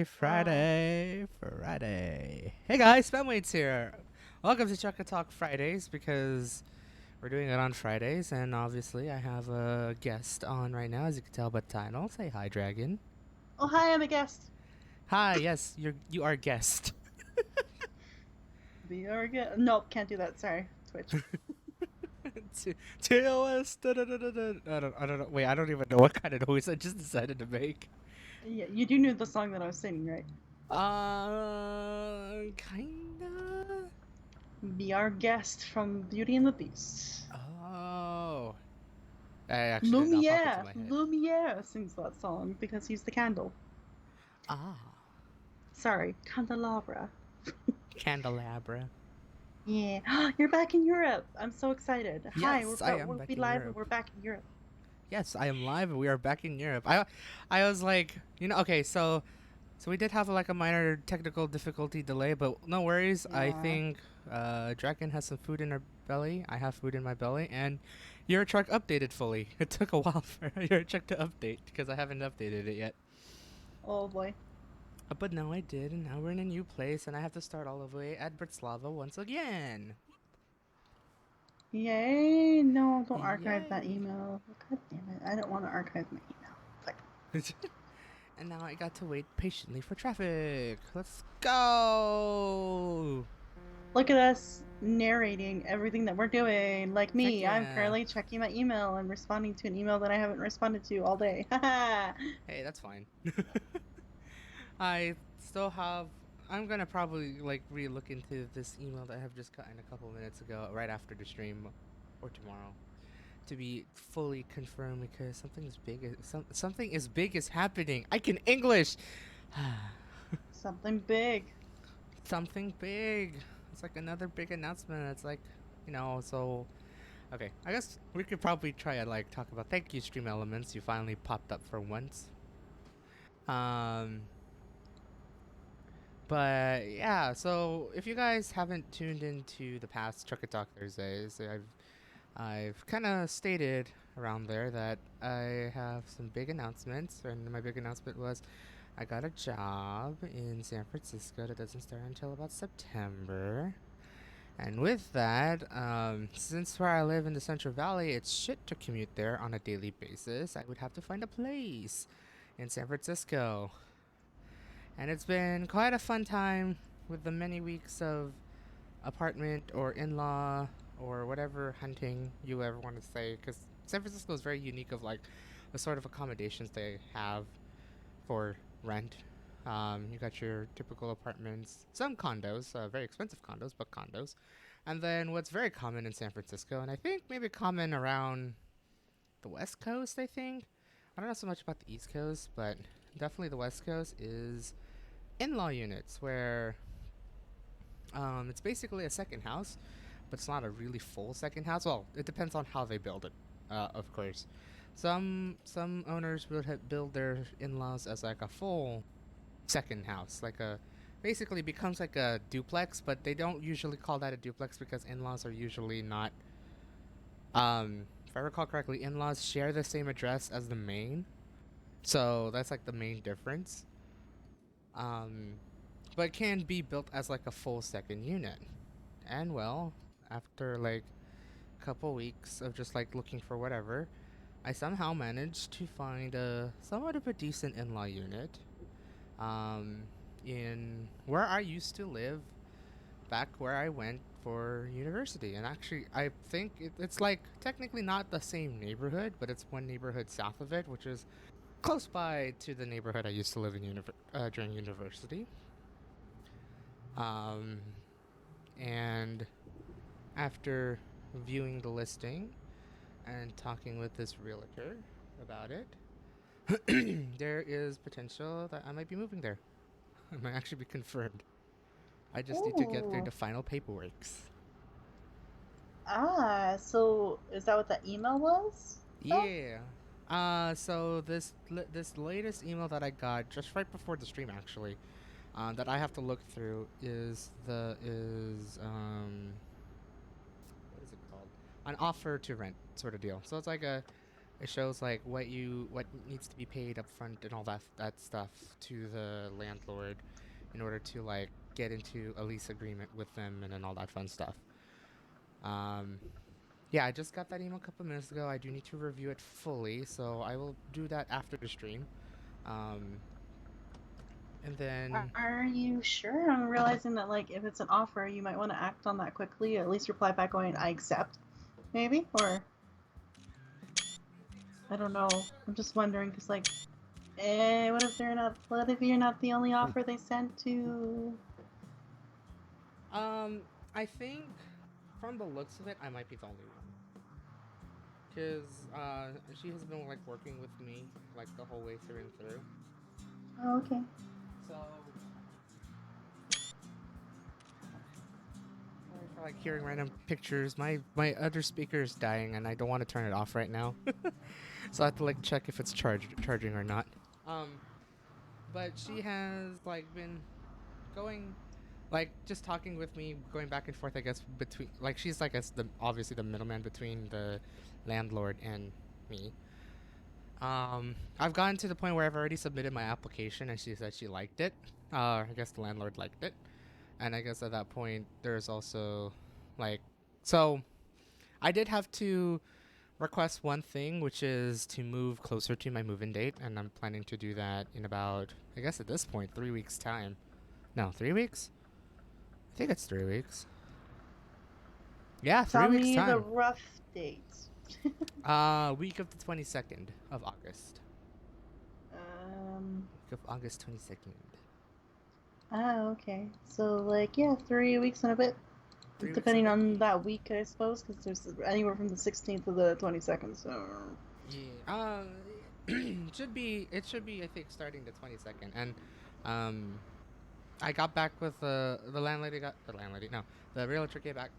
Friday. Hey guys, Spamwaits here. Welcome to Chucka Talk Fridays because we're doing it on Fridays, and obviously I have a guest on right now, as you can tell by the title. Say hi, Dragon. Oh, hi, I'm a guest. Hi, yes, you are guest. Be our guest. Nope, can't do that. Sorry. Twitch. TOS. I don't know. Wait, I don't even know what kind of noise I just decided to make. Yeah, you do know the song that I was singing, right? Kinda. Be our guest from Beauty and the Beast. Oh, I actually did not pop into Lumiere! my head. Lumiere sings that song because he's the candle. Ah, Sorry, candelabra. candelabra. Yeah. You're back in Europe. I'm so excited. Hi, Yes, I am we'll back be in live and Europe. we're back in Europe. Yes, I am live. We are back in Europe. I was like, okay, so we did have like a minor technical difficulty delay, but no worries. I Yeah. think Draken has some food in her belly. I have food in my belly, and your truck updated fully. It took a while for your truck to update because I haven't updated it yet. Oh boy. But now I did, and now we're in a new place, and I have to start all the way at Bratislava once again. Yay! No, don't archive that Yay! email. God damn it. I don't want to archive my email. Fuck. And now I got to wait patiently for traffic. Let's go! Look at us narrating everything that we're doing. Like Heck me, I'm yeah. currently checking my email and responding to an email that I haven't responded to all day. Haha. Hey, that's fine. I still have. I'm gonna probably like re-look into this email that I have just gotten a couple minutes ago, right after the stream, or tomorrow, to be fully confirmed because something as big is happening. I can English. Something big. Something big. It's like another big announcement. It's like, so okay. I guess we could probably try to like talk about thank you stream elements. You finally popped up for once. Um but yeah, so if you guys haven't tuned into the past Chuck Talk Thursdays, I've kind of stated around there that I have some big announcements, and my big announcement was I got a job in San Francisco that doesn't start until about September. And with that, since where I live in the Central Valley, it's shit to commute there on a daily basis. I would have to find a place in San Francisco. And it's been quite a fun time with the many weeks of apartment or in law or whatever hunting you ever want to say. Because San Francisco is very unique of like the sort of accommodations they have for rent. You got your typical apartments, some condos, very expensive condos, but condos. And then what's very common in San Francisco, and I think maybe common around the West Coast, I think. I don't know so much about the East Coast, but definitely the West Coast is in-law units where it's basically a second house, but it's not a really full second house. Well, it depends on how they build it, of course. Some owners would build their in-laws as like a full second house, like a basically becomes like a duplex, but they don't usually call that a duplex because in-laws are usually not. If I recall correctly, in-laws share the same address as the main, so that's like the main difference. Um, but can be built as like a full second unit. And well, after like a couple weeks of just like looking for whatever, I somehow managed to find a somewhat of a decent in-law unit. Um, in where I used to live, back where I went for university. And actually, I think it's like technically not the same neighborhood, but it's one neighborhood south of it, which is close by to the neighborhood I used to live in during university. Um, and after viewing the listing and talking with this realtor about it, there is potential that I might be moving there. It might actually be confirmed. I just need to get through Ooh. the final paperworks. So is that what that email was? Though? Yeah. So this latest email that I got just right before the stream actually, that I have to look through is what is it called? An offer to rent sort of deal. So it's like a It shows like what needs to be paid up front and all that stuff to the landlord in order to like get into a lease agreement with them and then all that fun stuff. Um, yeah, I just got that email a couple minutes ago. I do need to review it fully, so I will do that after the stream. Um, and then Are you sure? I'm realizing that like if it's an offer, you might want to act on that quickly. At least reply back going, "I accept," maybe, or I don't know. I'm just wondering because like, what if they're not? What if you're not the only offer they sent to? um, I think from the looks of it, I might be the only one. Cause she has been like working with me like the whole way through and through. Oh, okay. So sorry for like hearing random pictures. My other speaker is dying, and I don't want to turn it off right now. So I have to like check if it's charging or not. Um, but she has like been going, like just talking with me, going back and forth. I guess between like she's like the obviously the middleman between the landlord and me. I've gotten to the point where I've already submitted my application, and she said she liked it. I guess the landlord liked it, and I guess at that point there's also, like, so I did have to request one thing, which is to move closer to my move-in date, and I'm planning to do that in about, I guess at this point, 3 weeks time. No, 3 weeks. I think it's 3 weeks. Yeah, three Tell weeks me the time. rough dates. Week of the 22nd of August. um. Week of August 22nd. Okay. So like yeah, 3 weeks and a bit, 3 weeks and a depending bit. on that week, I suppose, because there's anywhere from the 16th to the 22nd. So. Yeah. It should be I think starting the 22nd, and um I got back with the landlady got the landlady no the realtor get back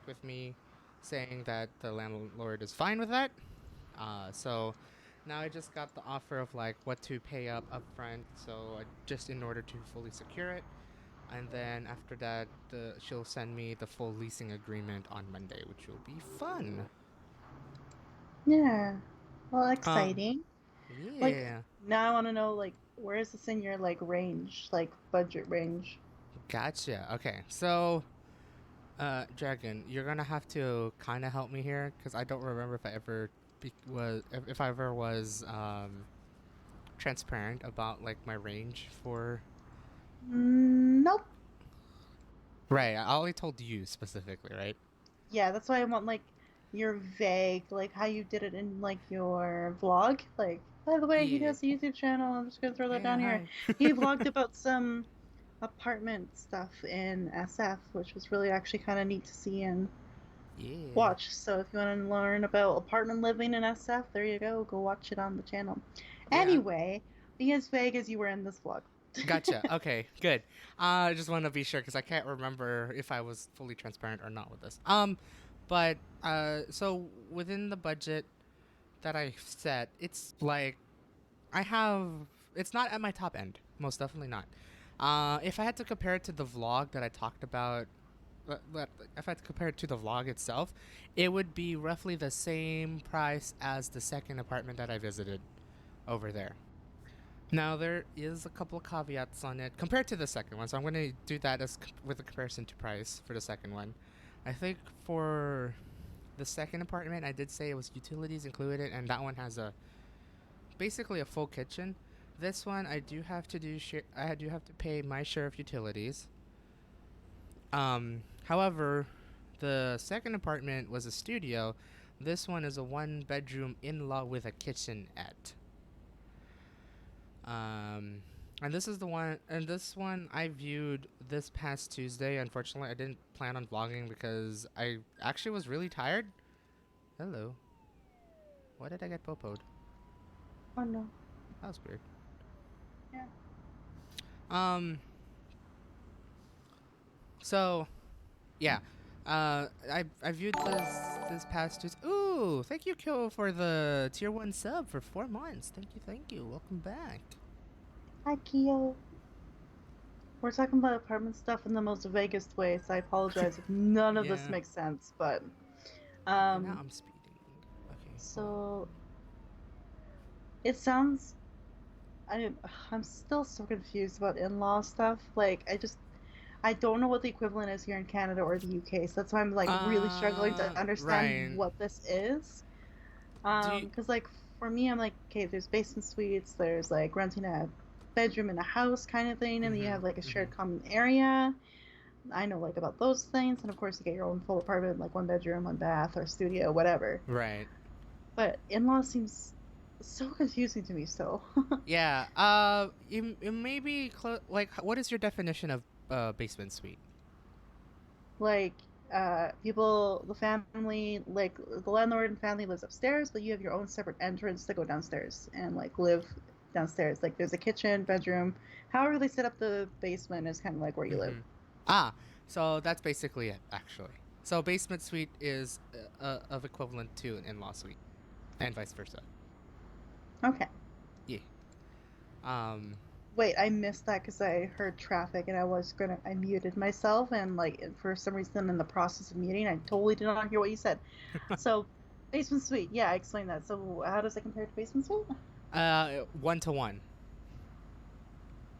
with me, saying that the landlord is fine with that. So now I just got the offer of like what to pay up front, so just in order to fully secure it, and then after that she'll send me the full leasing agreement on Monday, which will be fun. Yeah. Well, Um, exciting. Like yeah. now I want to know like where is this in your like range, like budget range? Gotcha. Okay, so Dragon, you're gonna have to kind of help me here because I don't remember if I ever if I ever was transparent about like my range for. Nope. Right, I only told you specifically, right? Yeah, that's why I want like your vague, like how you did it in like your vlog. Like, by the way, he Yeah. has a YouTube channel. I'm just gonna throw that Yeah. down here. Hi. He vlogged about some apartment stuff in SF, which was really actually kind of neat to see and Yeah. watch. So if you want to learn about apartment living in SF, there you go. Go watch it on the channel. Yeah. Anyway, be as vague as you were in this vlog. Gotcha. Okay. Good. I just want to be sure because I can't remember if I was fully transparent or not with this. But so within the budget that I set, it's like I have. It's not at my top end. Most definitely not. If I had to compare it to the vlog that I talked about, if I had to compare it to the vlog itself, it would be roughly the same price as the second apartment that I visited over there. Now there is a couple of caveats on it compared to the second one, so I'm going to do that as with a comparison to price for the second one. I think for the second apartment, I did say it was utilities included, and that one has a basically a full kitchen. This one, I do have to pay my share of utilities. However, the second apartment was a studio. This one is a one-bedroom in-law with a kitchenette. Um, and this is the one, and this one I viewed this past Tuesday. Unfortunately, I didn't plan on vlogging because I actually was really tired. Hello. Why did I get popoed? Oh no. That was weird. Yeah. Um, so yeah. I viewed this past Tuesday. Ooh, thank you, Kyo, for the tier 1 sub for 4 months. Thank you. Welcome back. Hi, Keo. We're talking about apartment stuff in the most vaguest way, so I apologize if none of this Yeah. makes sense, but Okay, now um I'm speeding. Okay, hold so on. It sounds. I'm I'm still so confused about in-law stuff. Like I don't know what the equivalent is here in Canada or the UK, so that's why I'm like really struggling to understand Right. what this is. Do you, Because like for me, I'm like, okay, there's basement suites, there's like renting a bedroom in a house kind of thing, and then you mm-hmm, have like a mm-hmm. shared common area. I know like about those things, and of course you get your own full apartment, like one bedroom, one bath, or studio, whatever. Right. But in-law seems so confusing to me still. Yeah. You maybe like what is your definition of basement suite? Like people, the family, like the landlord and family lives upstairs, but you have your own separate entrance to go downstairs and like live downstairs. Like there's a kitchen, bedroom, however they set up the basement is kind of like where you live. Mm-hmm. Ah, so that's basically it, actually. So basement suite is of equivalent to an in-law suite, and vice versa. Okay. Yeah. Um. Wait, I missed that because I heard traffic and I muted myself and like for some reason in the process of muting, I totally did not hear what you said. So, basement suite, yeah, I explained that. So, how does it compare to basement suite? 1 to 1.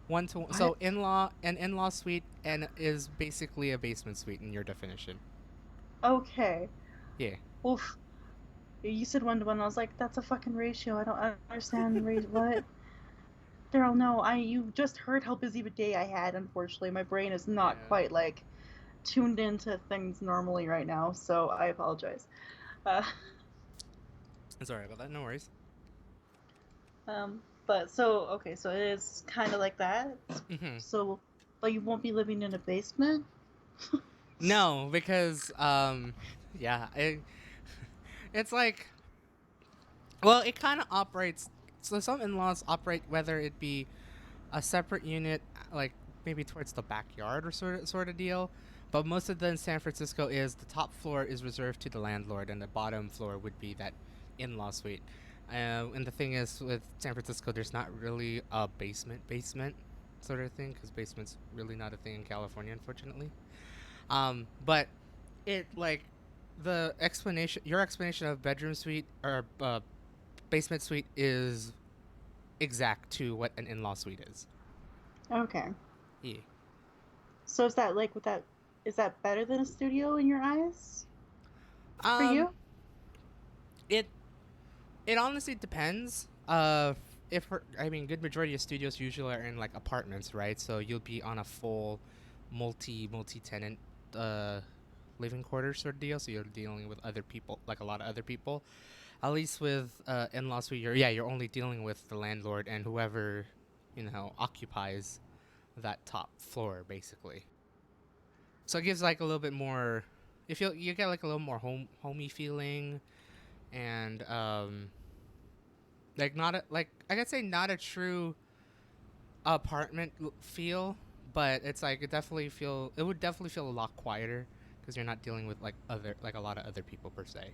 1 to 1. What? So in-law suite and is basically a basement suite in your definition. Okay. Yeah. Oof. You said 1 to 1. I was like, that's a fucking ratio. I don't understand. What? Daryl, no. You just heard how busy of a day I had. Unfortunately, my brain is not Yeah. quite like tuned into things normally right now, so I apologize. Uh, Sorry about that. No worries. but so okay, so it is kind of like that. Mm-hmm. So, but you won't be living in a basement. No, because yeah, it's like, well, it kind of operates. So some in-laws operate whether it be a separate unit, like maybe towards the backyard or sort of deal. But most of the in San Francisco is the top floor is reserved to the landlord, and the bottom floor would be that in-law suite. And the thing is, with San Francisco, there's not really a basement sort of thing because basement's really not a thing in California, unfortunately. But it like your explanation of bedroom suite or basement suite is exact to what an in-law suite is. Okay. Yeah. So is that like with that? Is that better than a studio in your eyes for Um, you? it it honestly depends. If I mean, good majority of studios usually are in like apartments, right? So you'll be on a full multi tenant uh living quarters sort of deal. So you're dealing with other people, like a lot of other people. At least with in-law suite, you're only dealing with the landlord and whoever occupies that top floor, basically. So it gives like a little bit more. You get like a little more homey feeling, and like not a, like I could say not a true apartment feel, but it's like it would definitely feel a lot quieter because you're not dealing with like a lot of other people per se.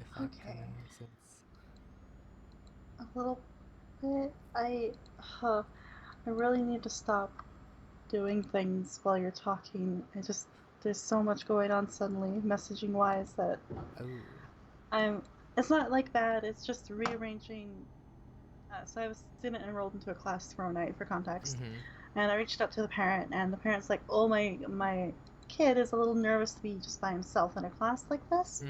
If that kind of Okay, makes sense. a little bit. I really need to stop doing things while you're talking. There's so much going on suddenly, messaging wise, that Oh. I'm. It's not like that. It's just rearranging. So I was a student enrolled into a class tomorrow night for context, Mhm. and I reached out to the parent, and the parent's like, "Oh, my kid is a little nervous to be just by himself in a class like this.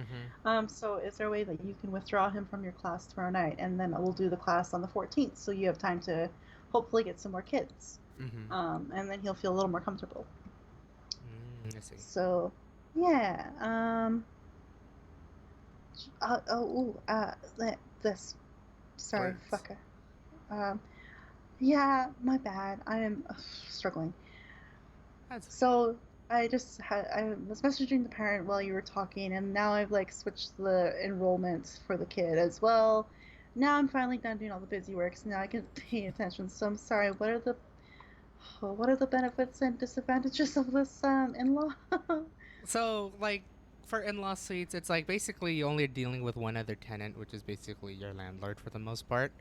Mhm. So is there a way that you can withdraw him from your class tomorrow night, and then we'll do the class on the 14th, so you have time to hopefully get some more kids, Mhm. and then he'll feel a little more comfortable." I see. So, yeah. This. Sorry, Words. fucker. Um, yeah, my bad. I am struggling. That's okay. So I was messaging the parent while you were talking, and now I've like switched the enrollment for the kid as well. Now I'm finally done doing all the busy work, so now I can pay attention. So I'm sorry. What are the benefits and disadvantages of this in-law? So, like, for in-law suites, it's like basically you only dealing with one other tenant, which is basically your landlord for the most part.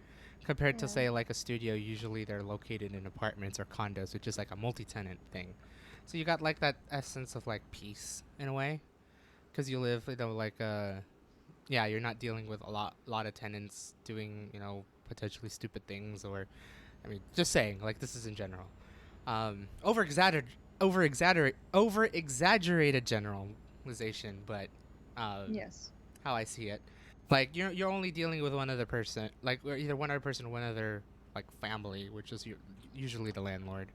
Compared to Yeah. say like a studio, usually they're located in apartments or condos, which is like a multi-tenant thing. So you got like that essence of like peace in a way, because you live, like yeah, you're not dealing with a lot of tenants doing, potentially stupid things, or I mean, just saying, like, this is in general. Over exaggerated generalization, but um, Yes. how I see it, like you're only dealing with one other person, like or either one other person or one other like family, which is usually the landlord.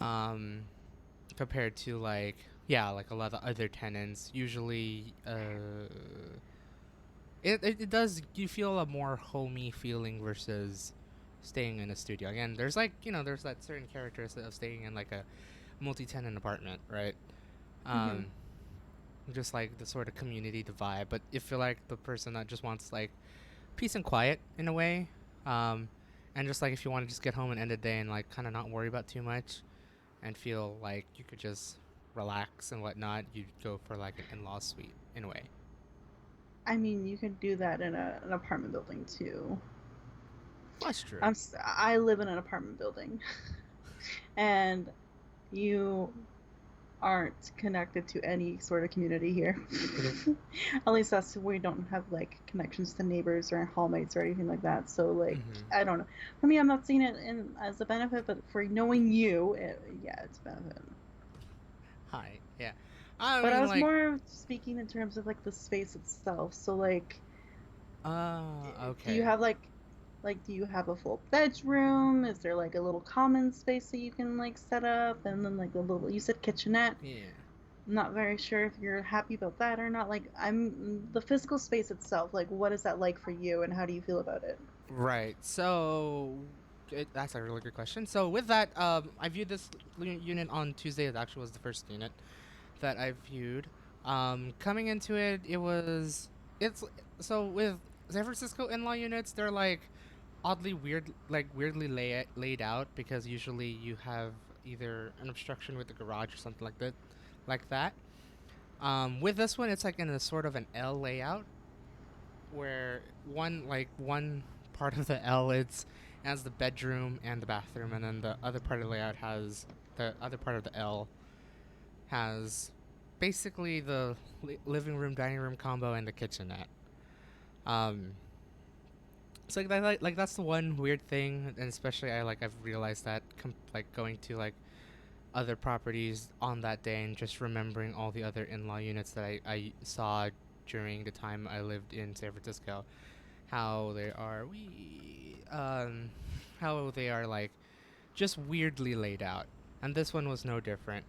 Um, Compared to like yeah, like a lot of other tenants, usually it does you feel a more homey feeling versus staying in a studio. Again, there's like there's that certain characteristic of staying in like a multi-tenant apartment, right? Hmm. Um, just like the sort of community, the vibe. But if you're like the person that just wants like peace and quiet in a way, um, and just like if you want to just get home and end the day and like kind of not worry about too much and feel like you could just relax and whatnot, you'd go for like an in-law suite in a way. I mean, you can do that in an apartment building too. That's true. I live in an apartment building, and you aren't connected to any sort of community here. At least that's we don't have like connections to neighbors or hallmates or anything like that. So like Mm-hmm. I don't know. For me, I'm not seeing it as a benefit, but for knowing you, yeah, it's a benefit. Hi. Yeah. I But I mean, was like, more speaking in terms of like the space itself. So like, do you okay. have do you have a full bedroom? Is there like a little common space that you can like set up, and then like a little you said kitchenette? Yeah. I'm not very sure if you're happy about that or not. Like, I'm the physical space itself. Like, what is that like for you, and how do you feel about it? Right. So that's a really good question. So with that, I viewed this unit on Tuesday. It actually was the first unit that I viewed. Coming into it, it's so with San Francisco in-law units, they're like oddly weird, like weirdly laid out because usually you have either an obstruction with the garage or something like that. With this one, it's like in a sort of an L layout where one part of the L it's has the bedroom and the bathroom, and then the other part of the layout has the other part of the L has basically the living room dining room combo and the kitchenette. Um, it's like that's the one weird thing, and especially I've realized that like going to like other properties on that day and just remembering all the other in-law units that I saw during the time I lived in San Francisco, how they are how they are like just weirdly laid out, and this one was no different.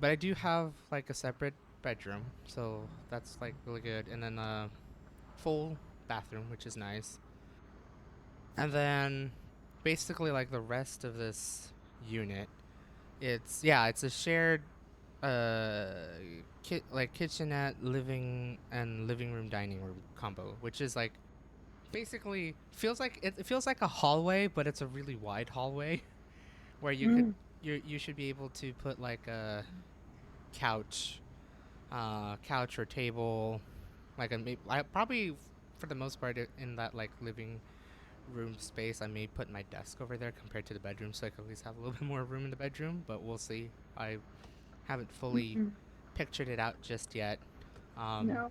But I do have like a separate bedroom, so that's like really good, and then a full bathroom, which is nice. And then basically like the rest of this unit, it's a shared like kitchenette, living room dining room combo, which is like basically it feels like a hallway, but it's a really wide hallway where Mm. you should be able to put like a couch, couch or table, like I probably for the most part in that like living room space, I may put my desk over there compared to the bedroom, so I can at least have a little bit more room in the bedroom. But we'll see. I haven't fully Mm-mm. pictured it out just yet. Um, No.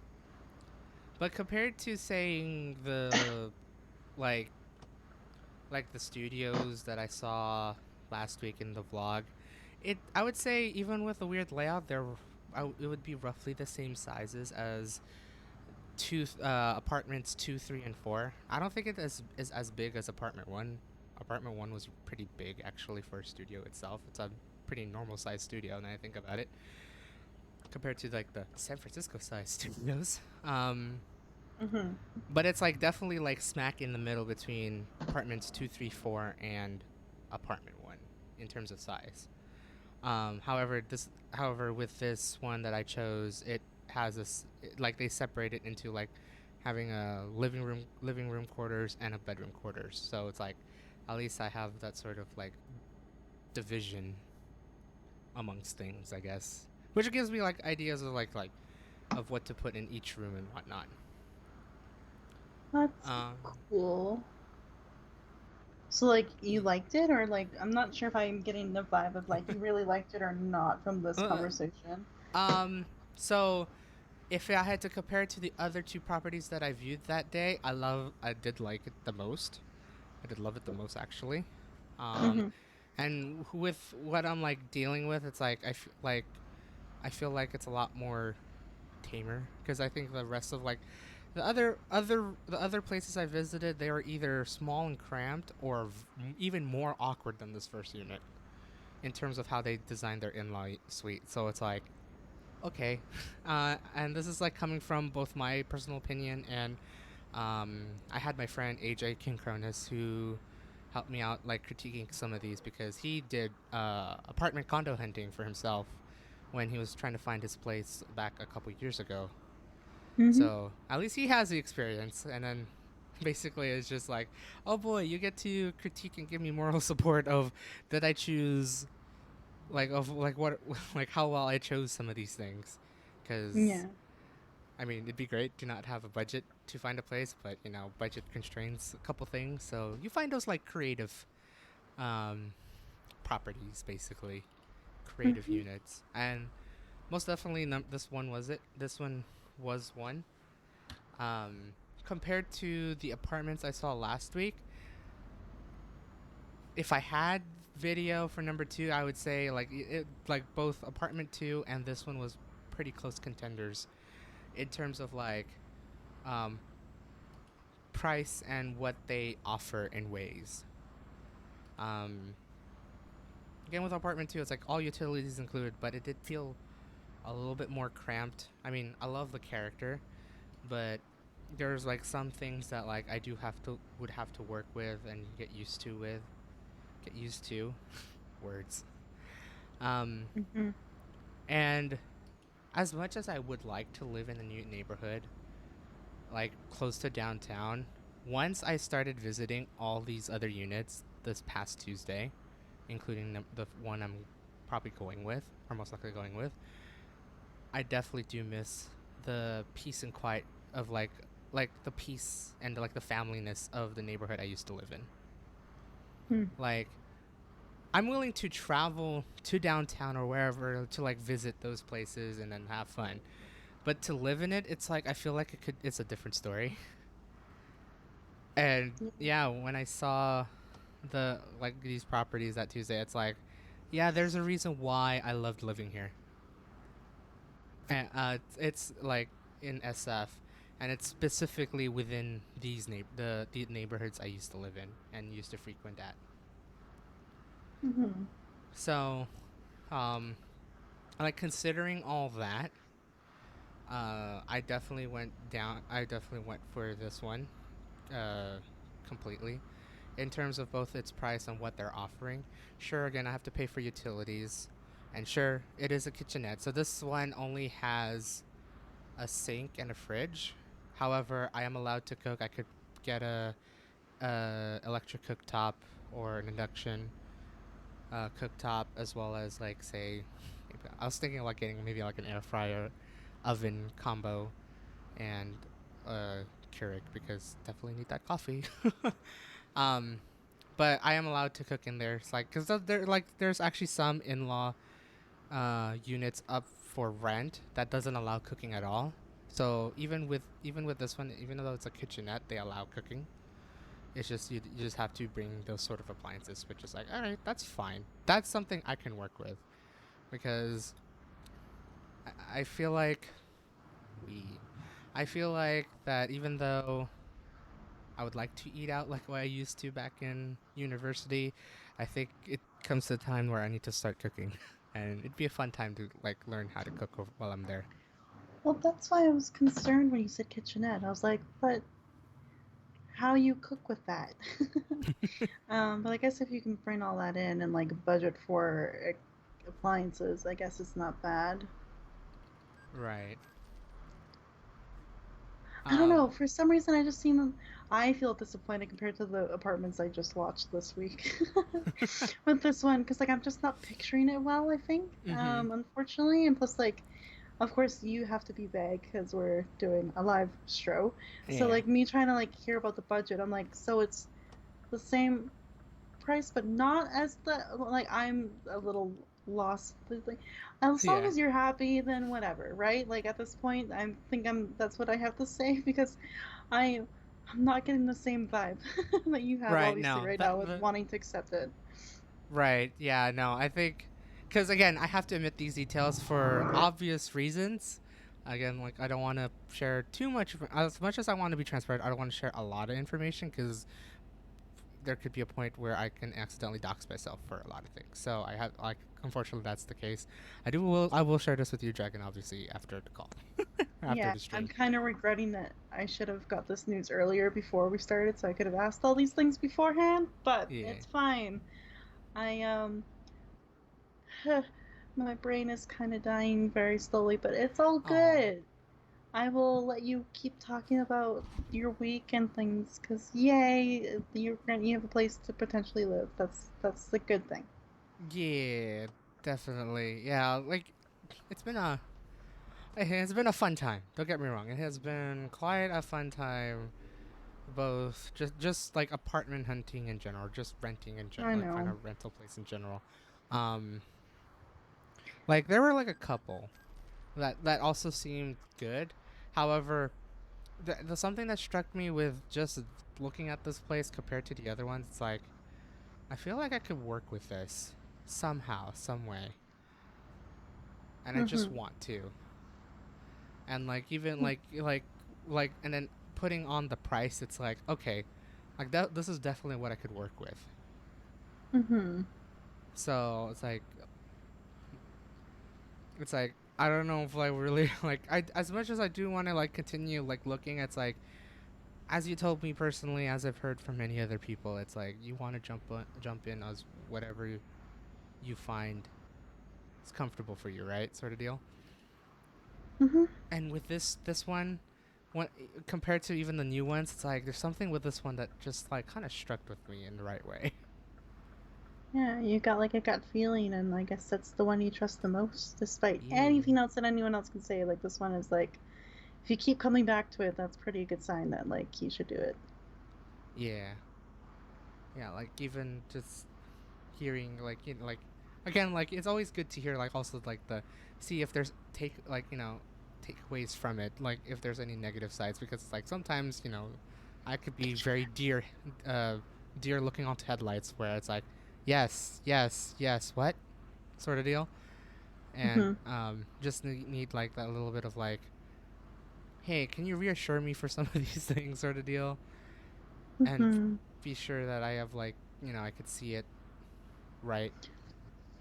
but compared to saying the like the studios that I saw last week in the vlog, I would say even with the weird layout, it would be roughly the same sizes as apartments 2, 3, and 4. I don't think it is as big as apartment 1. Apartment 1 was pretty big actually for a studio itself. It's a pretty normal sized studio now I think about it compared to like the San Francisco sized studios. Mm-hmm. But it's like definitely like smack in the middle between apartments 2, 3, 4, and apartment 1 in terms of size. However, with this one that I chose, it has like they separate it into like having a living room quarters and a bedroom quarters. So it's like at least I have that sort of like division amongst things, I guess, which gives me like ideas of of what to put in each room and whatnot. That's Um, cool. So like you liked it, or like I'm not sure if I'm getting the vibe of like you really liked it or not from this uh, conversation. um, so if I had to compare it to the other two properties that I viewed that day, I did like it the most. I did love it the most actually. Um, Mm-hmm. and with what I'm like dealing with, it's like I feel like it's a lot more tamer because I think the rest of like the other places I visited, they were either small and cramped or even more awkward than this first unit in terms of how they designed their in-law suite. So it's like okay, and this is like coming from both my personal opinion and I had my friend AJ Kincronis who helped me out like critiquing some of these because he did apartment condo hunting for himself when he was trying to find his place back a couple years ago. Mm-hmm. So at least he has the experience, and then basically it's just like, oh boy, you get to critique and give me moral support of did I choose like what like how well I chose some of these things, because Yeah. I mean it'd be great to not have a budget to find a place, but you know budget constraints a couple things, so you find those like creative um, properties basically, creative Mm-hmm. units, and most definitely this one was it. This one was one. Um, Compared to the apartments I saw last week, if I had video for number two, I would say like both apartment two and this one was pretty close contenders in terms of like um, price and what they offer in ways. Um, Again, with apartment two, it's like all utilities included, but it did feel a little bit more cramped. I mean, I love the character, but there's like some things that like I do have to would have to work with and get used to words. Um, Mm-hmm. and as much as I would like to live in a new neighborhood, like close to downtown, once I started visiting all these other units this past Tuesday, including the one I'm probably going with, or most likely going with, I definitely do miss the peace and quiet of like the peace and like the familyness of the neighborhood I used to live in. Mm-hmm. Like I'm willing to travel to downtown or wherever to like visit those places and then have fun. But to live in it, it's like I feel like it's a different story. And yeah, when I saw the like these properties that Tuesday, it's like yeah, there's a reason why I loved living here. And it's like in SF, and it's specifically within the neighborhoods I used to live in and used to frequent at. Mm-hmm. So, um, like considering all that, I definitely went down. I definitely went for this one, uh, completely in terms of both its price and what they're offering. Sure, again, I have to pay for utilities, and sure, it is a kitchenette. So this one only has a sink and a fridge. However, I am allowed to cook. I could get a electric cooktop or an induction cooktop, as well as like say, maybe, I was thinking about getting maybe like an air fryer oven combo and a Keurig because definitely need that coffee. um, but I am allowed to cook in there. It's like because there like there's actually some in-law units up for rent that doesn't allow cooking at all. So even with this one, even though it's a kitchenette, they allow cooking. It's just you just have to bring those sort of appliances, which is like all right, that's fine. That's something I can work with because I feel like we, I feel like that even though I would like to eat out like what I used to back in university, I think it comes to a time where I need to start cooking, and it'd be a fun time to like learn how to cook while I'm there. Well, that's why I was concerned when you said kitchenette. I was like, but how you cook with that? But I guess if you can bring all that in and like budget for appliances, I guess it's not bad. Right. I don't know. Um. For some reason, I just seem I feel disappointed compared to the apartments I just watched this week with this one because like I'm just not picturing it well. I think, Mhm. unfortunately, and plus like of course you have to be vague because we're doing a live show. So Yeah. like me trying to like hear about the budget, I'm like, so it's the same price, but not as the like I'm a little lost. Like, as long Yeah. as you're happy, then whatever, right? Like at this point, I think that's what I have to say because I I'm not getting the same vibe that you have Right. obviously No. right now That. with wanting to accept it. Right. Yeah. No. I think because again, I have to admit these details for obvious reasons. Again, like I don't want to share too much. As much as I want to be transparent, I don't want to share a lot of information because there could be a point where I can accidentally dox myself for a lot of things. So I have like, unfortunately, that's the case. I will share this with you, Dragon, obviously after the call, after Yeah, the I'm stream. kind of regretting that I should have got this news earlier before we started, so I could have asked all these things beforehand. But Yeah. it's fine. I my brain is kind of dying very slowly, but it's all Oh. good. I will let you keep talking about your week and things, cause yay, you have a place to potentially live. That's the good thing. Yeah. Definitely. Yeah. Like it's been a fun time. Don't get me wrong. It has been quite a fun time. Both just like apartment hunting in general, just renting in general, I like find a know. rental place in general. Um, like there were like a couple that also seemed good. However, the something that struck me with just looking at this place compared to the other ones, it's like I feel like I could work with this somehow, some way, and I just Mhm. want to. And like even like and then putting on the price, it's like okay, like that. This is definitely what I could work with. Mhm. So it's like I don't know if like really like I as much as I do want to like continue like looking. It's like as you told me personally, as I've heard from many other people, it's like you want to jump in as whatever you find is comfortable for you, right? Sort of deal. Mhm. And with this one compared to even the new ones, it's like there's something with this one that just like kind of struck with me in the right way. Yeah, you got like a gut feeling, and I guess that's the one you trust the most, despite Yeah. anything else that anyone else can say. Like this one is like, if you keep coming back to it, that's pretty good sign that like you should do it. Yeah. Yeah, like even just hearing like like again like it's always good to hear like also like the see if there's takeaways from it, like if there's any negative sides, because it's like sometimes I could be very uh deer looking onto headlights where it's like yes, yes, yes, what sort of deal. And Mhm. just need like that little bit of like, hey, can you reassure me for some of these things sort of deal, and Mhm. be sure that I have like I could see it right,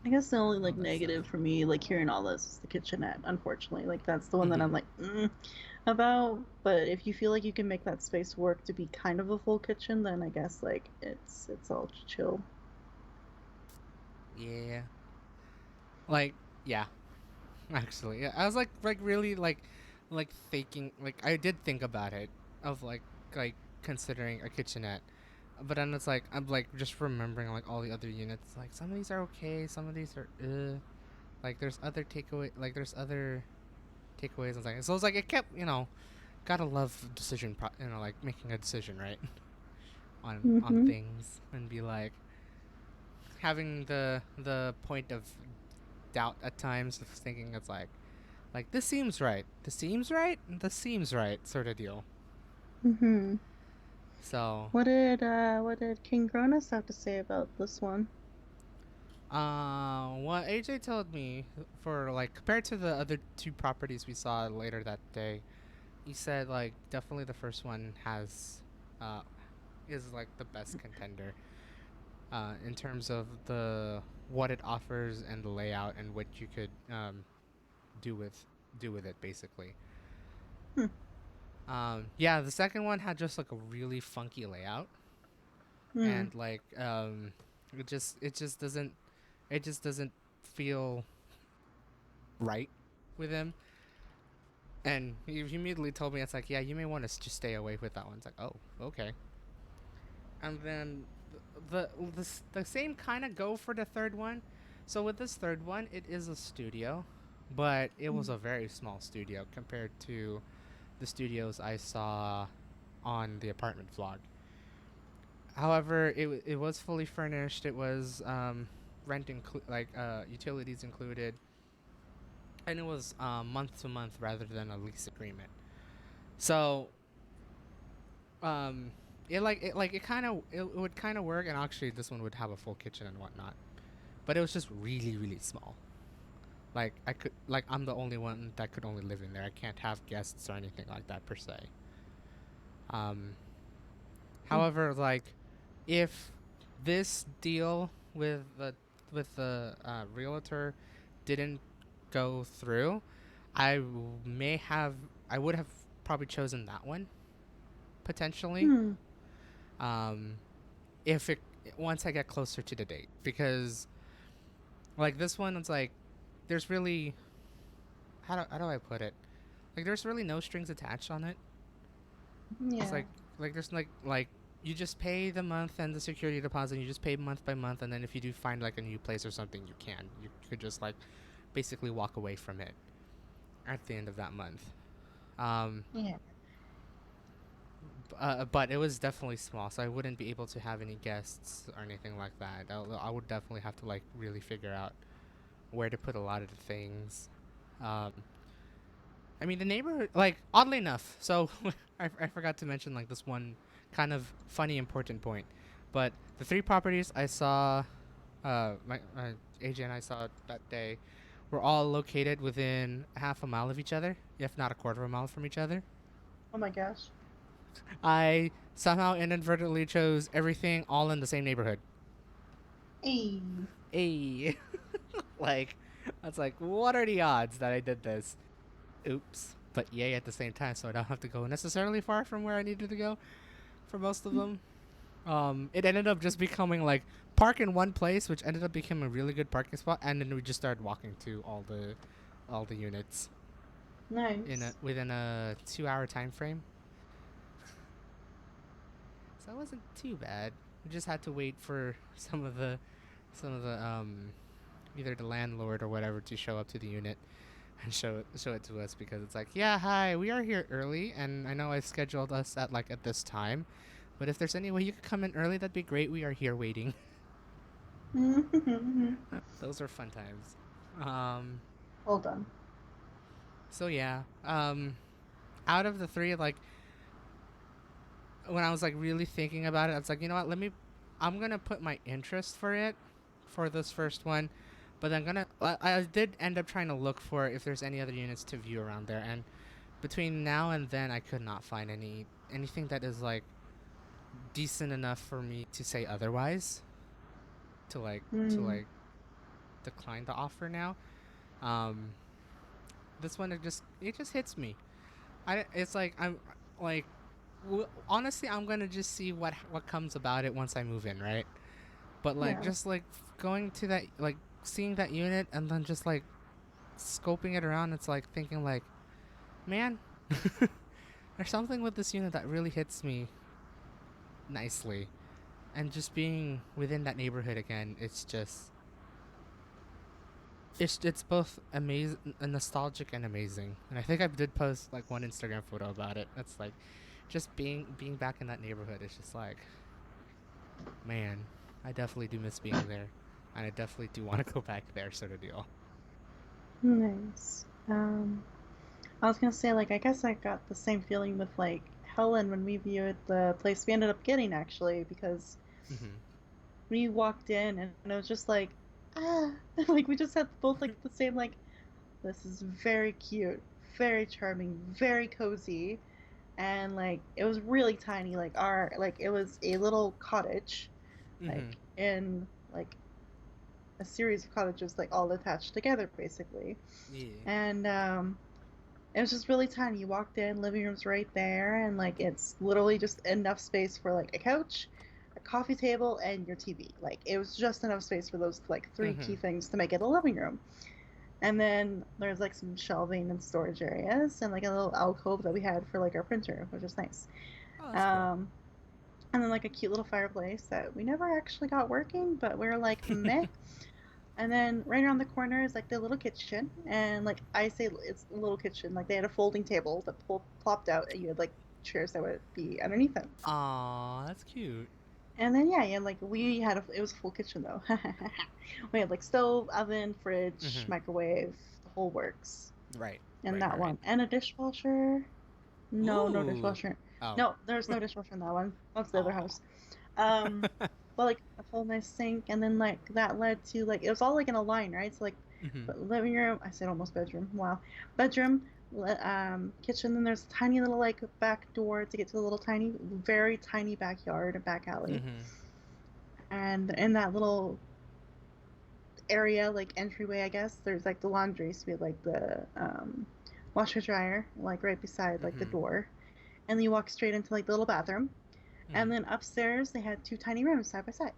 I guess the only all like that stuff. negative for me, like hearing all this, is the kitchenette. Unfortunately, like that's the one that Mm-hmm. I'm like about. But if you feel like you can make that space work to be kind of a full kitchen, then I guess like it's all chill. Yeah. Like, yeah, actually. Yeah, I was like really like thinking, like I did think about it of like considering a kitchenette. But then it's like I'm like just remembering like all the other units. Like some of these are okay, some of these are like there's other takeaways and things. So it's like it kept, gotta love like making a decision, right? On Mhm. things and be like having the point of doubt at times of thinking it's like this seems right. This seems right. This seems right. Sort of deal. Mhm. So, What did King Cronus have to say about this one? what AJ told me for like compared to the other two properties we saw later that day, he said like definitely the first one uh, is like the best contender, in terms of the what it offers and the layout and what you could do with do with it basically. Hmm. Yeah, the second one had just like a really funky layout, Hmm. and like it just doesn't feel right with him. And he immediately told me it's like, yeah, you may want to just stay away with that one. It's like, oh, okay. And then the same kind of go for the third one. So with this third one, it is a studio, but it was a very small studio compared to the studios I saw on the apartment vlog. However, it was fully furnished. It was utilities included, and it was month to month rather than a lease agreement. So um, it would kind of work, and actually this one would have a full kitchen and whatnot, but it was just really small. Like I'm the only one that could only live in there. I can't have guests or anything like that per se. Um, However, like if this deal with the realtor didn't go through, I may have I would have probably chosen that one potentially. Hmm. Um, if it once I get closer to the date, because like this one, it's like there's really how do I put it? Like there's really no strings attached on it. It's Yeah. like there's like you just pay the month and the security deposit. And you just pay month by month, and then if you do find like a new place or something, you could just like basically walk away from it at the end of that month. Um, Yeah. but it was definitely small, so I wouldn't be able to have any guests or anything like that. I would definitely have to like really figure out where to put a lot of the things. Um, I mean, the neighborhood, like, oddly enough, so I forgot to mention, like, this one kind of funny, important point. But the three properties I saw, AJ and I saw that day, were all located within half a mile of each other, if not a quarter of a mile from each other. Oh my gosh. I somehow inadvertently chose everything all in the same neighborhood. Hey. Hey, like, that's like, what are the odds that I did this? Oops. But yay at the same time, so I don't have to go necessarily far from where I needed to go for most of them. It ended up just becoming like park in one place, which ended up becoming a really good parking spot, and then we just started walking to all the units Nice. within a 2 hour time frame. So it wasn't too bad. We just had to wait for some of the either the landlord or whatever to show up to the unit and show it to us, because it's like, yeah, hi, we are here early, and I know I scheduled us at this time, but if there's any way you could come in early, that'd be great. We are here waiting. Those are fun times. Um, Well done. so yeah. Out of the three, like when I was like really thinking about it, I was like, you know what? I'm gonna put my interest for it, for this first one, but I did end up trying to look for if there's any other units to view around there, and between now and then, I could not find anything that is like decent enough for me to say otherwise. To Hmm. like decline the offer now. Um, this one it just hits me. I it's like I'm like honestly, I'm gonna just see what comes about it once I move in, right? But like Yeah. just like going to that, like seeing that unit and then just like scoping it around, it's like thinking like, man, there's something with this unit that really hits me nicely, and just being within that neighborhood again, it's both amazing, nostalgic and amazing. And I think I did post like one Instagram photo about it. That's like just being back in that neighborhood. It's just like, man, I definitely do miss being there, and I definitely do want to go back there, sort of deal. Nice. I was gonna say, like, I guess I got the same feeling with like Helen when we viewed the place we ended up getting actually, because Mm-hmm. we walked in and it was just like, ah, like we just had both like the same like, this is very cute, very charming, very cozy, and like it was really tiny. Like it was a little cottage, like Mm-hmm. in like a series of cottages like all attached together basically. Yeah. And it was just really tiny. You walked in, living room's right there, and like it's literally just enough space for like a couch, a coffee table, and your TV. Like it was just enough space for those like three Mm-hmm. key things to make it a living room. And then there's like some shelving and storage areas and like a little alcove that we had for like our printer, which is nice. Oh, that's cool. Um, and then like a cute little fireplace that we never actually got working, but we were like meh. And then right around the corner is like the little kitchen, and like I say, it's a little kitchen. Like they had a folding table that plopped out, and you had like chairs that would be underneath it. Aw, that's cute. And then yeah, like we had it was a full kitchen though. We had like stove, oven, fridge, Mm-hmm. microwave, the whole works Right. in Right. that Right. Right. one, and a dishwasher. No, no Ooh. dishwasher. Oh. No, there's no dishwasher in that one. That's the other Aw. house. Um, but like a full nice sink, and then like that led to like it was all like in a line, right? So like, Mm-hmm. but living room. I said almost bedroom. Wow, bedroom, kitchen. Then there's a tiny little like back door to get to the little tiny, very tiny backyard, a back alley, Mm-hmm. and in that little area, like entryway, I guess there's like the laundry. So we had like the washer dryer, like right beside like the Mm-hmm. door, and then you walk straight into like the little bathroom. And Mm-hmm. then upstairs they had two tiny rooms side by side.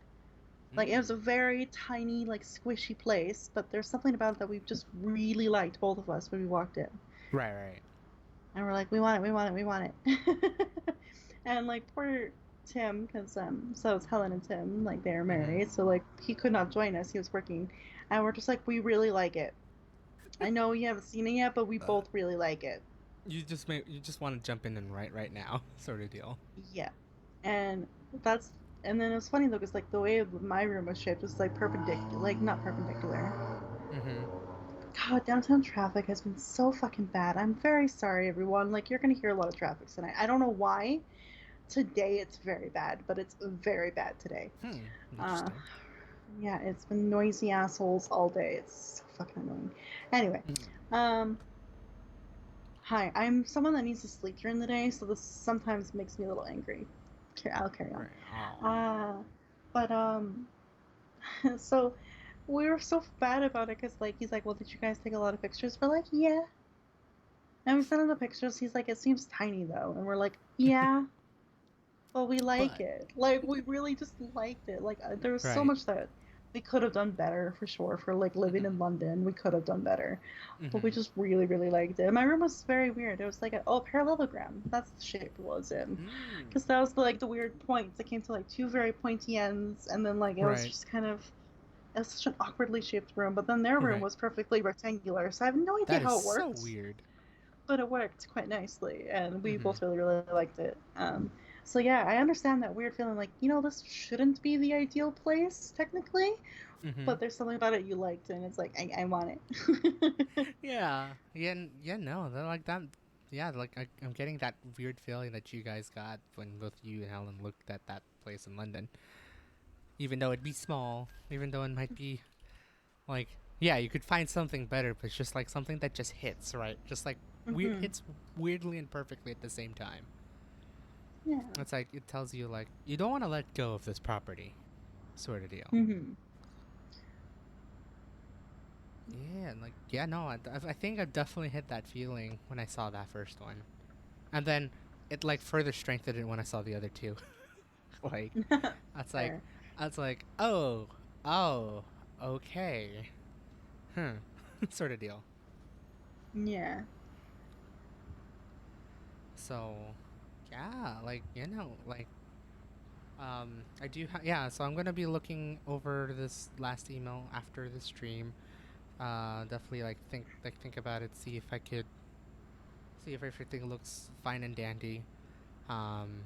Like it was Mm. a very tiny, like squishy place, but there's something about it that we just really liked, both of us, when we walked in. Right. Right. And we're like, we want it, we want it, we want it. And like poor Tim, because so it's Helen and Tim, like they're Mm-hmm. married, so like he could not join us, he was working, and we're just like, we really like it. I know you haven't seen it yet, but we both really like it. You just want to jump in and write right now, sort of deal. Yeah, and that's and then it's funny though, because like the way my room was shaped was like perpendicular, like not perpendicular. Mm-hmm. God, downtown traffic has been so fucking bad. I'm very sorry, everyone. Like you're gonna hear a lot of traffic tonight. I don't know why. Today it's very bad, but it's very bad today. Hmm. Uh, Interesting. yeah, it's been noisy assholes all day. It's so fucking annoying. Anyway, Mm. um, hi. I'm someone that needs to sleep during the day, so this sometimes makes me a little angry. I'll carry on. Right. Oh. But so we were so bad about it because like he's like, well, did you guys take a lot of pictures? We're like, yeah. And we sent him the pictures. He's like, it seems tiny though, and we're like, yeah, but we like But it. Like we really just liked it. Like there was so right. much that we could have done better for sure. For like living in Mm-hmm. London, we could have done better, but we Mm-hmm. just really really liked it. My room was very weird. It was like a parallelogram. That's the shape it was in, Mm. because that was like the weird points. It came to like two very pointy ends, and then like it was Right. just kind of. It was such an awkwardly shaped room, but then their room Right. was perfectly rectangular, so I have no idea That is how it so worked, weird. but it worked quite nicely, and we Mm-hmm. both really, really liked it. So yeah, I understand that weird feeling like, this shouldn't be the ideal place, technically, Mm-hmm. but there's something about it you liked, and it's like, I want it. Yeah. Yeah. Yeah. No. They're like that. Yeah. Like I'm getting that weird feeling that you guys got when both you and Helen looked at that place in London. Even though it'd be small, even though it might be like, yeah, you could find something better, but it's just like something that just hits right, just like weird Hmm. hits weirdly and perfectly at the same time. Yeah. It's like it tells you like you don't want to let go of this property, sort of deal. Hmm. Yeah, and like yeah, no, I think I've definitely hit that feeling when I saw that first one, and then it like further strengthened it when I saw the other two. Like that's like Fair. that's like oh oh okay, hmm, sort of deal. Yeah. So yeah, like like I do yeah. So I'm gonna be looking over this last email after the stream. Definitely think about it. See if I could see if everything looks fine and dandy. Um,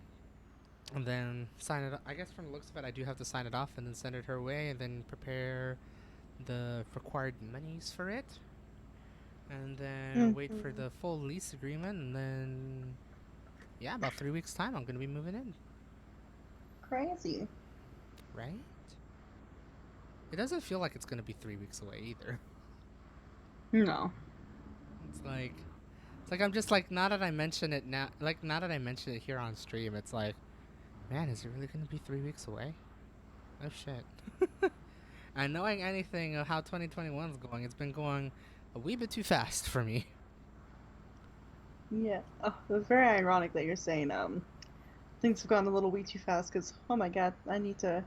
and then sign it. I guess from the looks of it, I do have to sign it off and then send it her way, and then prepare the required monies for it, and then wait for Hmm. the full lease agreement, and then yeah, about 3 weeks time, I'm gonna be moving in. Crazy. Right? It doesn't feel like it's gonna be 3 weeks away either. No. It's like I'm just like now that I mention it now, like now that I mention it here on stream, it's like, man, is it really gonna be 3 weeks away? Oh shit. And knowing anything of how 2021 is going, it's been going a wee bit too fast for me. Yeah. Oh, it's very ironic that you're saying things have gone a little way too fast because oh my god, I need to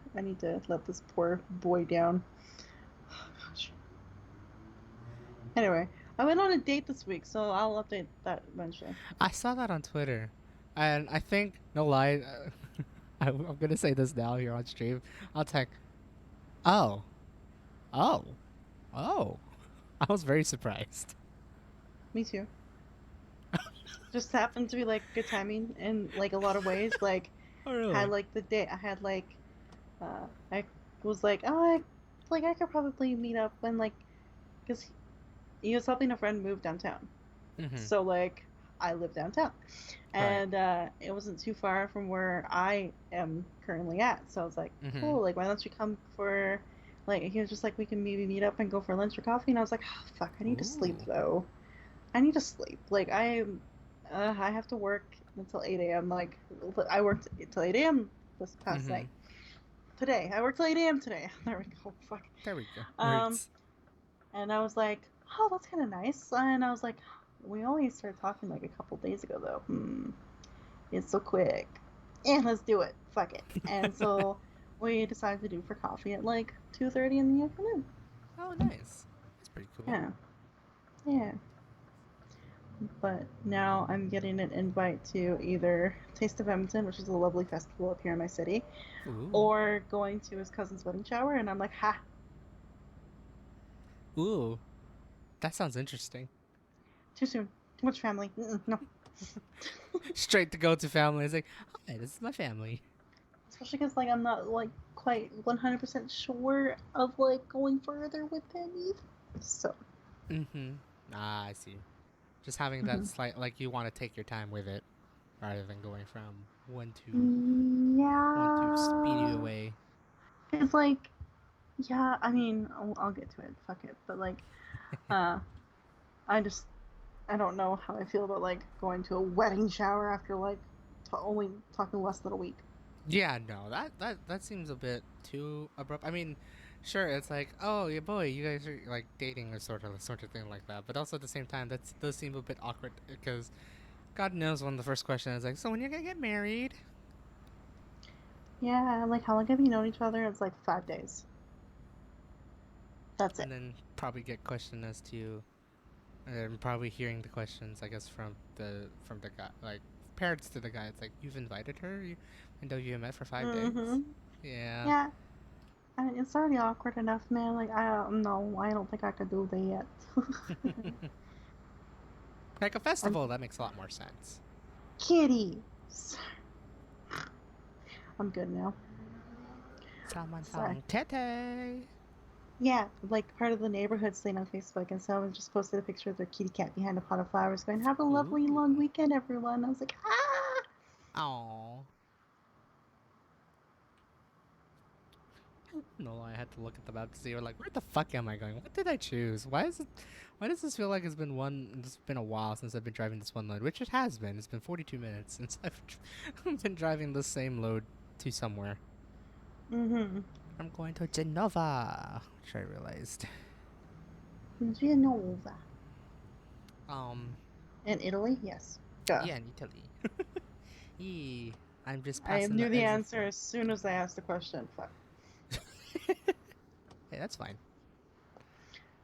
let this poor boy down. Oh, gosh. Anyway, I went on a date this week, so I'll update that eventually. I saw that on Twitter, and I think no lie, I'm gonna say this now here on stream. I'll tech. Oh, oh, oh. I was very surprised. Me too. Just happened to be like good timing in like a lot of ways. Like Oh had really? like the day I had like I was like, oh, I could probably meet up when like, because he was helping a friend move downtown. Mm-hmm. So like, I live downtown, Right. and it wasn't too far from where I am currently at. So I was like, Mm-hmm. cool. Like, why don't you come for? Like, he was just like, we can maybe meet up and go for lunch or coffee. And I was like, oh, fuck, I need to sleep Ooh. though. I need to sleep. Like, I have to work until 8 a.m. Like, I worked until 8 a.m. this past Mm-hmm. night. Today, I worked till 8 a.m. today. There we go. Fuck. There we go. Um, Right. and I was like, oh, that's kind of nice. And I was like, we only started talking like a couple days ago, though. It's so quick. And let's do it. Fuck it. And so we decided to do for coffee at like 2:30 in the afternoon. Oh, nice. That's pretty cool. Yeah, yeah. But now I'm getting an invite to either Taste of Edmonton, which is a lovely festival up here in my city, Ooh. or going to his cousin's wedding shower. And I'm like, ha, Ooh. That sounds interesting. too soon. Too much family. No. Straight to go to family. It's like, hi, this is my family. Especially because like I'm not like quite 100% sure of like going further with him either. So. Mm-hmm. Ah, I see. Just having that Mhm. slight, like you want to take your time with it, rather than going from one to speedy Yeah. away. It's like, yeah, I mean, I'll get to it. Fuck it. But like, uh, I just, I don't know how I feel about like going to a wedding shower after like only talking less than a week. Yeah, no, that seems a bit too abrupt. I mean, sure, it's like, oh, yeah, boy, you guys are like dating or sort of thing like that. But also at the same time, that does seem a bit awkward because God knows one of the first questions is like, so when you gonna get married? Yeah, like how long have you known each other? It's like 5 days. That's it. And then probably get questioned as to, and probably hearing the questions, I guess, from the guy, like parents to the guy. It's like you've invited her, and though you met for 5 days. Mm-hmm. Yeah, Yeah, I mean, it's already awkward enough, man. Like I don't know, I don't think I could do that yet. like a I'm festival that makes a lot more sense. kitties. I'm good now. Someone Sorry. found Tete. Yeah, like part of the neighborhood thing on Facebook, and someone just posted a picture of their kitty cat behind a pot of flowers, going, "Have a lovely Ooh. long weekend, everyone." I was like, ah. Oh. No, I had to look at the map to see. We're like, where the fuck am I going? What did I choose? Why is it? Why does this feel like it's been one? It's been a while since I've been driving this one load, which it has been. It's been 42 minutes since I've been driving the same load to somewhere. Mm-hmm. I'm going to Genova, which I realized. Genova. Um, In Italy, yes. Duh. yeah, in Italy. Yee, I'm just I passing knew the the exit answer from. as soon as I asked the question. Fuck. Hey, that's fine.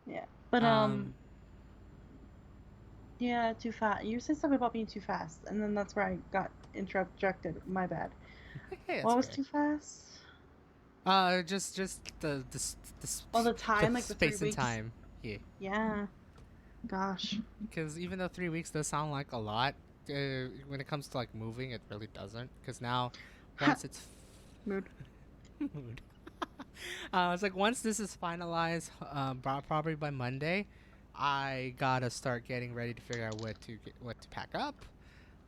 Yeah, but Um, yeah, too fast. You said something about being too fast, and then that's where I got interrupted. My bad. hey, that's What was okay. too fast? Just Oh, the the time, like the three space and weeks. time. Yeah. Yeah. Gosh. Because even though 3 weeks does sound like a lot, when it comes to like moving, it really doesn't. Because now, Ha. once it's Mood. mood, it's like once this is finalized, probably by Monday, I gotta start getting ready to figure out what to pack up,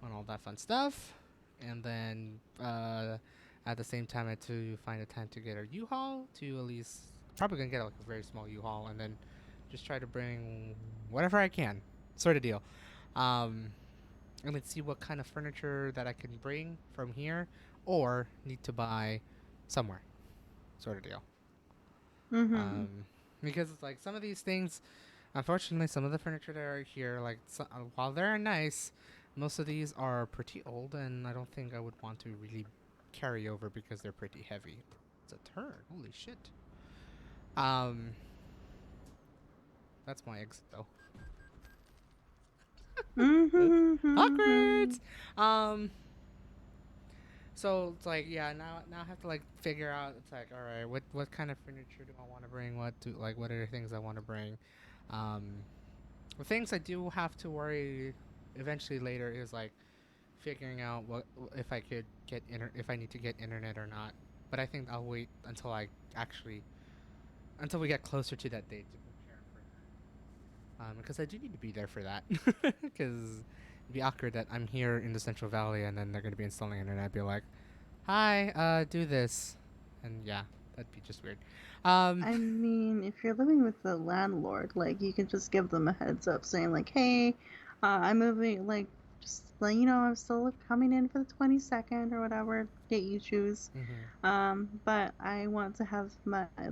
and all that fun stuff, and then at the same time, I had to find a time to get a U-Haul to at least probably gonna get like a very small U-Haul, and then just try to bring whatever I can, sort of deal. Um, and let's see what kind of furniture that I can bring from here, or need to buy somewhere, sort of deal. Mm-hmm. Um, because it's like some of these things, unfortunately, some of the furniture that are here, like while they're nice, most of these are pretty old, and I don't think I would want to really carry over because they're pretty heavy. It's a turn. Holy shit. Um, that's my exit though. Mm-hmm. Awkward. Um, so it's like yeah, now I have to like figure out. It's like all right, what kind of furniture do I want to bring? What are the things I want to bring? Um, the things I do have to worry eventually later is like figuring out what if I could get if I need to get internet or not. but I think I'll wait until I actually until we get closer to that date to prepare for that. Because I do need to be there for that. Because it'd be awkward that I'm here in the Central Valley and then they're gonna be installing it, and I'd be like, "Hi, do this," and yeah, that'd be just weird. Um, I mean, if you're living with the landlord, like you can just give them a heads up saying like, "Hey, I'm moving." Like, just let you know I'm still coming in for the 22nd or whatever date you choose. mhm. But I want to have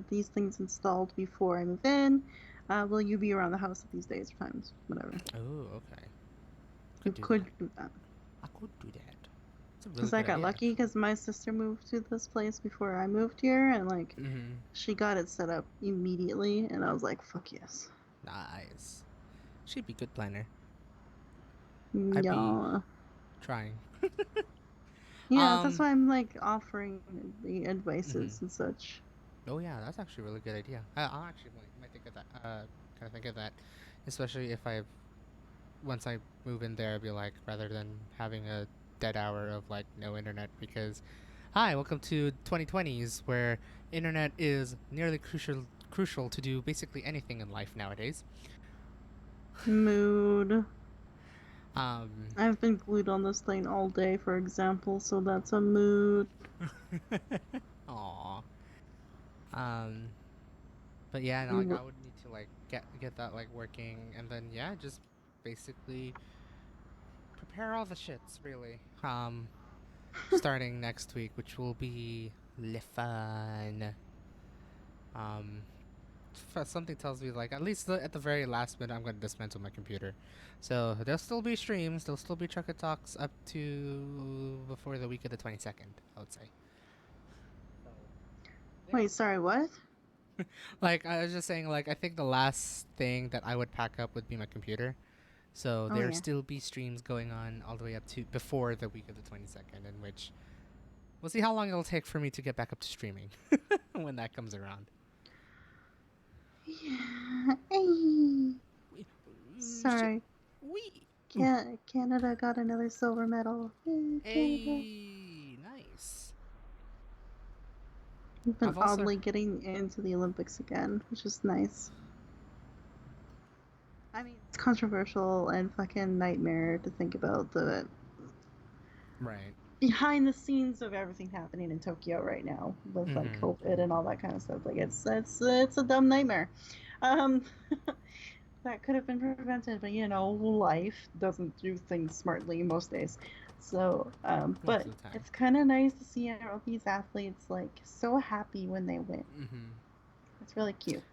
these things installed before I move in. Will you be around the house at these days or times? Whatever. Oh, okay. You Could do could that. do that. I could do that. It's a really Because I good got idea, lucky actually. because my sister moved to this place before I moved here, and like Mhm. she got it set up immediately, and I was like, "Fuck yes." Nice. She'd be good planner. I'd be Yeah. trying. Yeah, that's Um. why I'm like offering the Mhm. advices and such. Oh yeah, that's actually a really good idea. I'll actually might think of that. Kind of think of that, especially if I once I move in there, I'd be like, rather than having a dead hour of like no internet, because hi, welcome to 2020s where internet is nearly crucial to do basically anything in life nowadays. Mood. Um. I've been glued on this thing all day, for example, so that's a mood. Aw. Um. But yeah, no, like Mm, I would need to like get that like working, and then yeah, just basically prepare all the shits really. Starting next week, which will be le fun. Um, something tells me like at least at the very last minute I'm gonna dismantle my computer, so there'll still be streams, there'll still be Trucker Talks up to before the week of the 22nd, I would say. So there. Wait, sorry, what? Like I was just saying, like I think the last thing that I would pack up would be my computer. So Oh there yeah. still be streams going on all the way up to before the week of the 22nd, in which we'll see how long it'll take for me to get back up to streaming when that comes around. Yeah. Hey. Shit. Sorry. Wee. Canada got another silver medal. Yay, Canada. Hey, nice. We've been I've also oddly getting into the Olympics again, which is nice. I mean, it's controversial and fucking nightmare to think about the right. behind the scenes of everything happening in Tokyo right now with like Mhm. COVID and all that kind of stuff. Like it's a dumb nightmare. Um, that could have been prevented, but you know, life doesn't do things smartly most days. So, Most but of the time. it's kind of nice to see all these athletes like so happy when they win. Mhm. It's really cute.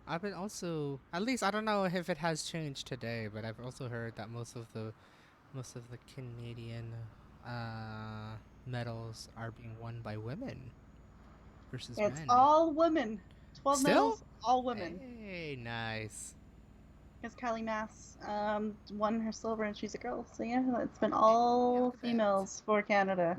I've been also, at least I don't know if it has changed today, but I've also heard that most of the Canadian medals are being won by women versus It's men. all women. 12 Still? medals, all women. Hey, nice. Because Kylie Mass won her silver and she's a girl. So yeah, it's been Hey, all look at that. females for Canada,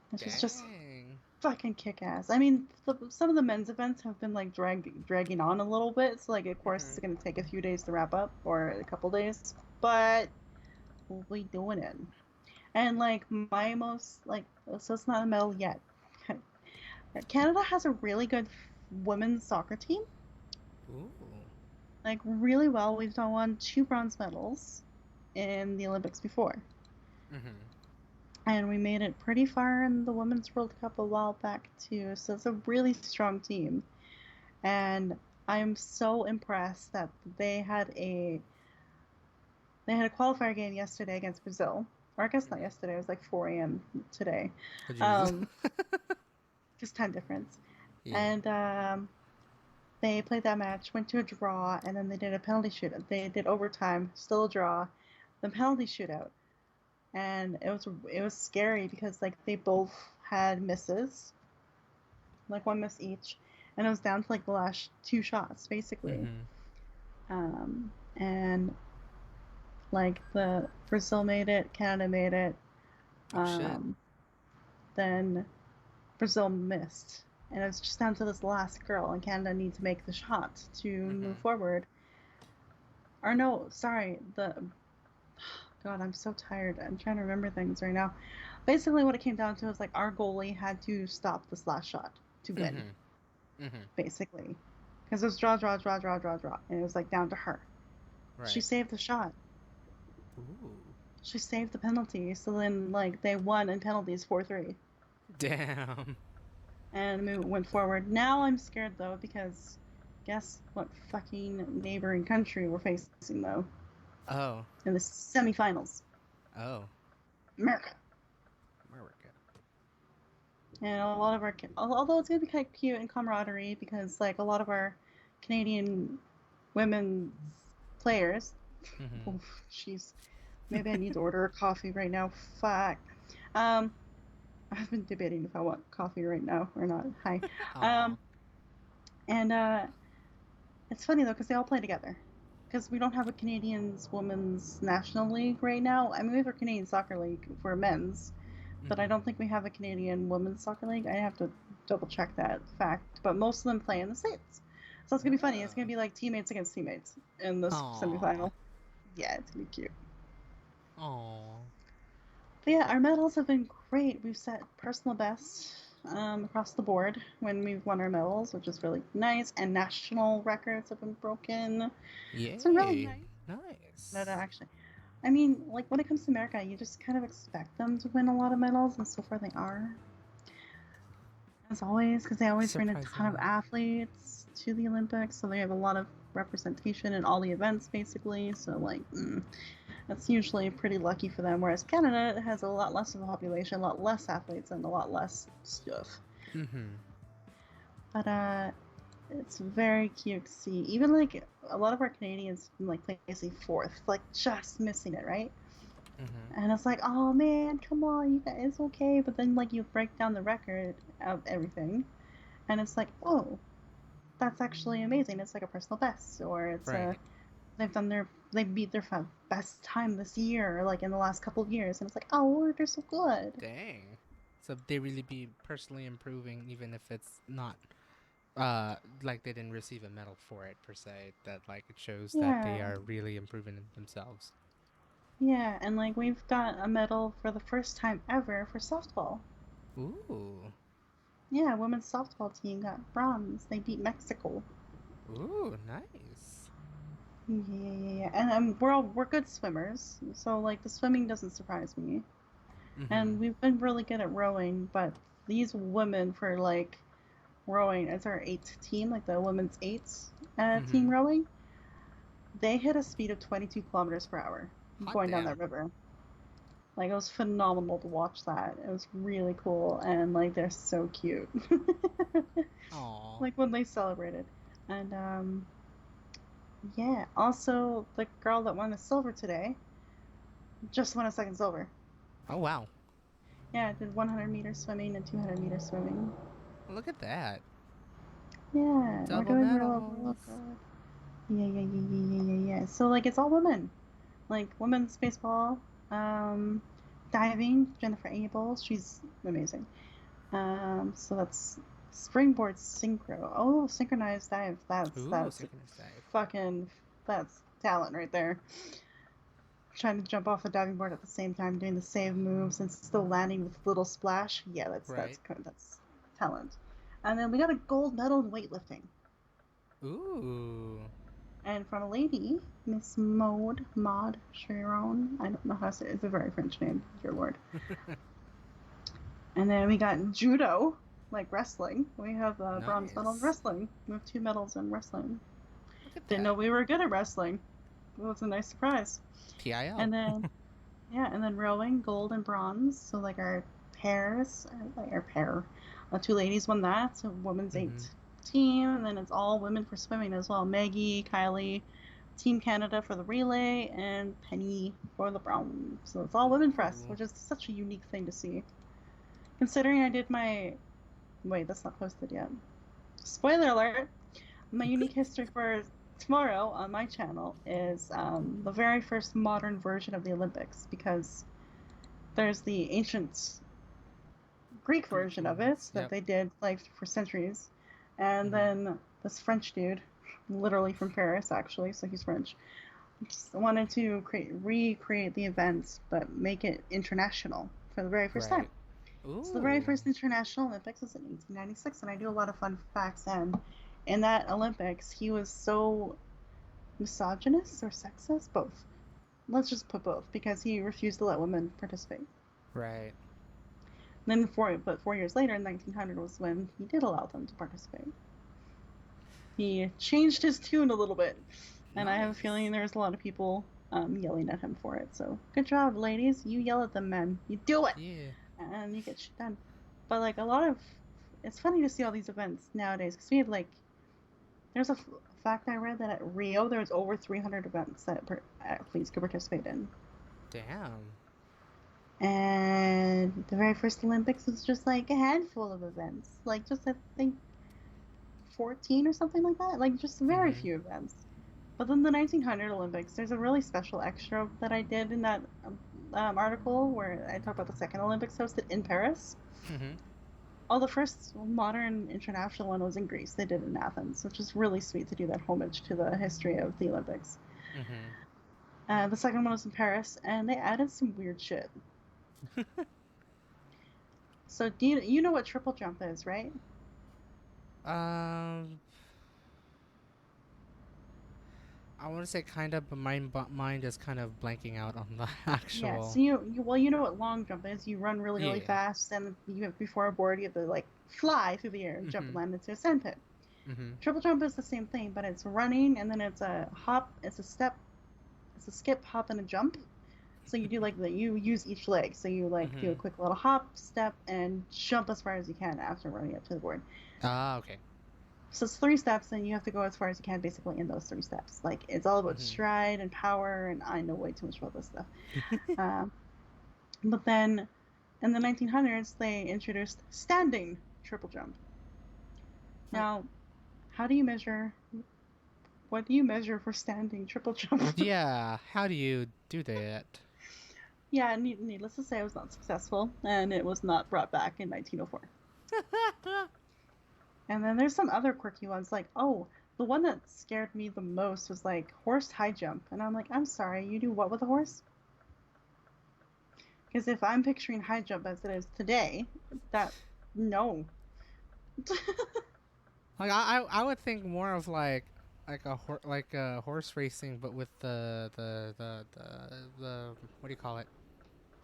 which is just Dang. fucking kick ass. I mean, some of the men's events have been like dragging on a little bit. So like, of course, it's Mhm. gonna take a few days to wrap up or a couple days, but we doing it. And like my most like, so it's not a medal yet. Canada has a really good women's soccer team. Ooh. Like really well. We've won 2 bronze medals in the Olympics before. Mhm. And we made it pretty far in the Women's World Cup a while back too. So it's a really strong team. And I'm so impressed that they had a they had a qualifier game yesterday against Brazil. Or I guess not Mhm. yesterday, it was like 4 a.m. today. Oh Jesus. Um, just time difference. Yeah. And they played that match, went to a draw, and then they did a penalty shootout. They did overtime, still a draw, then penalty shootout. And it was scary because like they both had misses, like one miss each, and it was down to like the last 2 shots basically. Mhm. And like the Brazil made it, Canada made it, Oh shit. um, then Brazil missed, and it was just down to this last girl, and Canada needed to make the shot to move Mhm. forward. Or no, sorry, the God, I'm so tired. I'm trying to remember things right now. Basically, what it came down to was like our goalie had to stop this last shot to win, Mhm. Mhm. basically, because it was draw, draw, draw, draw, draw, draw, and it was like down to her. She Right. saved the shot. Ooh. She saved the penalty. So then, like, they won in penalties 4-3, Damn. and we went forward. Now I'm scared though because guess what fucking neighboring country we're facing though Oh. in the semifinals? Oh. America. America. And a lot of our, although it's gonna be kind of cute and camaraderie because like a lot of our Canadian women's players. Mhm. Oh, jeez. Maybe I need to order a coffee right now. Fuck. Um, I've been debating if I want coffee right now or not. Hi. Aw. Um, and it's funny though because they all play together. Because we don't have a Canadians Women's National League right now. I mean, we have a Canadian Soccer League for men's, but I Mhm. don't think we have a Canadian Women's Soccer League. I have to double check that fact. But most of them play in the States. So it's gonna be funny. It's gonna Oh. be like teammates against teammates in this Aw. semifinal. Yeah, it's gonna be cute. Aw. But yeah, our medals have been great. We've set personal bests across the board when we've won our medals, which is really nice. And national records have been broken. It's been really Yay. nice. But Nice. actually, I mean, like when it comes to America, you just kind of expect them to win a lot of medals, and so far they are. As always, because they always bring a ton of Surprisingly. athletes to the Olympics, so they have a lot of representation in all the events, basically. So, like, that's usually pretty lucky for them. Whereas Canada has a lot less of a population, a lot less athletes, and a lot less stuff. Mhm. But it's very cute to see. Even like a lot of our Canadians like placing fourth, like just missing it, right? Mhm. And it's like, oh man, come on, you guys, it's okay. But then like you break down the record of everything, and it's like, oh, that's actually amazing. It's like a personal best, or it's a Right. they beat their best time this year, or like in the last couple of years, and it's like, oh, they're so good. Dang. So they really be personally improving even if it's not like they didn't receive a medal for it per se, that like it shows that they Yeah, are really improving themselves. yeah, and like we've got a medal for the first time ever for softball. Ooh. Yeah, women's softball team got bronze. They beat Mexico. Ooh, nice. Yeah. And we're good swimmers, so like the swimming doesn't surprise me. And Mhm. we've been really good at rowing, but these women for like rowing, it's our eight team, like the women's eights team Mhm. rowing. They hit a speed of 22 kilometers per hour Hot going down that damn. river. Like it was phenomenal to watch that. It was really cool, and like they're so cute. Aw. Like when they celebrated, and yeah. Also, the girl that won the silver today just won a second silver. Oh wow. Yeah, I did 100-meter swimming and 200-meter swimming. Look at that. Yeah, we're Double doing real medals. good. Yeah. So like it's all women. Like women's baseball, um, diving. Jennifer Abel, she's amazing. So that's springboard synchro. Oh, synchronized dive. Ooh, That's synchronous dive. fucking that's talent right there. Trying to jump off the diving board at the same time, doing the save moves and still landing with little splash. Yeah, Right. that's talent. And then we got a gold medal in weightlifting. Ooh. And from a lady, Miss Maud Chiron. I don't know how to say it. It's a very French name, dear lord. And then we got judo, like wrestling. We have a bronze medal in Nice. wrestling. We have 2 medals in wrestling. Look at Didn't that. know we were good at wrestling. It was a nice surprise. PIL. And then yeah, and then rowing, gold and bronze. So like our pairs, like our pair, 2 ladies won that. So women's Mhm. eight team, and then it's all women for swimming as well. Maggie, Kylie, Team Canada for the relay, and Penny for the brown. So it's all women for us, Ooh. which is such a unique thing to see. Considering I did my wait, that's not posted yet. Spoiler alert! My unique history for tomorrow on my channel is the very first modern version of the Olympics because there's the ancient Greek Greek version of it ones. that Yep. they did like for centuries, and Mhm. then this French dude, literally from Paris actually, so he's French, just wanted to recreate the events but make it international. for the very first time. Right. So the very Ooh. first International Olympics was in 1896, and I do a lot of fun facts. And in that Olympics, he was so misogynist or sexist, both. Let's just put both, because he refused to let women participate. Right. Then 4 years later, in 1900, was when he did allow them to participate. He changed his tune a little bit, and I have a Nice. feeling there's a lot of people yelling at him for it. So good job, ladies. You yell at them, men. You do it, Yeah. and you get shit done. But like a lot of, it's funny to see all these events nowadays because we have like, there's a fact I read that at Rio there's over 300 events that athletes could participate in. Damn. And the very first Olympics was just like a handful of events, like just I think 14 or something like that, like just very Mhm. few events. But then the 1900 Olympics, there's a really special extra that I did in that article where I talk about the second Olympics hosted in Paris. Mhm. Oh, the first modern international one was in Greece. They did it in Athens, which is really sweet to do that homage to the history of the Olympics. Mhm. The second one was in Paris, and they added some weird shit. So, do you know what triple jump is, right? um, I want to say kind of, but mind is kind of blanking out on the Yeah. So actual. you know what long jump is. You run really really Yeah. fast, and you have before a board you have to like fly through the air, jump and Mhm. land into a sand pit. Mhm. Triple jump is the same thing, but it's running, and then it's a hop, it's a step, it's a skip, hop, and a jump. So you do like you use each leg. So you like do a Mhm. quick little hop, step, and jump as far as you can after running up to the board. Ah, okay. So it's 3 steps, and you have to go as far as you can basically in those 3 steps. Like it's all about Mhm. stride and power, and I know way too much about this stuff. Um, but then in the 1900s, they introduced standing triple jump. Like, Now, how do you measure? What do you measure for standing triple jump? yeah. How do you do that? Yeah, needless to say, it was not successful, and it was not brought back in 1904. And then there's some other quirky ones, like, oh, the one that scared me the most was like horse high jump. And I'm like, I'm sorry, you do what with a horse? Because if I'm picturing high jump as it is today, that, no. Like I would think more of like a horse racing, but with the what do you call it?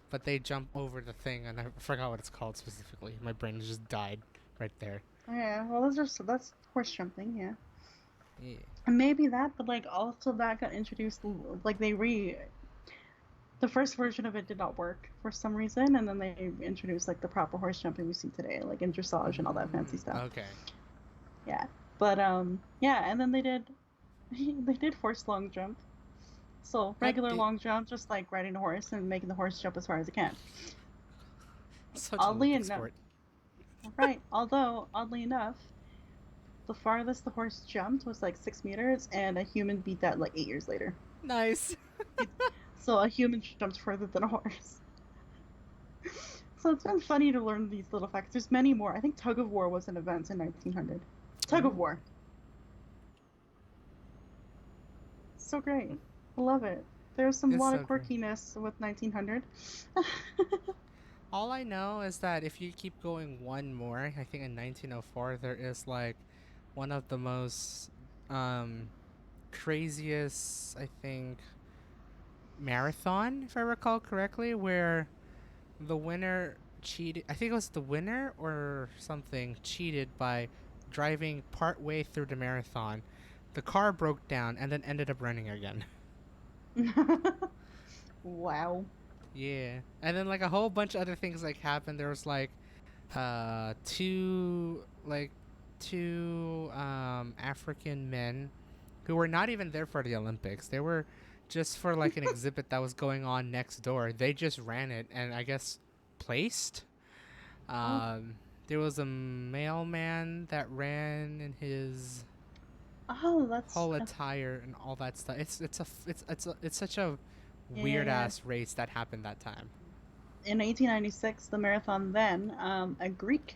But they jump over the thing, and I forgot what it's called specifically. My brain just died right there. Yeah, well, that's horse jumping, yeah. Yeah. And maybe that, but like also that got introduced, like the first version of it did not work for some reason, and then they introduced like the proper horse jumping we see today, like in dressage and all that fancy stuff. Okay. Yeah, but yeah, and then they did they did horse long jump. So That regular did long jump, just like riding a horse and making the horse jump as far as it can. such an Oddly Olympic enough, sport. right? Although oddly enough, the farthest the horse jumped was like 6 meters, and a human beat that like 8 years later. Nice. So a human jumped further than a horse. So it's been funny to learn these little facts. There's many more. I think tug of war was an event in 1900. Tug of Ooh. war. So great. I love it. There's some It's lot of so great. quirkiness with 1900. All I know is that if you keep going one more, I think in 1904 there is like one of the most um craziest, I think, marathon, if I recall correctly, where the winner cheated. I think it was the winner or something cheated by driving part way through the marathon. The car broke down and then ended up running again. Wow. Yeah. And then like a whole bunch of other things like happened. There was like two African men who were not even there for the Olympics. They were just for like an exhibit that was going on next door. They just ran it and I guess placed. Oh, Um, there was a mailman that ran in his oh, that's whole attire and all that stuff. It's such a yeah, weird yeah. ass race that happened that time. In 1896, the marathon then, a Greek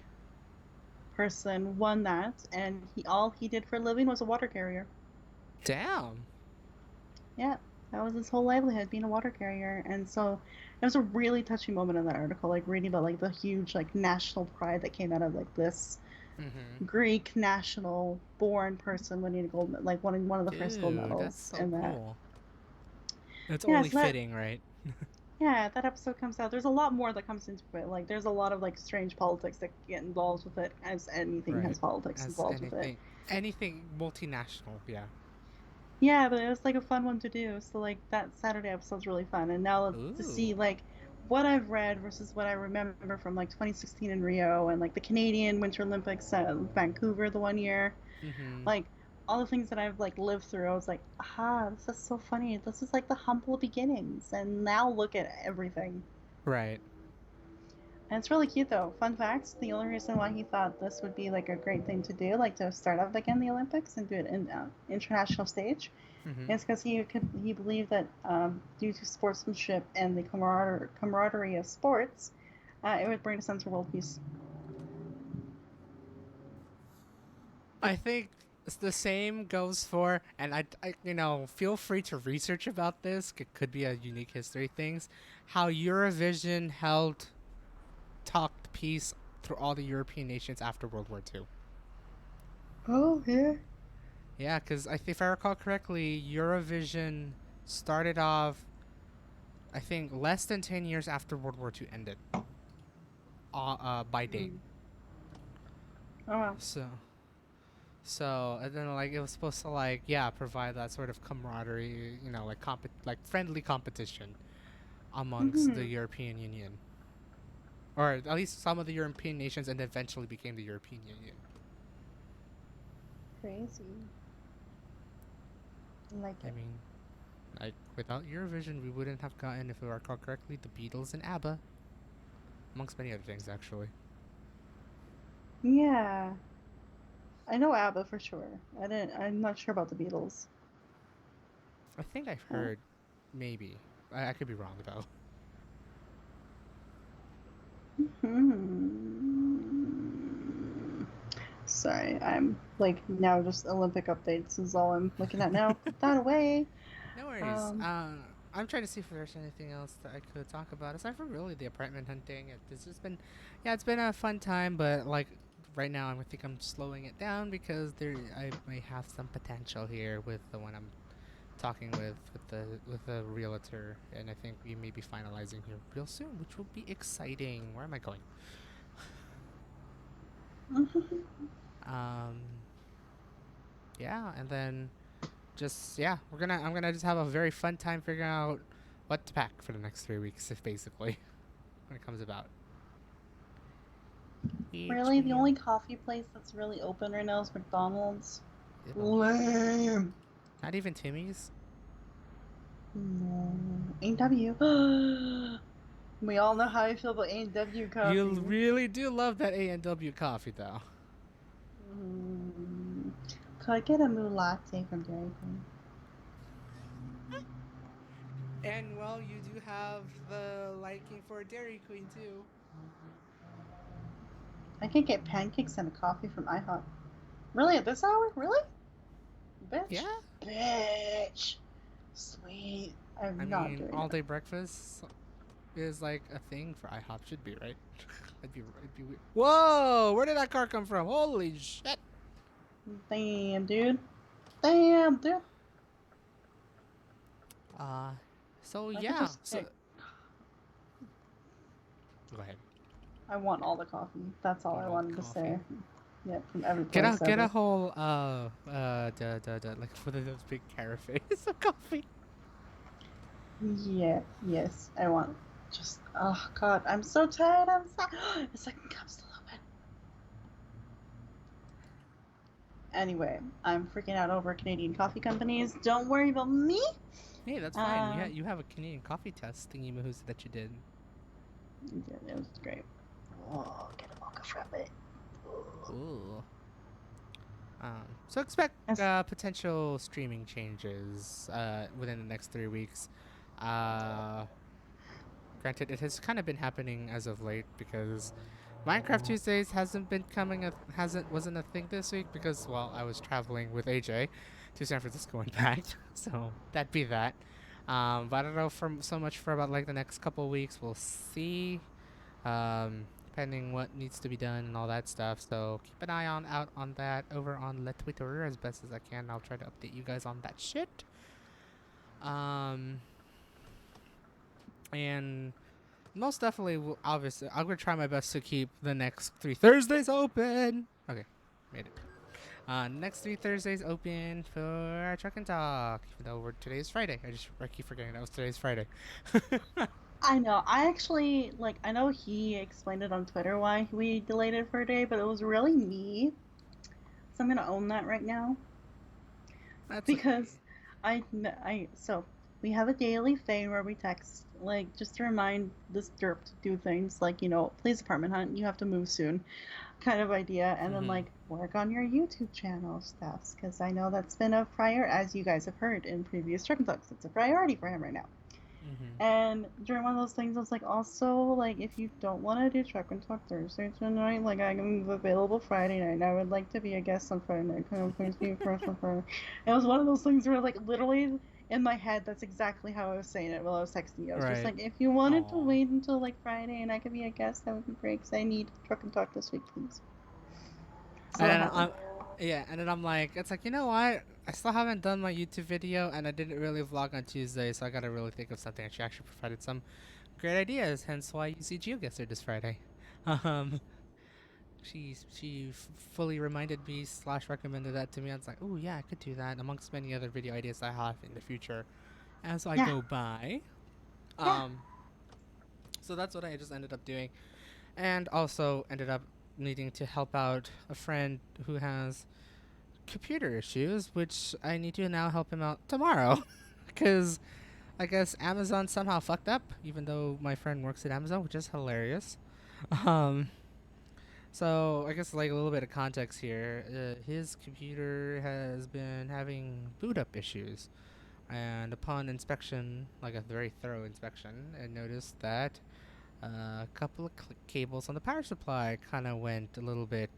person won that, and all he did for a living was a water carrier. Damn. Yeah, that was his whole livelihood, being a water carrier. And so was a really touching moment in that article, like reading about like the huge like national pride that came out of like this Mm-hmm. Greek national born person winning a gold, like one of the first gold Dude, that's medals, so and that cool. It's yeah, only so that fitting, right? yeah, that episode comes out. There's a lot more that comes into it. Like there's a lot of like strange politics that get involved with it, as anything Right. has politics As involved with it. anything multinational, yeah. Yeah, but it was like a fun one to do. So like that Saturday episode's really fun. And now to see Ooh. like what I've read versus what I remember from like 2016 in Rio and like the Canadian Winter Olympics at Vancouver the one year, Mm-hmm. like all the things that I've like lived through, I was like, aha, this is so funny. This is like the humble beginnings, and now look at everything. Right. And it's really cute though. Fun fact: the only reason why he thought this would be like a great thing to do, like to start up again the Olympics and do it in international stage, Mm-hmm. is because he believed that due to sportsmanship and the camaraderie of sports, it would bring a sense of world peace. I think the same goes for, and feel free to research about this. It could be a unique history things. How Eurovision held talked peace through all the European nations after World War II. Oh yeah. Yeah, because if I recall correctly, Eurovision started off, I think, less than 10 years after World War II ended. By date. Mm. Oh wow. So and then like it was supposed to like provide that sort of camaraderie, like friendly competition amongst the Mm-hmm. European Union, or at least some of the European nations, and eventually became the European Union. Crazy. I like I it. mean, like without Eurovision, we wouldn't have gotten, if I recall correctly, the Beatles and ABBA, amongst many other things actually. Yeah. I know ABBA for sure. I didn't. I'm not sure about the Beatles. I think I've Oh. heard, maybe. I could be wrong though. Hmm. Sorry, I'm like now just Olympic updates is all I'm looking at now. Put that away. No worries. Um. I'm trying to see if there's anything else that I could talk about aside from really the apartment hunting. It's just been, yeah, it's been a fun time, but like right now, I think I'm slowing it down because I may have some potential here with the one I'm talking with the realtor, and I think we may be finalizing here real soon, which will be exciting. Where am I going? Um, yeah, and then just I'm gonna just have a very fun time figuring out what to pack for the next 3 weeks, if basically when it comes about. Really, the HBO. only coffee place that's really open right now is McDonald's. Ew. Lame. Not even Timmy's. No. AW. We all know how I feel about A&W You coffee. really do love that A&W coffee, though. Mm. Could I get a moo latte from Dairy Queen? And well, you do have the liking for Dairy Queen too. I could get pancakes and a coffee from IHOP. Really, at this hour? Really? Bitch. Yeah, Bitch. Sweet. I I'm not mean, doing all it. day breakfast is like a thing for IHOP, should be right. It'd be weird. Whoa! Where did that car come from? Holy shit! Damn, dude. Damn, dude. Uh, so I could yeah. just So get. go ahead. I want all the coffee. That's all Want I all the wanted to coffee? say. Yep, from every Get place a ever. whole like one of those big carafes of coffee. Yeah, yes, I want. Just, oh god, I'm so tired. I'm so. The second cup's still open. Anyway, I'm freaking out over Canadian coffee companies. Don't worry about me. Hey, that's fine. Um, You have a Canadian coffee test thingy mahoos that you did. it was great. Oh, get a mocha from it. Ooh. So expect Yes. potential streaming changes within the next 3 weeks. Uh, Granted, it has kind of been happening as of late because Minecraft Tuesdays wasn't a thing this week because I was traveling with AJ to San Francisco and back. So that be that. But I don't know for so much for about like the next couple weeks. We'll see. Depending what needs to be done and all that stuff. So keep an eye on out on that over on the Twitter as best as I can. I'll try to update you guys on that shit. And most definitely, obviously, I'm gonna try my best to keep the next 3 Thursdays open. Okay, made it. Next 3 Thursdays open for Truck and Talk. Even though today's Friday, I keep forgetting that was today's Friday. I know. I actually like. I know he explained it on Twitter why we delayed it for a day, but it was really me. So I'm gonna own that right now That's because so we have a daily thing where we text like just to remind this derp to do things like please apartment hunt, you have to move soon, kind of idea, and then mm-hmm. like work on your YouTube channel stuff because I know that's been a prior, as you guys have heard in previous Truck and Talks, it's a priority for him right now. Mm-hmm. And during one of those things, I was like, also, like, if you don't want to do Truck and Talk Thursday tonight, like, I'm available Friday night, and I would like to be a guest on Friday night. Can I please be a first on Friday? It was one of those things where, like, literally in my head, that's exactly how I was saying it while I was texting you. I was just Right. like, if you wanted to Aw. wait until, like, Friday and I could be a guest, that would be great, because I need Truck and Talk this week, please. So And that then happened. yeah, and then I'm like, it's like, you know what? I still haven't done my YouTube video, and I didn't really vlog on Tuesday, so I gotta really think of something. She actually provided some great ideas, hence why you see Geo gets her this Friday. Um, she fully reminded me slash recommended that to me. I was like, oh yeah, I could do that, amongst many other video ideas I have in the future as I Yeah, go by. yeah. Um, so that's what I just ended up doing, and also ended up needing to help out a friend who has computer issues, which I need to now help him out tomorrow. Because I guess Amazon somehow fucked up, even though my friend works at Amazon, which is hilarious. Um, so I guess like a little bit of context here. His computer has been having boot up issues, and upon inspection, like a very thorough inspection, I noticed that a couple of cables on the power supply kind of went a little bit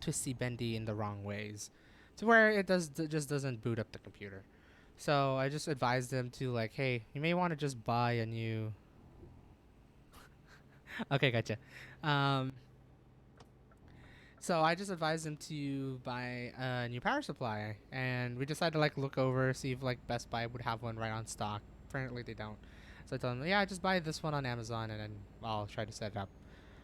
twisty bendy in the wrong ways, to where just doesn't boot up the computer. So I just advised them to like, hey, you may want to just buy a new. Okay, gotcha. Um, so I just advised them to buy a new power supply, and we decided to like look over, see if like Best Buy would have one right on stock. Apparently they don't. So I told them, yeah, just buy this one on Amazon, and then I'll try to set it up.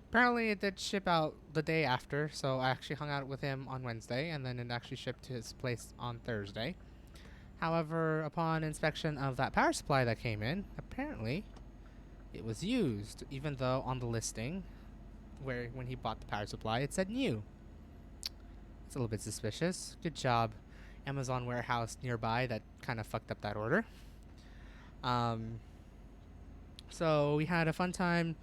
Apparently it did ship out the day after, so I actually hung out with him on Wednesday, and then it actually shipped to his place on Thursday. However, upon inspection of that power supply that came in, apparently it was used, even though on the listing, where when he bought the power supply, it said new. It's a little bit suspicious. Good job, Amazon warehouse nearby that kind of fucked up that order. Um, so we had a fun time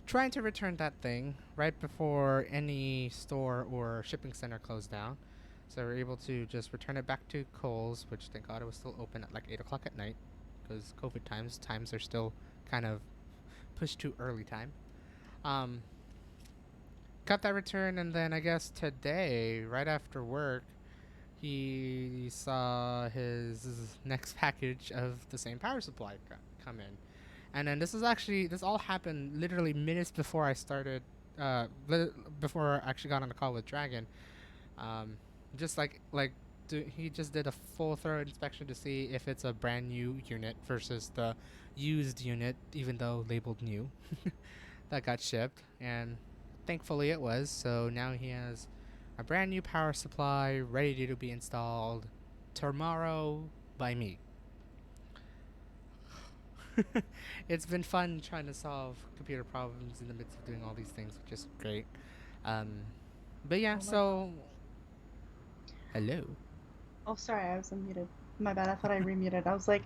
trying to return that thing right before any store or shipping center closed down. So we were able to just return it back to Kohl's, which thank God it was still open at like 8 o'clock at night, because COVID times are still kind of pushed to early time. Um, got that return, and then I guess today, right after work, he saw his next package of the same power supply come in. And then this all happened literally minutes before I started, before I actually got on the call with Dragon. Um, just he just did a full thorough inspection to see if it's a brand new unit versus the used unit, even though labeled new, that got shipped. And thankfully it was. So now he has a brand new power supply ready to be installed tomorrow by me. It's been fun trying to solve computer problems in the midst of doing all these things, which is great. Um, but yeah, Oh my god. so hello. Oh, sorry, I was unmuted. My bad. I thought I remuted. I was like,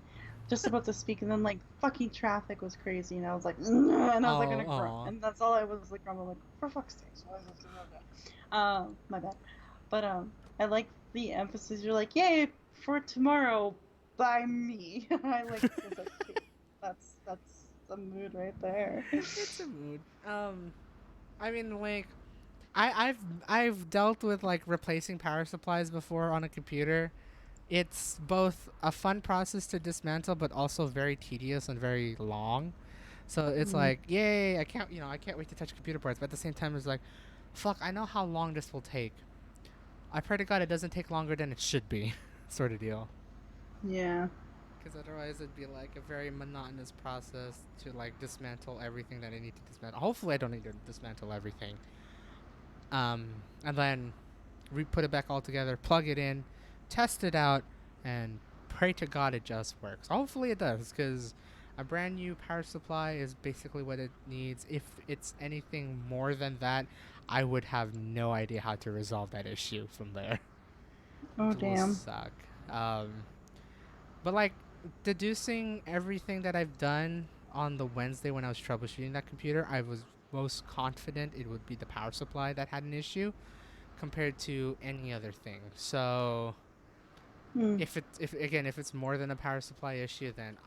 just about to speak, and then like fucking traffic was crazy, and I was like, and I was like Oh, gonna grunt, aw. and that's all I was like grumbling, like for fuck's sake, why is this doing that? My bad. But I like the emphasis. You're like, yay for tomorrow by me. I like was like, okay, that's the mood right there. It's a mood. I mean, like, I've dealt with like replacing power supplies before on a computer. it's both a fun process to dismantle, but also very tedious and very long. So it's like, yay! I can't wait to touch computer parts. But at the same time, it's like, fuck! I know how long this will take. I pray to God it doesn't take longer than it should be, sort of deal. Yeah. Because otherwise, it'd be like a very monotonous process to like dismantle everything that I need to dismantle. Hopefully, I don't need to dismantle everything. And then put it back all together, plug it in, test it out, and pray to God it just works. Hopefully it does, because a brand new power supply is basically what it needs. If it's anything more than that, I would have no idea how to resolve that issue from there. Oh, It will damn. suck. But like deducing everything that I've done on the Wednesday when I was troubleshooting that computer, I was most confident it would be the power supply that had an issue compared to any other thing. So if it's more than a power supply issue, then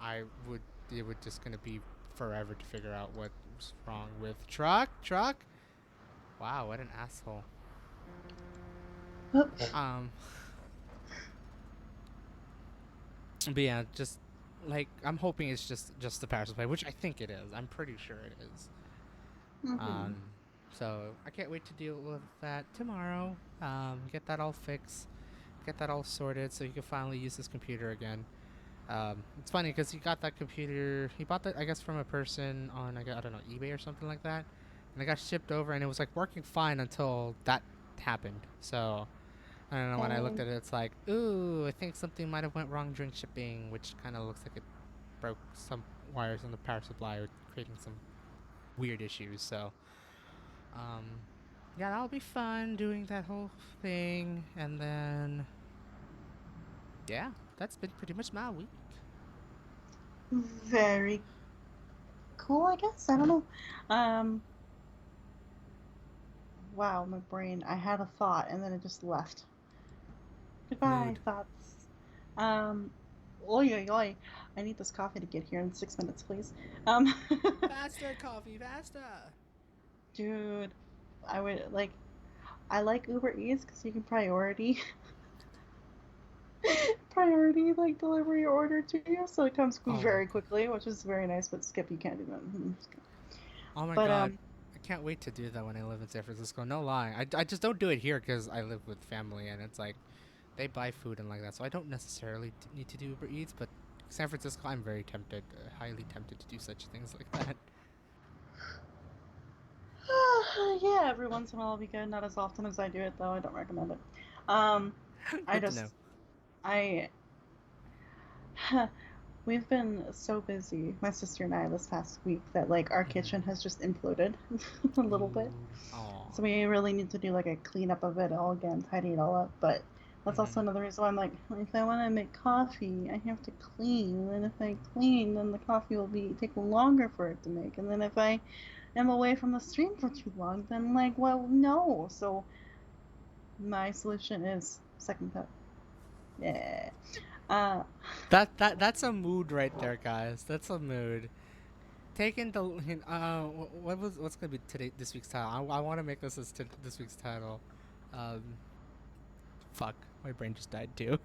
it would just gonna be forever to figure out what's wrong with truck. Wow, what an asshole. Um, but yeah, just like I'm hoping it's just the power supply, which I think it is. I'm pretty sure it is. So I can't wait to deal with that tomorrow. Get that all fixed, get that all sorted, so you can finally use this computer again. It's funny because he got that computer. He bought that, I guess, from a person on I don't know, eBay or something like that, and it got shipped over, and it was like working fine until that happened. So I don't know. When I looked at it, it's like, ooh, I think something might have went wrong during shipping, which kind of looks like it broke some wires in the power supply, or creating some weird issues. So, yeah, that'll be fun doing that whole thing, and then yeah, that's been pretty much my week. Very cool, I guess. I don't know. Wow, my brain. I had a thought and then it just left. Goodbye, Mood. thoughts. Oi, oi, oi. I need this coffee to get here in 6 minutes, please. Um, Faster, coffee, faster. dude, I would like. I like Uber Eats because you can priority like deliver your order to you, so it comes very quickly, which is very nice. But Skip, you can't do that. Oh my But god. I can't wait to do that when I live in San Francisco. No lie. I just don't do it here because I live with family and it's like they buy food and like that. So I don't necessarily need to do Uber Eats, but San Francisco, I'm very tempted, highly tempted to do such things like that. yeah, every once in a while will be good. Not as often as I do it, though. I don't recommend it. I Good to just, know. I, we've been so busy, my sister and I, this past week that like our kitchen has just imploded a little bit. So we really need to do like a cleanup of it all again, tidy it all up. But that's also another reason why I'm like, if I want to make coffee, I have to clean. And if I clean, then the coffee will take longer for it to make. And then if I am away from the stream for too long, then like, well, no. So my solution is second cup. Yeah. That's a mood right there, guys. That's a mood. Taking the what's gonna be this week's title? I want to make this as this week's title. Um, fuck, my brain just died too.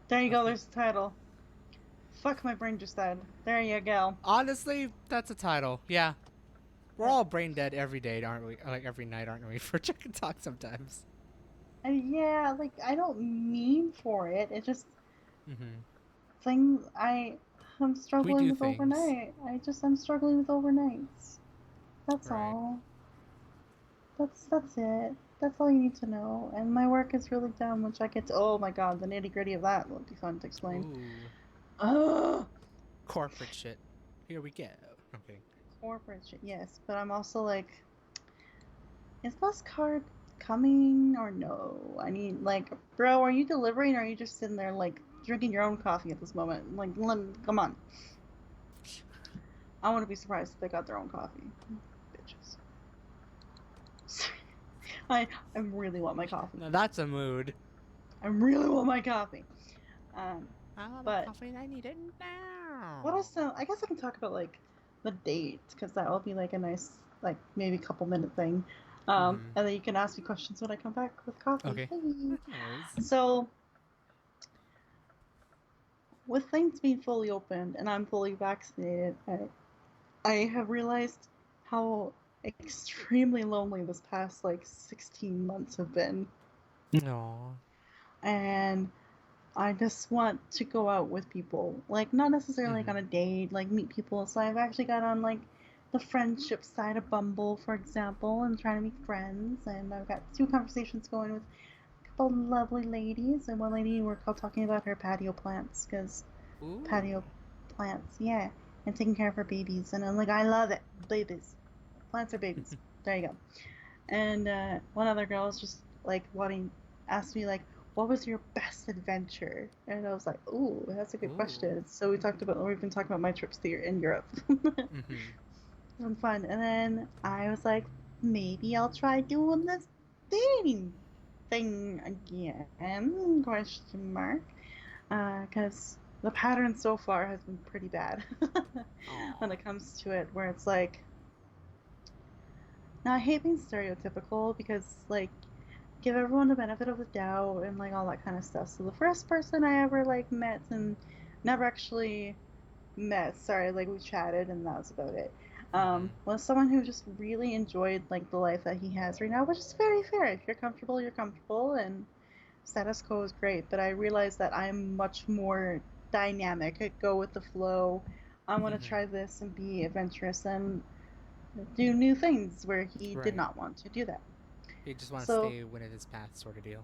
There you go. There's the title. Fuck, my brain just died. There you go. Honestly, that's a title. Yeah, we're all brain dead every day, aren't we? Like every night, aren't we? For Chicken Talk sometimes. Yeah, like I don't mean for it. It just things I'm struggling with things. overnight. I'm struggling with overnights. That's all. That's it. That's all you need to know. And my work is really dumb, which I get to. Oh my god, the nitty gritty of that would be fun to explain. Corporate shit. Here we go. Okay. Corporate shit, yes. But I'm also like, is this card coming or no? I need like, bro, are you delivering or are you just sitting there like drinking your own coffee at this moment? Like, come on. I wouldn't be surprised if they got their own coffee. Bitches. I really want my coffee. Now that's a mood. I really want my coffee. I want but coffee and I need it now. What else? I guess I can talk about like the date because that will be like a nice, like maybe couple minute thing. And then you can ask me questions when I come back with coffee. Okay. Hey. So with things being fully opened and I'm fully vaccinated, I have realized how extremely lonely this past like 16 months have been. No. And I just want to go out with people. Like, not necessarily like on a date, like meet people. So I've actually got on like the friendship side of Bumble, for example, and trying to make friends. And I've got 2 conversations going with a couple lovely ladies. And one lady we're all talking about her patio plants, because patio Ooh. plants, yeah. And taking care of her babies. And I'm like, I love it. Babies. Plants are babies. There you go. And one other girl was just like asked me like, what was your best adventure? And I was like, ooh, that's a good Ooh. question. So we've been talking about my trips there in Europe. Mhm. Been fun. And then I was like, maybe I'll try doing this dating thing again? Question mark. Because the pattern so far has been pretty bad when Aw. it comes to it, where it's like, now I hate being stereotypical because like give everyone the benefit of the doubt and like all that kind of stuff. So the first person I ever like met and never actually met, sorry, like we chatted and that was about it. Mhm. Was someone who just really enjoyed like the life that he has right now, which is very fair. If you're comfortable, and status quo is great. But I realized that I'm much more dynamic. I go with the flow. I want to Mhm. try this and be adventurous and do new things where he did Right. not want to do that. You just want to So stay within his path, sort of deal.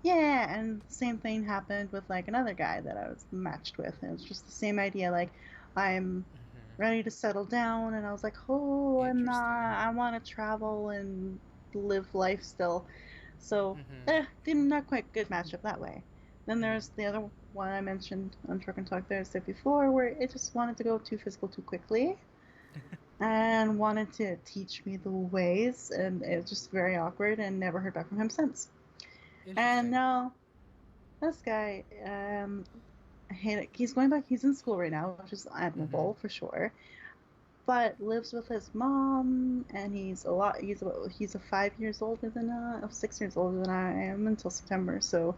yeah, and same thing happened with like another guy that I was matched with. And it was just the same idea. Like, I'm Mhm. ready to settle down, and I was like, oh, I'm not. Interesting. I want to travel and live life still. So, Mhm. didn't not quite good matchup that way. Then Mhm. there's the other one I mentioned on Truck and Talk Thursday before, where it just wanted to go too physical too quickly, and wanted to teach me the ways, and it was just very awkward, and never heard back from him since. And Interesting. now this guy, I hate it. He's going back. He's in school right now, which is Mhm. admirable for sure. But lives with his mom, and he's a 5 years older than 6 years older than I am until September. So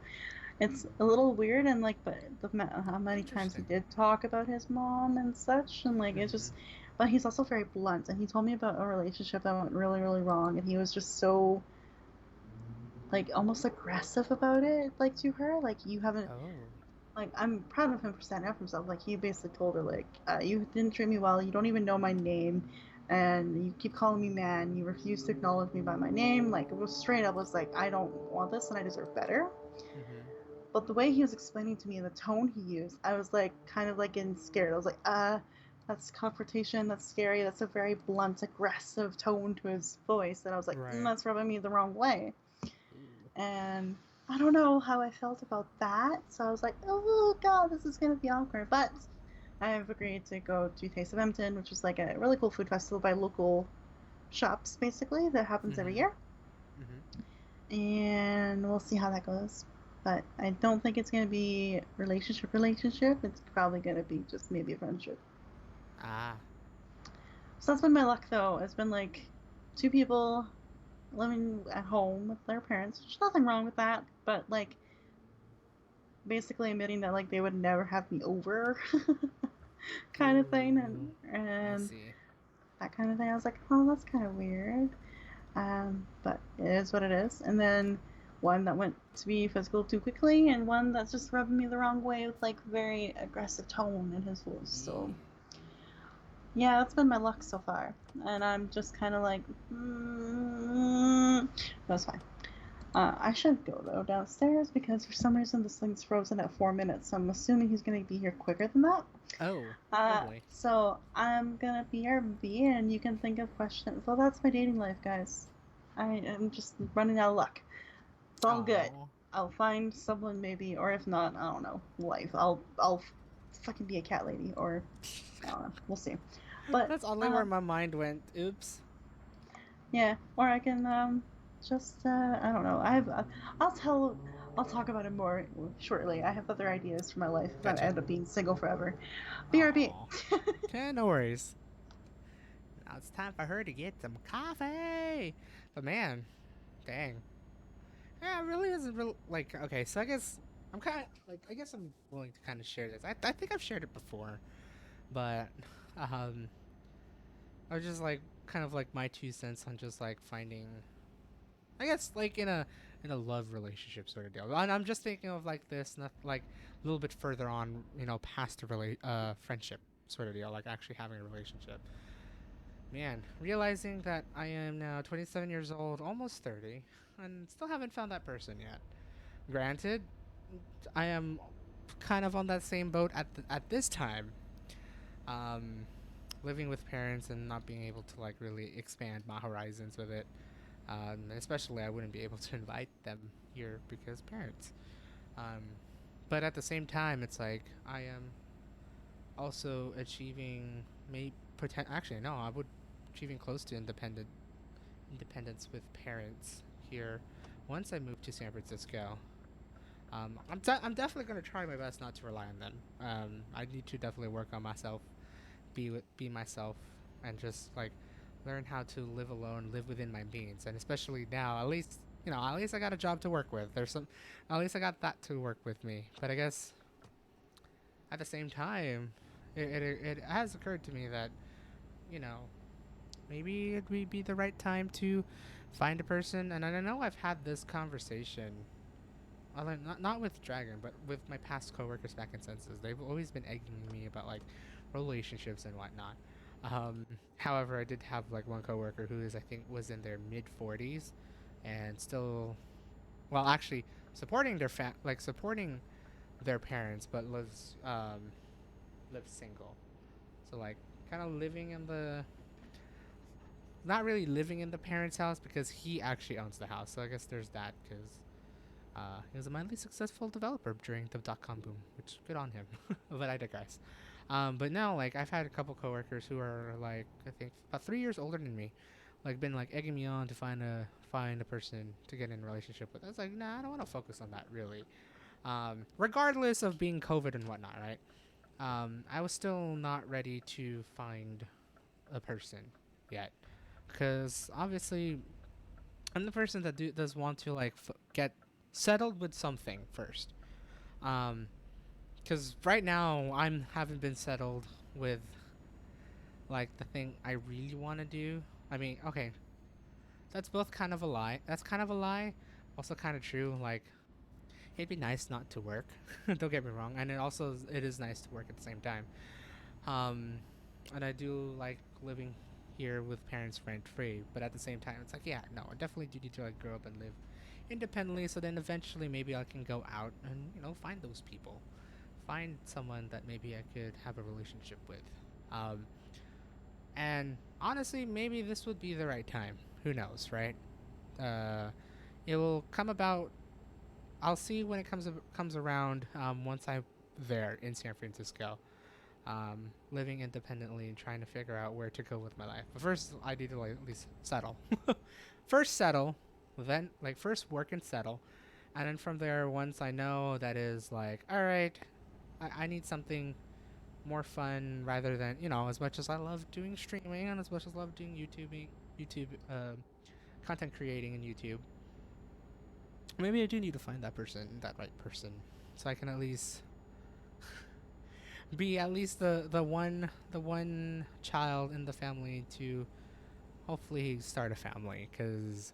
it's a little weird, and like, but how many times he Interesting. did talk about his mom and such, and like it's Mhm. just. But he's also very blunt, and he told me about a relationship that went really, really wrong, and he was just so like almost aggressive about it, like to her, like you haven't Oh. like I'm proud of him for standing up for himself. Like he basically told her like, you didn't treat me well. You don't even know my name, and you keep calling me man. You refuse to acknowledge me by my name. Like it was straight up. Was like I don't want this, and I deserve better. Mhm. But the way he was explaining to me and the tone he used, I was like kind of like getting scared. I was like, that's confrontation. That's scary. That's a very blunt, aggressive tone to his voice, and I was like, Right. that's rubbing me the wrong way. Ooh. And I don't know how I felt about that. So I was like, oh god, this is gonna be awkward. But I have agreed to go to Taste of Empton, which is like a really cool food festival by local shops, basically, that happens every Mhm. year. Mhm. And we'll see how that goes. But I don't think it's gonna be relationship. It's probably gonna be just maybe a friendship. Ah. So that's been my luck though. It's been like 2 people living at home with their parents. There's nothing wrong with that, but like basically admitting that like they would never have me over kind of thing, Ooh. I and see. that kind of thing. I was like, oh, that's kind of weird. But it is what it is. And then one that went to be physical too quickly, and one that's just rubbing me the wrong way with like very aggressive tone in his voice. So Yee. yeah, that's been my luck so far, and I'm just kind of like, that's fine. I should go though downstairs because for some reason this thing's frozen at 4 minutes. So I'm assuming he's gonna be here quicker than that. Oh. Oh boy. So I'm gonna BRB and you can think of questions. So that's my dating life, guys. I am just running out of luck. It's all good. Aw. I'll find someone maybe, or if not, I don't know. Life. I'll fucking be a cat lady, or I don't know. We'll see. But That's oddly where my mind went. Oops. yeah, or I can just I don't know. I'll tell I'll talk about it more shortly. I have other ideas for my life if I Gotcha. end up being single forever. BRB. Aw. Okay, no worries. Now it's time for her to get some coffee. But man, dang. Yeah, it really isn't real. Like, okay, so I guess. I'm kind of like, I guess I'm willing to kind of share this. I think I've shared it before, but um, I was just like kind of like my 2 cents on just like finding, I guess like in a love relationship sort of deal. And I'm just thinking of like this, not like a little bit further on, past a friendship sort of deal, like actually having a relationship. Man, realizing that I am now 27 years old, almost 30, and still haven't found that person yet. Granted, I am kind of on that same boat at this time. Um, Living with parents and not being able to like really expand my horizons with it. And especially, I wouldn't be able to invite them here because parents. Um, but at the same time, it's like I am also achieving actually no, I would achieving close to independence with parents here once I move to San Francisco. I'm definitely gonna try my best not to rely on them. I need to definitely work on myself, be myself, and just like learn how to live alone, live within my means, and especially now, at least I got a job to work with. At least I got that to work with me. But I guess at the same time, it has occurred to me that you know maybe it would be the right time to find a person. And I know I've had this conversation, although not with Dragon, but with my past coworkers back in Census. They've always been egging me about like relationships and whatnot. However, I did have like one coworker who is I think was in their mid 40s, and still, well, actually supporting their parents, but lives single. So like kind of living in the not really living in the parents' house because he actually owns the house. So I guess there's that because he was a mildly successful developer during the dot-com boom, which good on him. But I digress. But now, like, I've had a couple coworkers who are like, I think about 3 years older than me, like, been like egging me on to find a person to get in a relationship with. I was like, nah, I don't want to focus on that really. Regardless of being COVID and whatnot, right? I was still not ready to find a person yet, because obviously I'm the person that does want to like get settled with something first. Um, because right now I'm haven't been settled with like the thing I really want to do. I mean, okay, that's both kind of a lie. That's kind of a lie, also kind of true. Like it'd be nice not to work. Don't get me wrong, and it is nice to work at the same time. Um, and I do like living here with parents rent free, but at the same time, it's like yeah, no, I definitely do need to like grow up and live independently. So then eventually maybe I can go out and find those people, find someone that maybe I could have a relationship with. Um, and honestly, maybe this would be the right time. Who knows, right? Uh, it will come about. I'll see when it comes around. Once I'm there in San Francisco, living independently and trying to figure out where to go with my life. But first, I need to like at least settle. First settle, then like first work and settle, and then from there, once I know that is like, all right, I need something more fun rather than as much as I love doing streaming and as much as I love doing YouTube content creating in YouTube. Maybe I do need to find that right person, so I can at least be at least the one child in the family to hopefully start a family. Because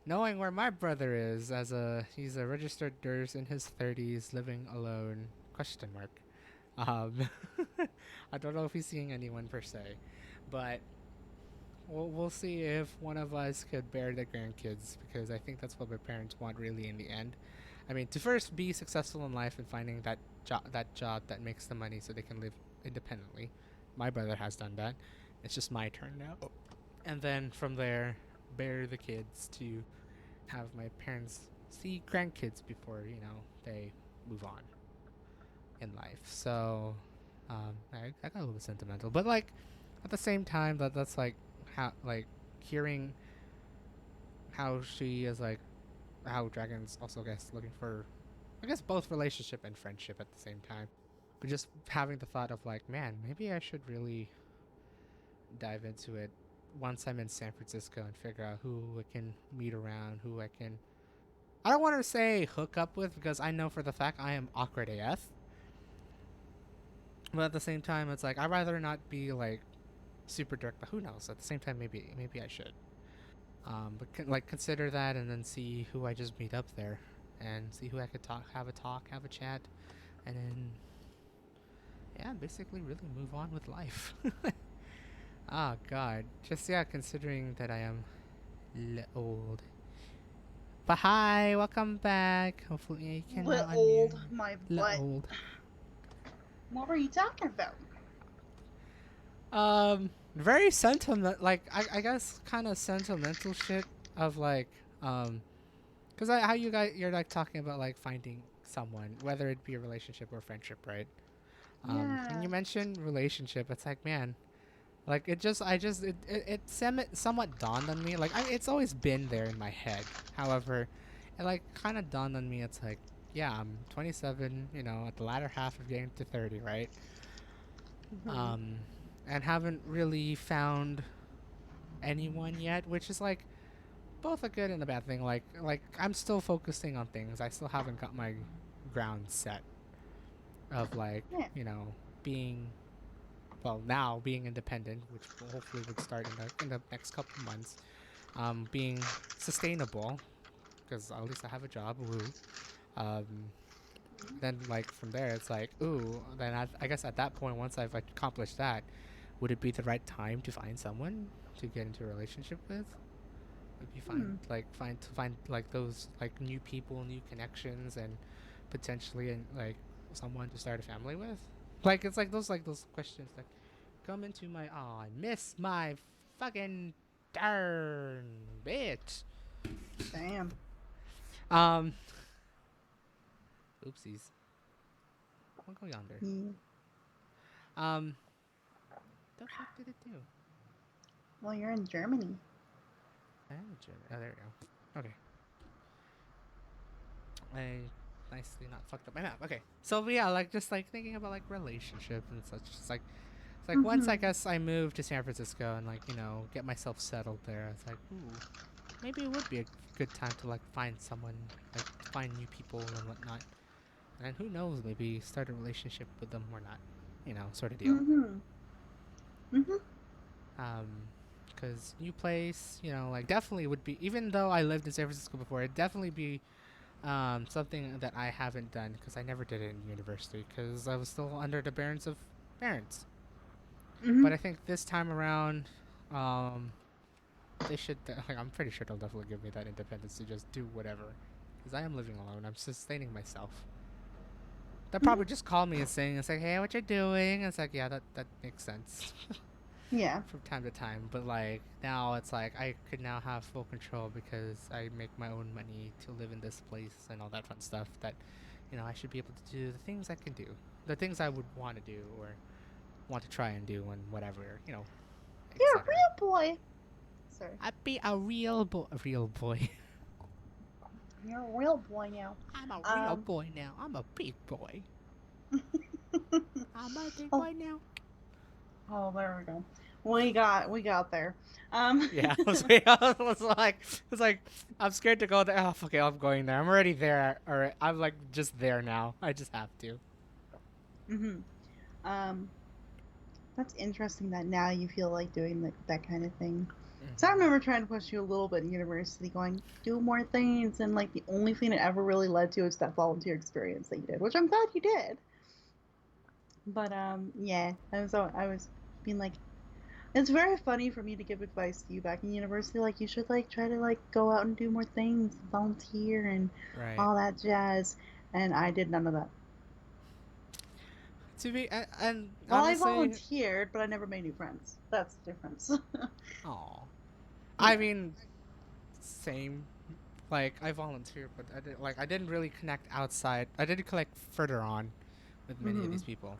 knowing where my brother is, he's a registered nurse in his 30s, living alone? Question mark. Um, I don't know if he's seeing anyone per se, but we'll see if one of us could bear the grandkids because I think that's what my parents want really in the end. I mean, to first be successful in life and finding that job that makes the money so they can live independently. My brother has done that. It's just my turn now. And then from there, bear the kids to have my parents see grandkids before they move on in life. So I got a little bit sentimental, but like at the same time that's like how like hearing how she is like how Dragon's also I guess looking for I guess both relationship and friendship at the same time. But just having the thought of like, man, maybe I should really dive into it once I'm in San Francisco and figure out who I can meet around, who I can I don't want to say hook up with because I know for the fact I am awkward AF. But at the same time, it's like I'd rather not be like super direct. But who knows? At the same time, maybe I should. But like consider that and then see who I just meet up there, and see who I could talk, have a chat, and then yeah, basically really move on with life. Oh God, just yeah, considering that I am old. But hi, welcome back. Hopefully I can now Old, unmute. my butt. Old. What were you talking about? Very sentiment. Like I guess kind of sentimental shit of like cause how you guys you're like talking about like finding someone, whether it be a relationship or friendship, right? When Yeah. you mention relationship, it's like man, like it somewhat dawned on me. Like it's always been there in my head. However, it like kind of dawned on me. It's like, yeah, I'm 27. You know, at the latter half of getting to 30, right? Mhm. And haven't really found anyone yet, which is like both a good and a bad thing. Like I'm still focusing on things. I still haven't got my ground set of like Yeah. being well now being independent, which hopefully would start in the next couple months. Being sustainable because at least I have a job. Woo. Um, then like from there, it's like ooh. Then I guess at that point, once I've accomplished that, would it be the right time to find someone to get into a relationship with? Would be fine. Hmm. Like find like those like new people, new connections, and potentially and like someone to start a family with. Like it's like those questions that come into my oh I miss my fucking darn bitch. Damn. Um, oopsies. I'll go yonder. Yeah. Um, the fuck did it do? Well, you're in Germany. I am a German. Oh, there we go. Okay. I nicely not fucked up my map. Okay. So yeah, like just like thinking about like relationships and such. It's like once I Mhm. guess I move to San Francisco and like, get myself settled there, it's like, ooh, maybe it would be a good time to like find someone, like find new people and whatnot. And who knows, maybe start a relationship with them or not. Sort of deal. Mhm. Mhm. Um, because new place, like definitely would be. Even though I lived in San Francisco before, it'd definitely be something that I haven't done because I never did it in university because I was still under the parents of parents. Mhm. But I think this time around, um, they should. Like, I'm pretty sure they'll definitely give me that independence to just do whatever, because I am living alone. I'm sustaining myself. They'll Mhm. probably just call me and saying, "It's like, hey, what you doing?" And it's like, yeah, that makes sense Yeah. from time to time. But like now, it's like I could now have full control because I make my own money to live in this place and all that fun stuff. That I should be able to do the things I can do, the things I would want to do or want to try and do, and whatever, You're a etc. real boy. Sorry. I'd be a real boy. A real boy. You're a real boy now. I'm a real Um. boy now. I'm a big boy. I'm a big oh. boy now. Oh, there we go. We got there. Yeah, I was like, I'm scared to go there. Oh, okay, I'm going there. I'm already there. All right, I'm like just there now. I just have to. Mhm. Um. That's interesting that now you feel like doing that kind of thing. So I Mm-hmm. remember trying to push you a little bit in university, going do more things, and like the only thing it ever really led to is that volunteer experience that you did, which I'm glad you did. But yeah, I was being like, it's very funny for me to give advice to you back in university, like you should like try to like go out and do more things, volunteer and Right. all that jazz, and I did none of that. And Well, I honestly, volunteered, but I never made new friends. That's the difference. oh, I Yeah. mean, same. Like I volunteered, but I didn't really connect outside. I didn't connect further on with many of Mhm. these people,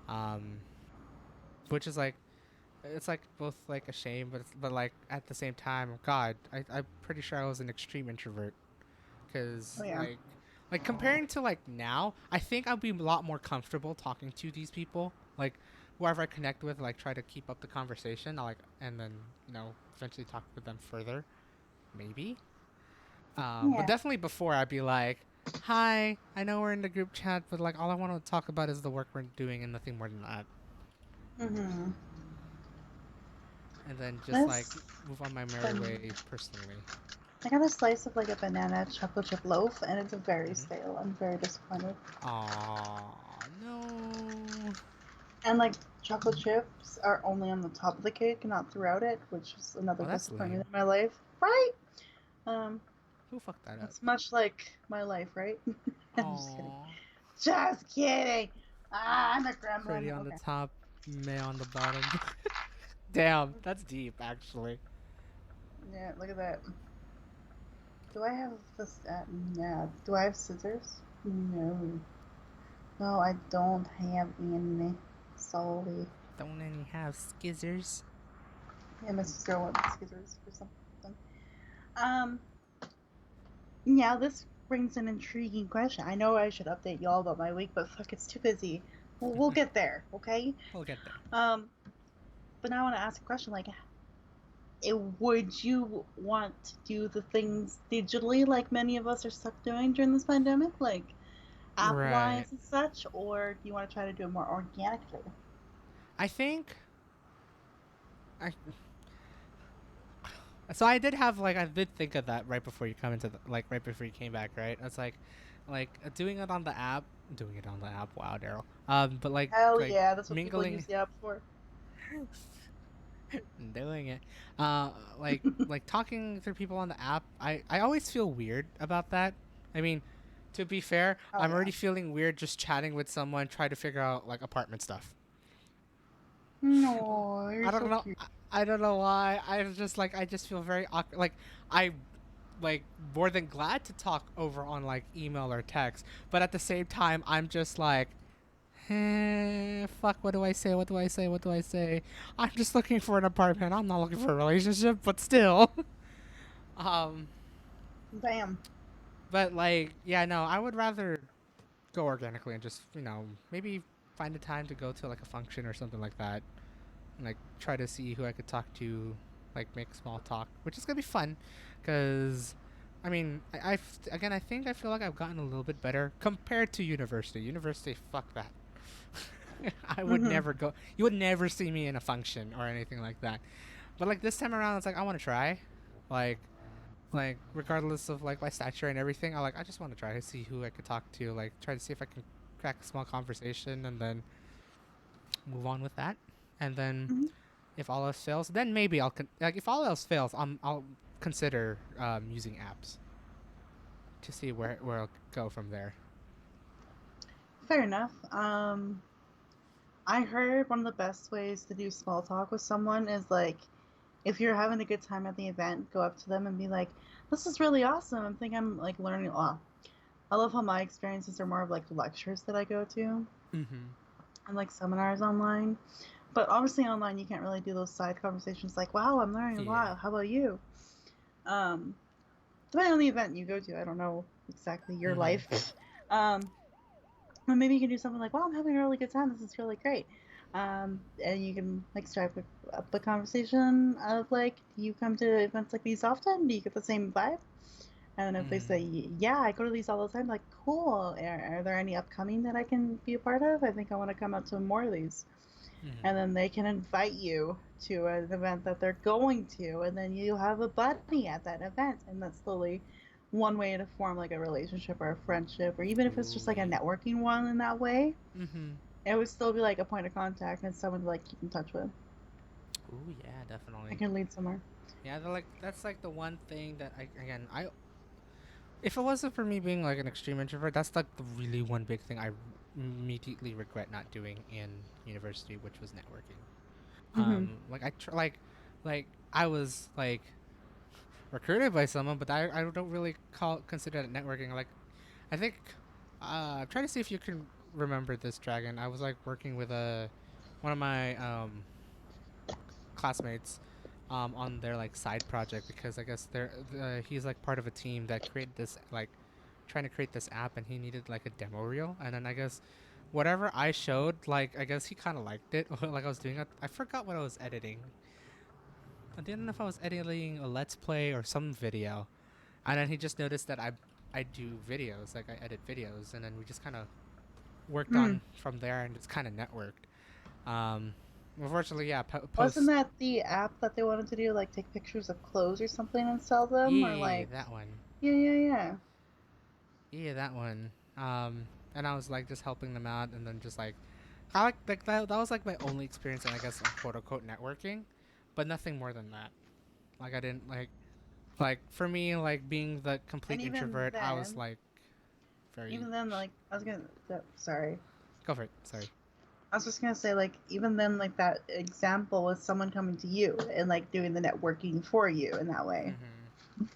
um, which is like it's like both like a shame, but like at the same time, God, I'm pretty sure I was an extreme introvert because Oh yeah. like comparing to like now, I think I'd be a lot more comfortable talking to these people, like whoever I connect with, like try to keep up the conversation, I like and then eventually talk with them further, maybe. But Yeah. definitely before I'd be like, "Hi, I know we're in the group chat, but like all I want to talk about is the work we're doing and nothing more than that." Mm-hmm. And then just like This, move on my merry um, way personally. I got a slice of like a banana chocolate chip loaf, and it's very Mm-hmm. stale. I'm very disappointed. Aw, no. And like chocolate chips are only on the top of the cake, not throughout it, which is another Oh, that's disappointment lame. in my life. Right? Um, Who fucked that up? it's much like my life, right? I'm just kidding. Aw. Just kidding. Ah, I'm a Pretty gremlin. on the Okay. top, meh on the bottom. Damn, that's deep actually. Yeah, look at that. Do I have this? No. Do I have scissors? No. No, I don't have any. Sorry. Don't any have skizzers. Yeah, my sister wants scissors for something. Um, Now this brings an intriguing question. I know I should update y'all about my week, but fuck, it's too busy. We'll get there, okay? We'll get there. Um, but now I want to ask a question like, would you want to do the things digitally like many of us are stuck doing during this pandemic, like app Right. wise and such, or do you want to try to do it more organically? I think I so I did have like I did think of that right before you come into the, like right before you came back, right? It's like doing it on the app, doing it on the app. Wow, Daryl. But Hell like yeah, that's what people use mingling, the app for. doing it. Uh, like talking to people on the app. I always feel weird about that. I mean, to be fair, Oh I'm yeah. already feeling weird just chatting with someone, trying to figure out like apartment stuff. No, I you're don't so know. cute. I don't know why. I was just like I just feel very awkward. Like I like more than glad to talk over on like email or text, but at the same time I'm just like, fuck, what do I say? What do I say? What do I say? I'm just looking for an apartment. I'm not looking for a relationship, but still. um Damn. but like yeah, no, I would rather go organically and just, maybe find a time to go to like a function or something like that. And, like try to see who I could talk to, like make small talk, which is gonna be fun, because, I mean, again I think I feel like I've gotten a little bit better compared to university. University, fuck that. I would Mhm. never go. You would never see me in a function or anything like that. But like this time around, it's like I want to try, like regardless of like my stature and everything. I just want to try to see who I could talk to, like try to see if I can crack a small conversation and then move on with that. And then Mhm. if all else fails, then maybe like if all else fails, I'll consider using apps to see where I'll go from there. Fair enough. I heard one of the best ways to do small talk with someone is like if you're having a good time at the event, go up to them and be like, "This is really awesome. I think I'm like learning a lot." I love how my experiences are more of like lectures that I go to Mm-hmm. and like seminars online. But obviously online you can't really do those side conversations like, "Wow, I'm learning a Yeah. lot. How about you?" Um, Depending on the event you go to, I don't know exactly your Mm-hmm. life. Um, Or maybe you can do something like, "Wow, I'm having a really good time. This is really great." And you can like strike up a conversation of like, "Do you come to events like these often? Do you get the same vibe?" And if they Mm-hmm. say, "Yeah, I go to these all the time," like, "Cool. Are there any upcoming that I can be a part of? I think I want to come out to more of these." Mm-hmm. And then they can invite you to an event that they're going to, and then you have a buddy at that event, and that's slowly one way to form like a relationship or a friendship, or even if it's just Ooh like a yeah. networking one in that way, Mm-hmm. it would still be like a point of contact and someone to like keep in touch with. Ooh yeah, It definitely. can lead somewhere. Yeah, that's like the one thing that I if it wasn't for me being like an extreme introvert, that's like the really one big thing I immediately regret not doing in university, which was networking. Mm-hmm. Like like I was like recruited by someone, but I don't really consider that networking. Like I think I'm trying to see if you can remember this dragon. I was like working with a one of my classmates on their like side project, because I guess he's like part of a team that created this like trying to create this app, and he needed like a demo reel, and then I guess whatever I showed, like I guess he kind of liked it. Like I was doing it, I forgot what I was editing. I didn't know if I was editing a let's play or some video, And then he just noticed that I do videos, like I edit videos, and then we just kind of worked Mm. on from there, and it's kind of networked. Um, Unfortunately, yeah, Wasn't post. that the app that they wanted to do, like take pictures of clothes or something and sell them, or Yeah, like, that one. yeah. Yeah, that one. And I was like just helping them out, and then just like, I like that. That was like my only experience, and I guess quote unquote networking, but nothing more than that. Like I didn't like for me like being the And complete introvert. I was like very. even then, like I was gonna, sorry, Go for it. Sorry. I was just gonna say, like even then, like that example was someone coming to you and like doing the networking for you in that way, Mhm.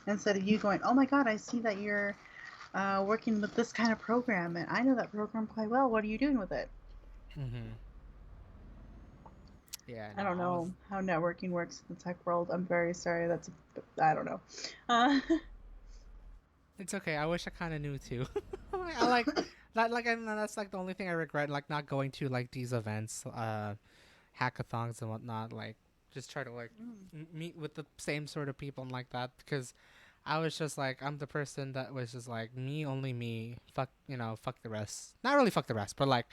instead of you going, oh my god, I see that you're working with this kind of program, and I know that program quite well. What are you doing with it? Mhm. Yeah. I No, don't I was. know how networking works in the tech world. I'm very sorry. I don't know. It's okay. I wish I kind of knew too. I like that. Like, and that's like the only thing I regret, like not going to like these events, hackathons and whatnot. Like, just try to like meet with the same sort of people and like that because I was just like I'm the person that was just like me, only me. Fuck, fuck the rest. Not really fuck the rest, but like,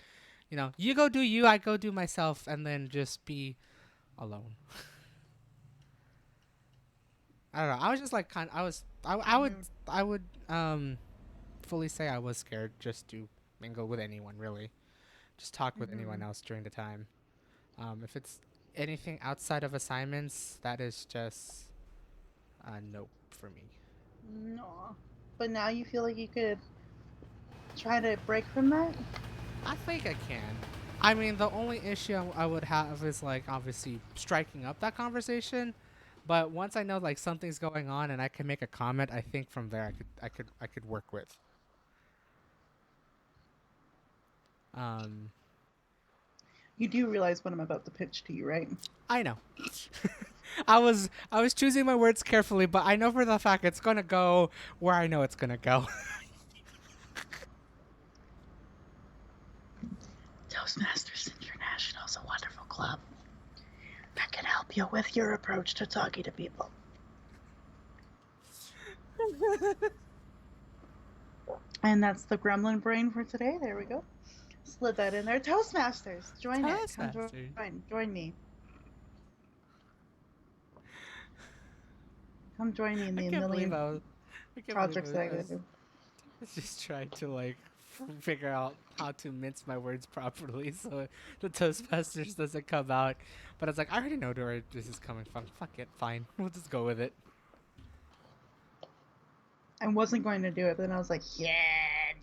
you go do you, I go do myself, and then just be alone. I don't know. I was just like I was. I would fully say I was scared just to mingle with anyone, really. Just talk with anyone Mm-hmm. else during the time. If it's anything outside of assignments, that is just a nope for me. No, but now you feel like you could try to break from that. I think I can. I mean, the only issue I would have is like obviously striking up that conversation. But once I know like something's going on and I can make a comment, I think from there I could work with. Um, You do realize what I'm about to pitch to you, right? I know. I was choosing my words carefully, but I know for the fact it's gonna go where I know it's gonna go. Toastmasters International is a wonderful club that can help you with your approach to talking to people. And that's the gremlin brain for today. There we go. Slid that in there. Toastmasters, join it. Come Toastmasters. join me. Come join me in I the can't believe million I can't believe projects that I'm gonna do. I was just trying to like figure out how to mince my words properly so the Toastmasters doesn't come out. But I was like, I already know where this is coming from. Fuck it, fine. We'll just go with it. I wasn't going to do it, but then I was like, yeah,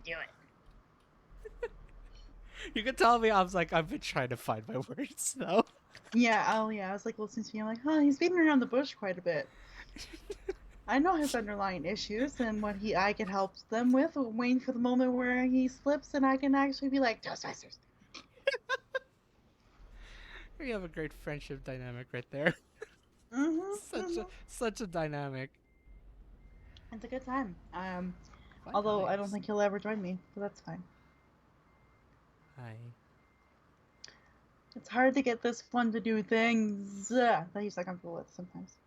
do it. You can tell me I was like, I've been trying to find my words though. Yeah. I was like listening to you. I'm like, huh, he's beating around the bush quite a bit. I know his underlying issues and what I can help them with. Waiting for the moment where he slips and I can actually be like, Toastmasters. We have a great friendship dynamic right there. such a Mm-hmm. such a dynamic. It's a good time. Fun Although I don't times. think he'll ever join me, but that's fine. Hi. It's hard to get this one to do things that he's not comfortable with sometimes.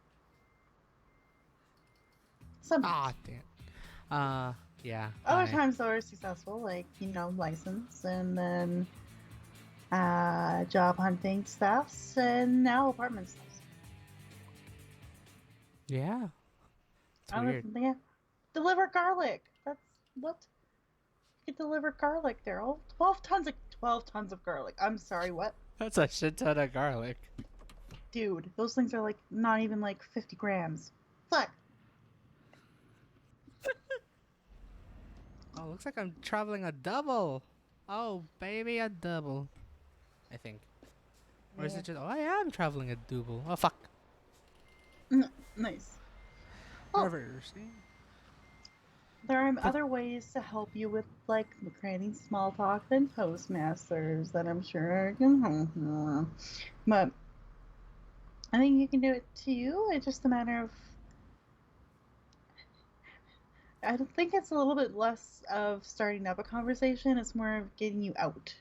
Ah, Sometimes. damn. Yeah. Other Hi. times, though, are successful, like, license and then job hunting stuffs and now apartment stuffs. Yeah. It's I live, weird. yeah. Deliver garlic. That's what? You can deliver garlic there. Oh, 12 tons of garlic. I'm sorry, what? That's a shit ton of garlic. Dude, those things are like not even like 50 grams. Fuck. Oh, looks like I'm traveling a double. Oh, baby, a double. I think. Or is Yeah. it just? Oh, I am traveling a double. Oh, fuck. Nice. Well, Reversing. there are But other ways to help you with like creating small talk than Toastmasters that I'm sure can help you. But I think you can do it too. It's just a matter of I think it's a little bit less of starting up a conversation. It's more of getting you out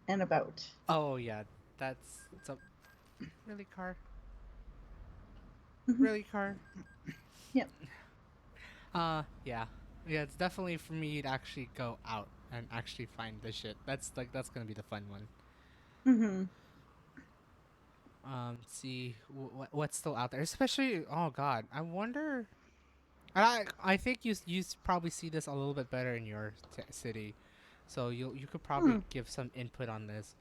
and about. oh yeah, that's so. Really, car. Mm-hmm. Really, car. Yep. Yeah. Yeah, it's definitely for me to actually go out and actually find the shit. That's gonna be the fun one. Mm-hmm. See what's still out there. Especially, oh god, I wonder. I think probably see this a little bit better in your city, so you could probably Hmm. give some input on this.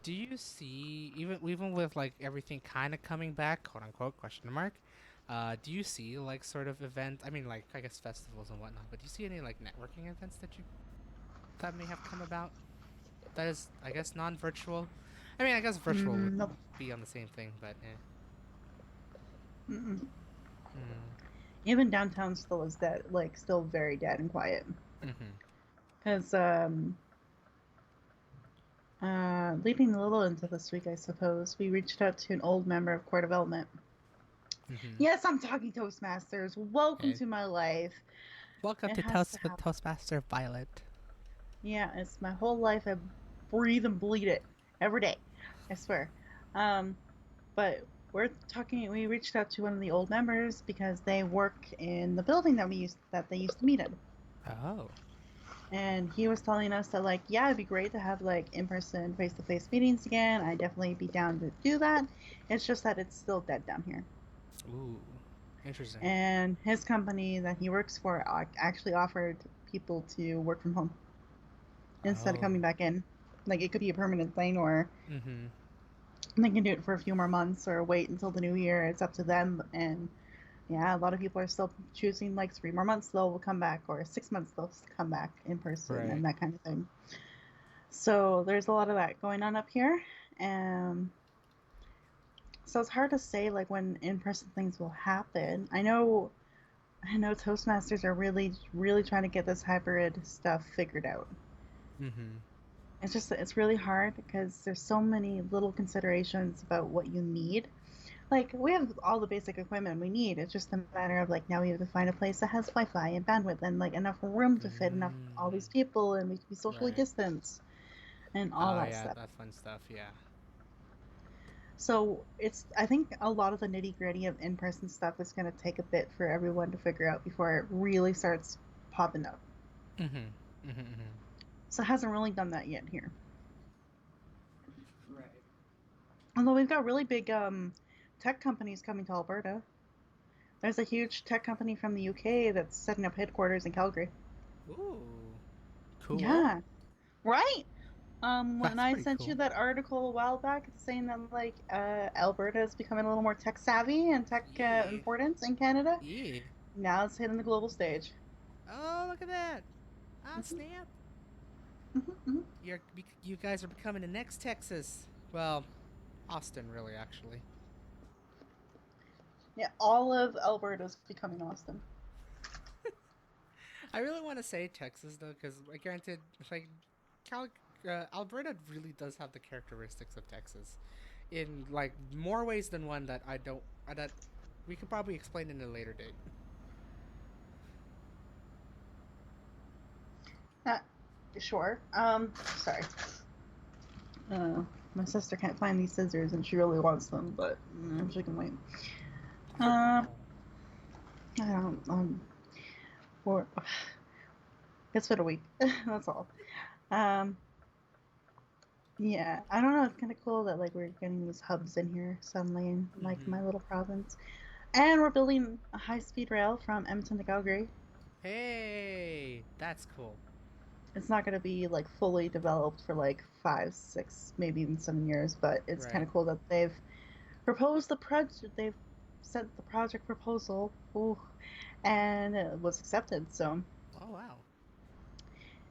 Do you see even with like everything kind of coming back, quote unquote, question mark? Do you see like sort of event? I mean, like I guess festivals and whatnot. But do you see any like networking events that may have come about? That is, I guess, non-virtual. I mean, I guess virtual would Nope. be on the same thing, but eh. Mm-mm. Mm. Even downtown still is dead, like still very dead and quiet. Mhm. Because leading a little into this week, I suppose, we reached out to an old member of core development. Mhm. Yes, I'm talking Toastmasters. Welcome Hey, to my life. welcome It to has to Toast with happen. Toastmaster Violet. Yeah, it's my whole life. I breathe and bleed it every day. I swear. Um, but we're talking. We reached out to one of the old members because they work in the building that they used to meet in, Oh. and he was telling us that like, yeah, it'd be great to have like in-person, face-to-face meetings again. I'd definitely be down to do that. It's just that it's still dead down here. Ooh. Interesting. And his company that he works for actually offered people to work from home instead of Oh. coming back in. Like it could be a permanent thing, or Mhm. they can do it for a few more months, or wait until the new year. It's up to them. And yeah, a lot of people are still choosing like 3 more months they'll come back, or 6 months they'll come back in person, Right. and that kind of thing. So there's a lot of that going on up here. Um, so it's hard to say like when in-person things will happen. I know Toastmasters are really, really trying to get this hybrid stuff figured out. Mhm. It's really hard because there's so many little considerations about what you need. Like we have all the basic equipment we need. It's just a matter of like now we have to find a place that has Wi-Fi and bandwidth and like enough room to fit enough all these Mm. people, and we can be socially Right. distanced and all Oh that yeah, stuff. that fun stuff. Yeah. So it's I think a lot of the nitty gritty of in person stuff is going to take a bit for everyone to figure out before it really starts popping up. Mhm. Mhm. Mhm. So it hasn't really done that yet here. Right. Although we've got really big tech companies coming to Alberta. There's a huge tech company from the UK that's setting up headquarters in Calgary. Ooh. Cool. Yeah, right. When That's I pretty sent you cool. that article a while back, it's saying that like Alberta is becoming a little more tech savvy and tech Yeah. importance in Canada. Yeah. Now it's hitting the global stage. Oh, look at that. Ah, Hmm. snap. Hmm. You guys are becoming the next Texas. Well, Austin, really, actually. Yeah, all of Alberta's becoming Austin. I really want to say Texas though, because granted, like, Cal- Alberta really does have the characteristics of Texas in like more ways than one that I don't that we could probably explain in a later date. Uh, sure. Sorry. Uh, my sister can't find these scissors and she really wants them, but she can wait. Um, Oh. I don't. For it's been a week. That's all. Um, yeah, I don't know. It's kind of cool that like we're getting these hubs in here suddenly in like Mm-hmm. my little province, and we're building a high-speed rail from Edmonton to Calgary. Hey, that's cool. It's not going to be like fully developed for like 5, 6, maybe even 7 years, but it's kind Right. of cool that they've proposed the project. They've sent the project proposal, ooh, and it was accepted. So, Oh wow.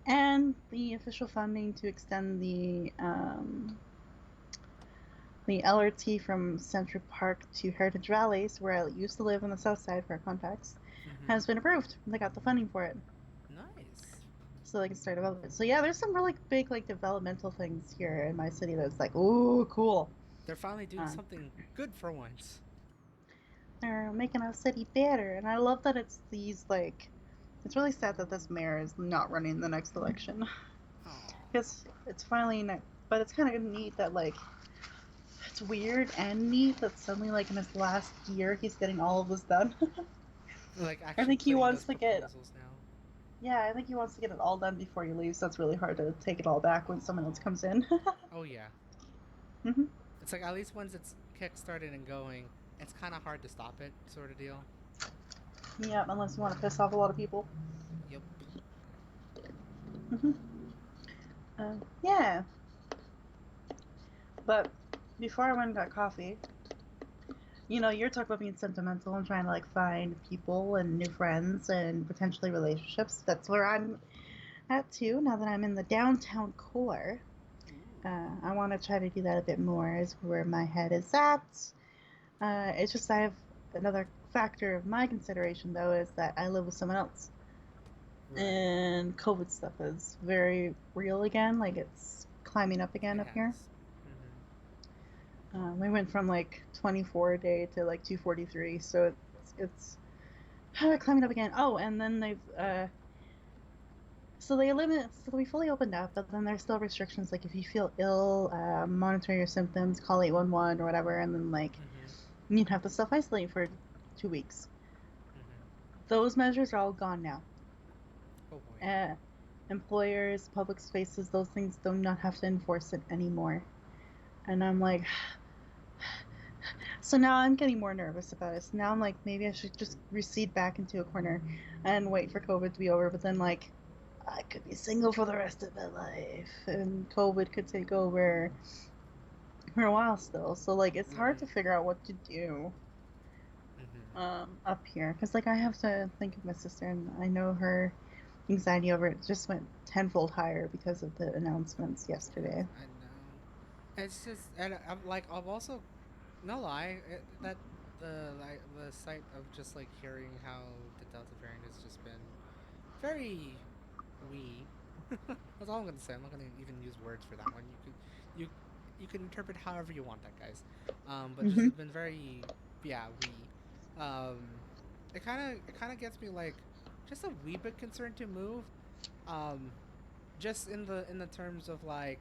and the official funding to extend the LRT from Central Park to Heritage Valleys, where I used to live on the south side for our contacts, Mm-hmm. has been approved. They got the funding for it, Nice. so they can start development. So yeah, there's some really big like developmental things here in my city that's like, ooh, cool. They're finally doing Um, something good for once. they're making our city better, and I love that it's these like. It's really sad that this mayor is not running the next election Oh. because it's finally not. But it's kind of neat that like it's weird and neat that suddenly like in his last year he's getting all of this done. Like I actually think he putting wants those to get proposals now. Yeah, I think he wants to get it all done before he leaves. So it's really hard to take it all back when someone else comes in. Oh yeah. Hmm. It's like at least once it's kick started and going, it's kind of hard to stop it, sort of deal. Yeah, unless you want to piss off a lot of people. Yep. Hmm. Yeah, but before I went and got coffee, you're talking about being sentimental and trying to like find people and new friends and potentially relationships. That's where I'm at too. Now that I'm in the downtown core, Ooh. I want to try to do that a bit more. Is where my head is at. It's just I have another factor of my consideration though is that I live with someone else, Right. and COVID stuff is very real again. Like it's climbing up again It up here. has. Mhm. We went from like 24 a day to like 243, so it's climbing up again. Oh, and then they've so they limit, so we fully opened up, but then there's still restrictions. Like if you feel ill, monitor your symptoms, call 811 or whatever, and then like Mhm. you'd have to self isolate for 2 weeks. Mhm. Those measures are all gone now. Oh boy. Uh, Employers, public spaces, those things do not have to enforce it anymore. And I'm like, so now I'm getting more nervous about it. So now I'm like, maybe I should just recede back into a corner and wait for COVID to be over. But then, like, I could be single for the rest of my life, and COVID could take over for a while still. So, like, it's hard to Right. figure out what to do Mhm. up here. Because, like, I have to think of my sister, and I know her anxiety over it just went tenfold higher because of the announcements yesterday. I know. It's just, and I'm like, I've also no lie that the sight of just like hearing how the Delta variant has just been very wee. That's all I'm gonna say. I'm not gonna even use words for that one. You you can interpret however you want that, guys. But just Hmm. it's been very yeah wee. Um, it kind of gets me like just a wee bit concerned to move. Um, just in the terms of like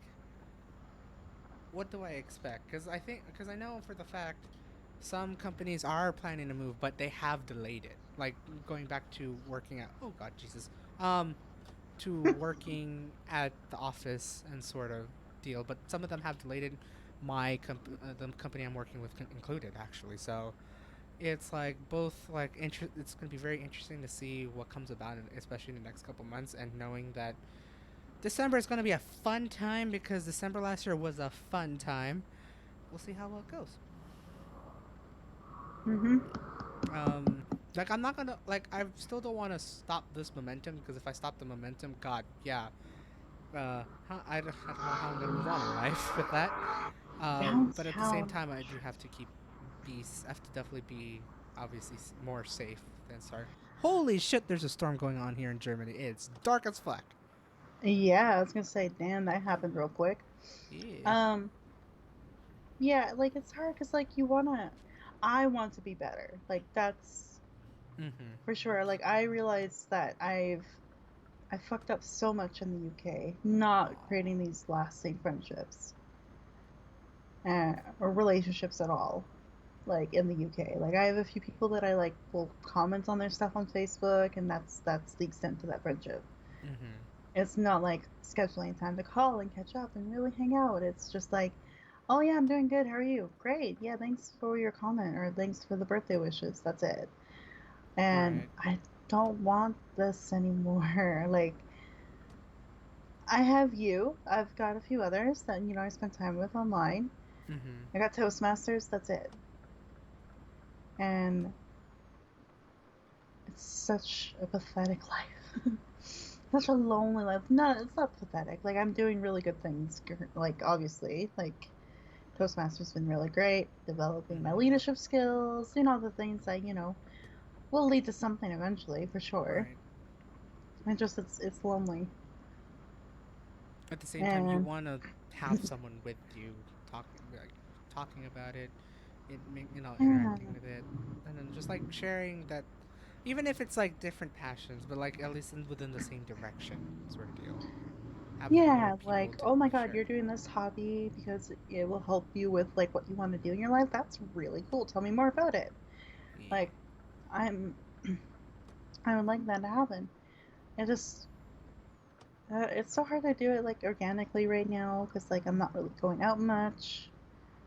what do I expect? Because I know for the fact some companies are planning to move, but they have delayed it. Like going back to working at oh god Jesus, um, to working at the office and sort of deal. But some of them have delayed it. The company I'm working with included actually. So it's like both like it's going to be very interesting to see what comes about, especially in the next couple months, and knowing that December is going to be a fun time because December last year was a fun time. We'll see how well it goes. Hmm. Um, like I'm not gonna like I still don't want to stop this momentum because if I stop the momentum, God, yeah, I don't know how I'm gonna move on in life with that. But at the same Downtown. time, I do have to I have to definitely be obviously more safe than sorry. Holy shit! There's a storm going on here in Germany. It's dark as fuck. Yeah, I was gonna say, damn, that happened real quick. Yeah. Um, yeah, like it's hard because like I want to be better. Like that's Mhm. for sure. Like I realize that I fucked up so much in the UK, not creating Aw. these lasting friendships, or relationships at all. Like in the UK, like I have a few people that I like will comment on their stuff on Facebook, and that's the extent to that friendship. Mhm. It's not like scheduling time to call and catch up and really hang out. It's just like, oh yeah, I'm doing good. How are you? Great. Yeah, thanks for your comment or thanks for the birthday wishes. That's it. And Right. I don't want this anymore. Like, I have you. I've got a few others that, I spend time with online. Mhm. I got Toastmasters. That's it. And it's such a pathetic life. Such a lonely life. No, it's not pathetic. Like, I'm doing really good things. Like, obviously. Like, Toastmasters been really great, developing my Mhm. leadership skills, all the things that, will lead to something eventually, for sure. Right. And just, it's lonely. At the same time, you And, want to have someone with you talking about it, yeah. interacting with it, and then just like sharing that, even if it's like different passions, but like at least within the same direction, sort of deal. Having more Yeah, people like, to oh my god, share you're it doing this hobby because it will help you with, like, what you want to do in your life. That's really cool. Tell me more about it. with. Yeah. Like, I'm I would like that to happen. It just it's so hard to do it like organically right now because like I'm not really going out much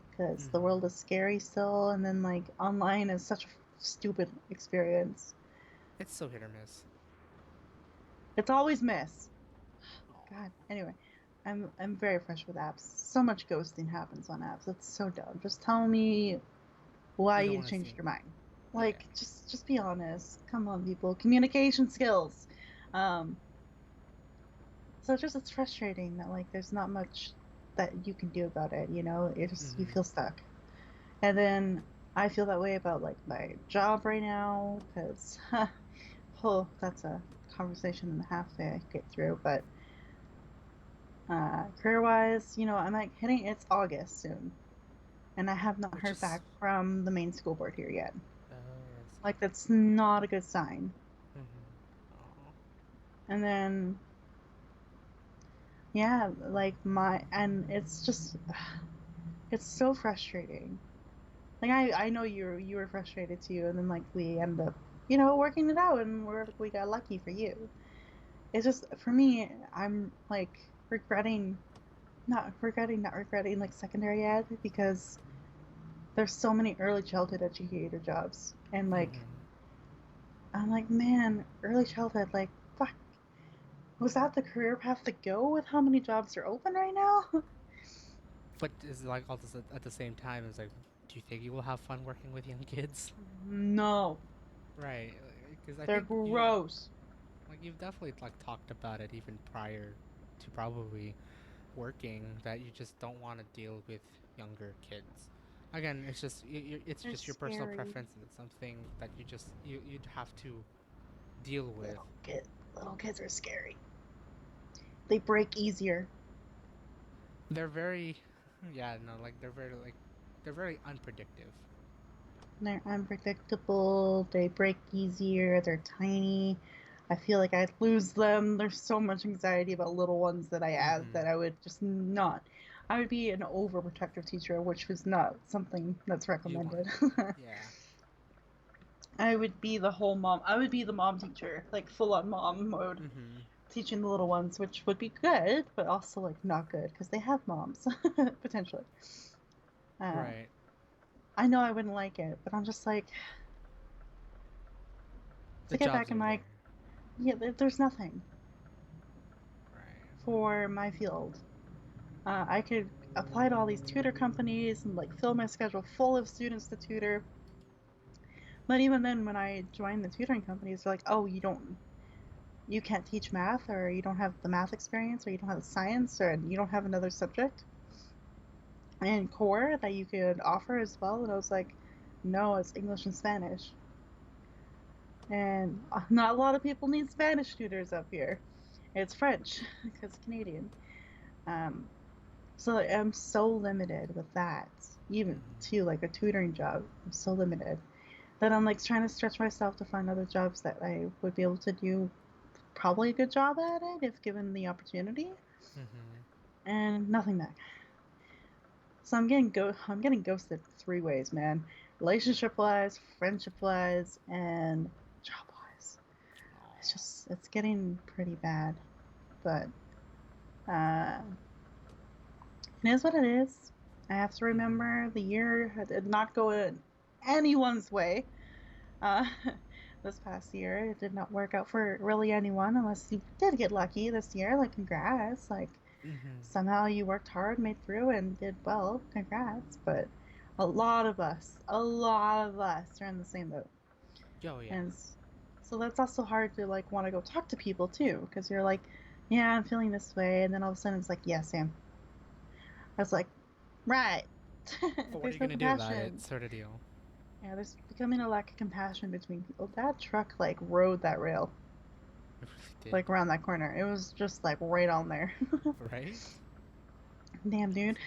because the world is scary still, and then like online is such a stupid experience. It's so hit or miss. It's always miss. Aw. God. Anyway, I'm very fresh with apps. So much ghosting happens on apps. It's so dumb. Just tell me why You don't you want to changed see. your mind. Yeah. Like just be honest. Come on, people. Communication skills. Um, so it's frustrating that like there's not much that you can do about it. You know, you feel stuck. And then I feel that way about like my job right now because, oh, that's a conversation and a half that I get through. But career-wise, you know, I'm like hitting it's August soon, and I have not Which heard is. back from the main school board here yet. Oh, I see. Like that's not a good sign. Aw. And then yeah, like and it's just it's so frustrating. Like I know you were frustrated too, and then like we ended up, you know, working it out, and we got lucky for you. It's just for me, I'm like not regretting like secondary ed because there's so many early childhood educator jobs, and like I'm like, man, early childhood, like fuck, was that the career path to go with how many jobs are open right now? But is like all this at the same time? It's like, do you think you will have fun working with young kids? No, Right. Because I they're think gross. you've definitely like talked about it even prior to probably working that you just don't want to deal with younger kids. Again, it's just it's They're just your personal scary. preference. It's something that you'd have to deal with. Little little kids are scary. They break easier. They're very, yeah, no, like they're very unpredictable. They're unpredictable. They break easier. They're tiny. I feel like I'd lose them. There's so much anxiety about little ones that I add that I would just not. I would be an overprotective teacher, which was not something that's You want, recommended. yeah. I would be the whole mom. I would be the mom teacher, like full on mom mode, teaching the little ones, which would be good, but also like not good because they have moms potentially. Uh, Right. I know I wouldn't like it, but I'm just like The to get jobs back in are my there. yeah. There's nothing Right. for my field. I could apply to all these tutor companies and like fill my schedule full of students to tutor. But even then, when I joined the tutoring companies, they're like, "Oh, you can't teach math, or you don't have the math experience, or you don't have the science, or you don't have another subject and core that you could offer as well." And I was like, "No, it's English and Spanish." And not a lot of people need Spanish tutors up here. It's French because Canadian. Um, So I'm so limited with that, even to like a tutoring job. I'm so limited that I'm like trying to stretch myself to find other jobs that I would be able to do probably a good job at it if given the opportunity, and nothing back. So I'm getting ghosted 3 ways, man. Relationship wise, friendship wise, and job wise. Aw. It's getting pretty bad, but uh, it is what it is. I have to remember the year did not go in anyone's way. Uh, this past year, it did not work out for really anyone unless you did get lucky this year. Like, congrats. Like, somehow you worked hard, made through, and did well. Congrats. But a lot of us are in the same boat. Oh yeah. And so that's also hard to, like, want to go talk to people, too. Because you're like, yeah, I'm feeling this way. And then all of a sudden it's like, yeah, Sam. I was like, right. But what are There's you no gonna do about it? compassion. Sort of deal. Yeah, there's becoming a lack of compassion between people. That truck like rode that rail, It really did. like around that corner. It was just like right on there. Right? Damn, dude.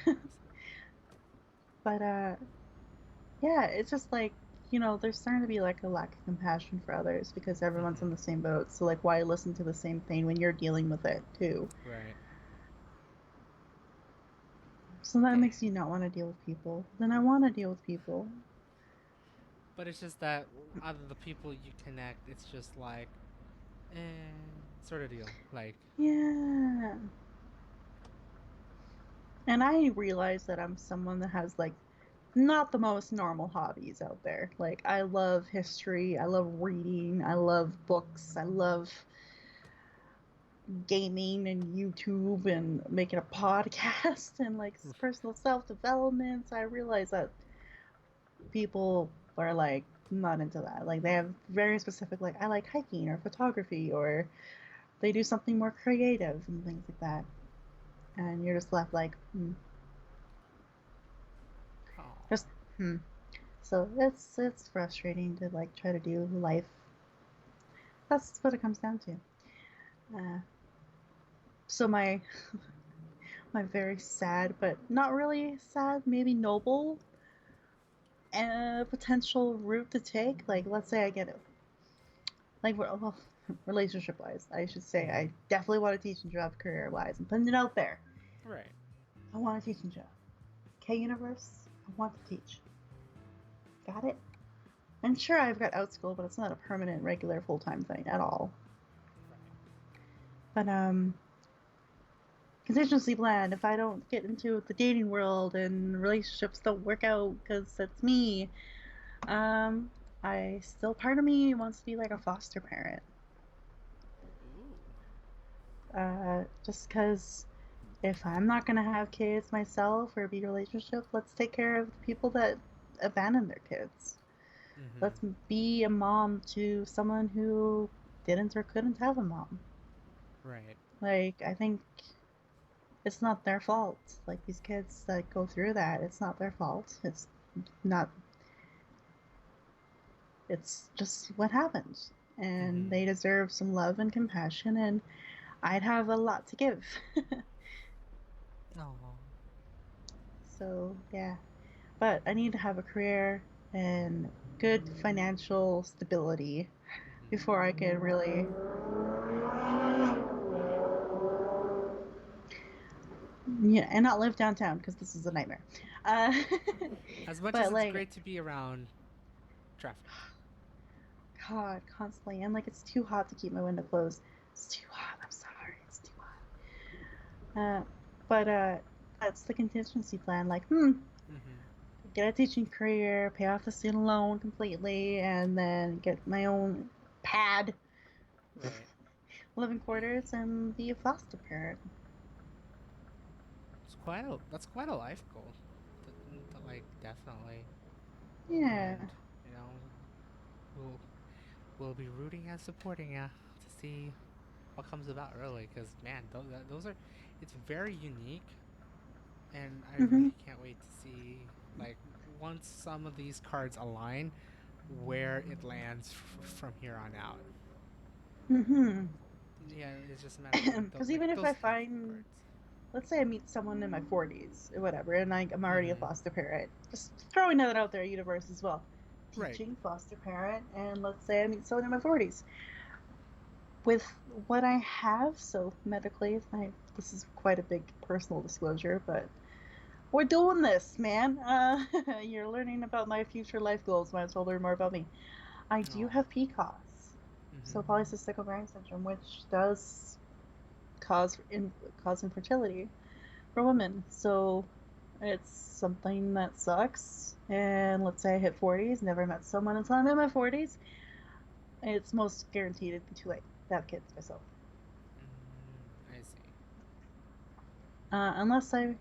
But yeah, it's just like, you know, there's starting to be like a lack of compassion for others because everyone's in the same boat. So like, why listen to the same pain when you're dealing with it too? Right. So that Yeah. makes you not want to deal with people. Then I want to deal with people. But it's just that out of the people you connect, it's just like sort of deal. Like, Yeah. And I realize that I'm someone that has like not the most normal hobbies out there. Like I love history, I love reading, I love books, I love gaming and YouTube and making a podcast and like personal self-development. So I realize that people are like not into that. Like they have very specific like I like hiking or photography or they do something more creative and things like that. And you're just left like, oh, just hmm. So it's frustrating to like try to do life. That's what it comes down to. Uh, so my very sad, but not really sad, maybe noble, potential route to take. Like let's say I get it. Like well, relationship wise, I should say I definitely want a teaching job career wise. I'm putting it out there. right. I want a teaching job. Okay, universe, I want to teach. Got it? And sure, I've got outschool, but it's not a permanent, regular, full-time thing at all. But contingency plan. If I don't get into the dating world and relationships don't work out because that's me, I still part of me wants to be like a foster parent. Just because if I'm not gonna have kids myself or be in a relationship, let's take care of the people that abandon their kids. Let's be a mom to someone who didn't or couldn't have a mom. Right. Like, I think it's not their fault. Like, these kids that go through that, it's not their fault. It's not, it's just what happens. And they deserve some love and compassion, and I'd have a lot to give. Oh. So, yeah. But I need to have a career and good financial stability before I could really. Yeah, and not live downtown because this is a nightmare. As much as But it's like, great to be around traffic. God, constantly, and like it's too hot to keep my window closed. It's too hot. I'm sorry, it's too hot. But that's the contingency plan. Like, get a teaching career, pay off the student loan completely, and then get my own pad, Right. living quarters, and be a foster parent. That's quite a life goal. Like definitely. Yeah. And you know, we'll we'll be rooting and supporting you to see what comes about really because man, those are it's very unique and I Mhm. really can't wait to see like once some of these cards align where it lands from here on out. Mhm. Yeah, it's just a matter of Because even if those I handful find, cards. let's say I meet someone in my 40s or whatever, and I'm already a Mm-hmm. foster parent, just throwing that out there, universe as well. Right. Teaching foster parent, and let's say I meet someone in my 40s. With what I have, so medically, this is quite a big personal disclosure, but we're doing this, man. You're learning about my future life goals. Might as well learn more about me. I do Oh. have PCOS, Mm-hmm. so polycystic ovarian syndrome, which does cause cause infertility for women. So it's something that sucks. And let's say I hit 40s, never met someone until I'm in my 40s. It's most guaranteed it'd be too late to have kids myself. I see. Unless I,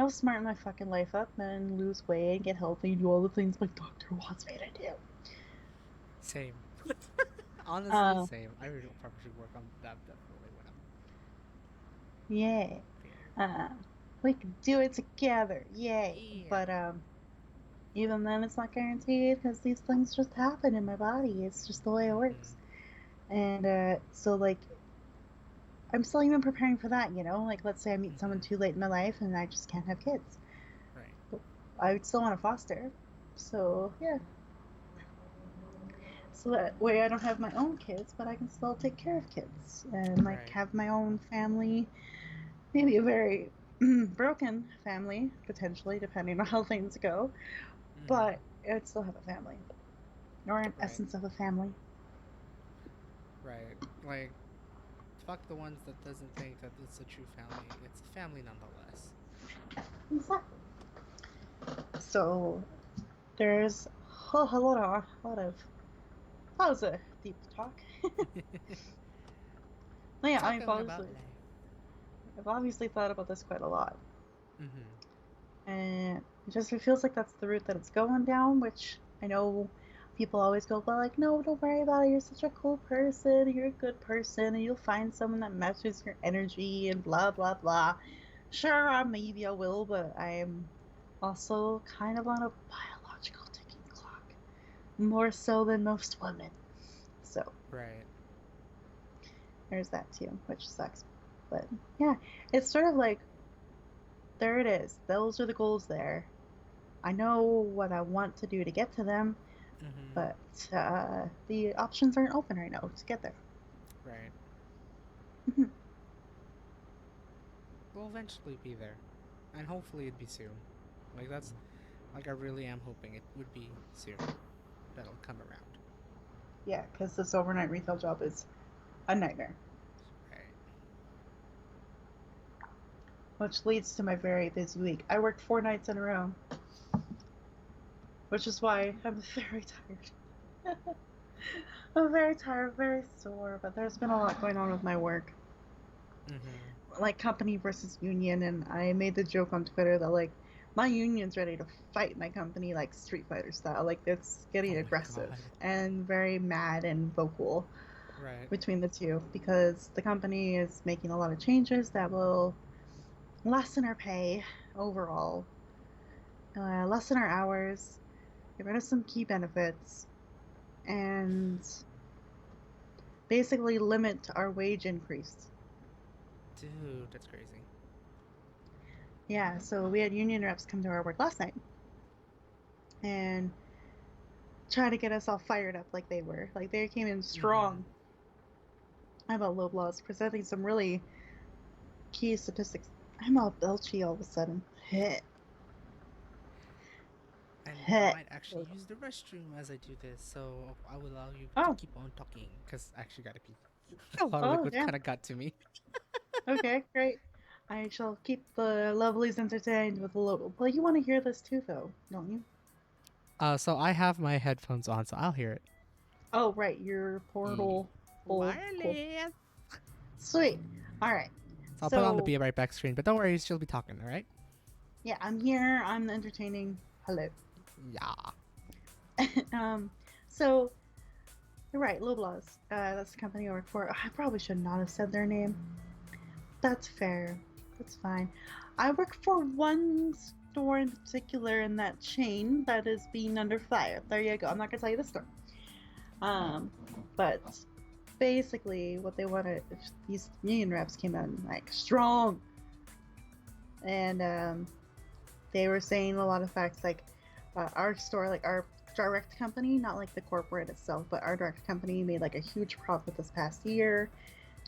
smarten my fucking life up and lose weight, get healthy, do all the things my doctor wants me to do. Same. Honestly, Uh, same. I really probably should work on that definitely when I'm yeah. bigger. Uh, we can do it together. Yay. Yeah. But even then, it's not guaranteed because these things just happen in my body. It's just the way it works. And so, like, I'm still even preparing for that, Like, let's say I meet someone too late in my life and I just can't have kids. Right. But I would still want to foster. So, yeah. So that way I don't have my own kids, but I can still take care of kids and, like, Right. have my own family. Maybe a very broken family, potentially, depending on how things go. But I'd still have a family. Or an Right. essence of a family. Right. Like, fuck the ones that doesn't think that it's a true family. It's a family nonetheless. Exactly. So there's a lot of that was a deep talk. No, yeah, Talking about life. I've obviously thought about this quite a lot, Mm-hmm. and it feels like that's the route that it's going down. Which I know people always go, well, like, no, don't worry about it. You're such a cool person. You're a good person, and you'll find someone that matches your energy, and blah blah blah. Sure, maybe I will, but I'm also kind of on a biological ticking clock, more so than most women. So Right. there's that too, which sucks. But yeah, it's sort of like there it is. Those are the goals there. I know what I want to do to get to them, Mm-hmm. but the options aren't open right now to get there. Right. We'll eventually be there. And hopefully it'd be soon. Like, that's. Like, I really am hoping it would be soon. That'll come around. Yeah, because this overnight retail job is a nightmare, Right. which leads to my very busy week. I worked 4 nights in a row, which is why I'm very tired. I'm very tired, very sore, but there's been a lot going on with my work. Mm-hmm. Like company versus union, and I made the joke on Twitter that like my union's ready to fight my company like Street Fighter style. Like it's Oh getting my aggressive god. and very mad and vocal Right. between the two because the company is making a lot of changes that will lessen our pay overall, lessen our hours, get rid of some key benefits, and basically limit our wage increase. Dude, that's crazy. Yeah, so we had union reps come to our work last night and try to get us all fired up like they were. Like they came in Mm-hmm. strong about low blows, presenting some really key statistics. I'm all belchy all of a sudden. Hit. And I Hit. might actually use the restroom as I do this, so I will allow you to Oh, keep on talking, because I actually gotta pee. A lot of oh, liquid yeah. kind of got to me. Okay, great. I shall keep the lovelies entertained with a little. Well, you want to hear this too, though, don't you? So I have my headphones on, so I'll hear it. Oh, right, your Yeah. portal. Cool. Wireless. Sweet. All right. So I'll put on the So, be right back screen, but don't worry, she'll be talking, alright? yeah, I'm here. I'm entertaining. Hello. Yeah. um, so you're right, Loblaws. That's the company I work for. I probably should not have said their name. That's fair. That's fine. I work for one store in particular in that chain that is being under fire. There you go. I'm not gonna tell you the store. Um, but basically, what they wanted, these union reps came in like strong, and they were saying a lot of facts like our store, like our direct company, not like the corporate itself, but our direct company made like a huge profit this past year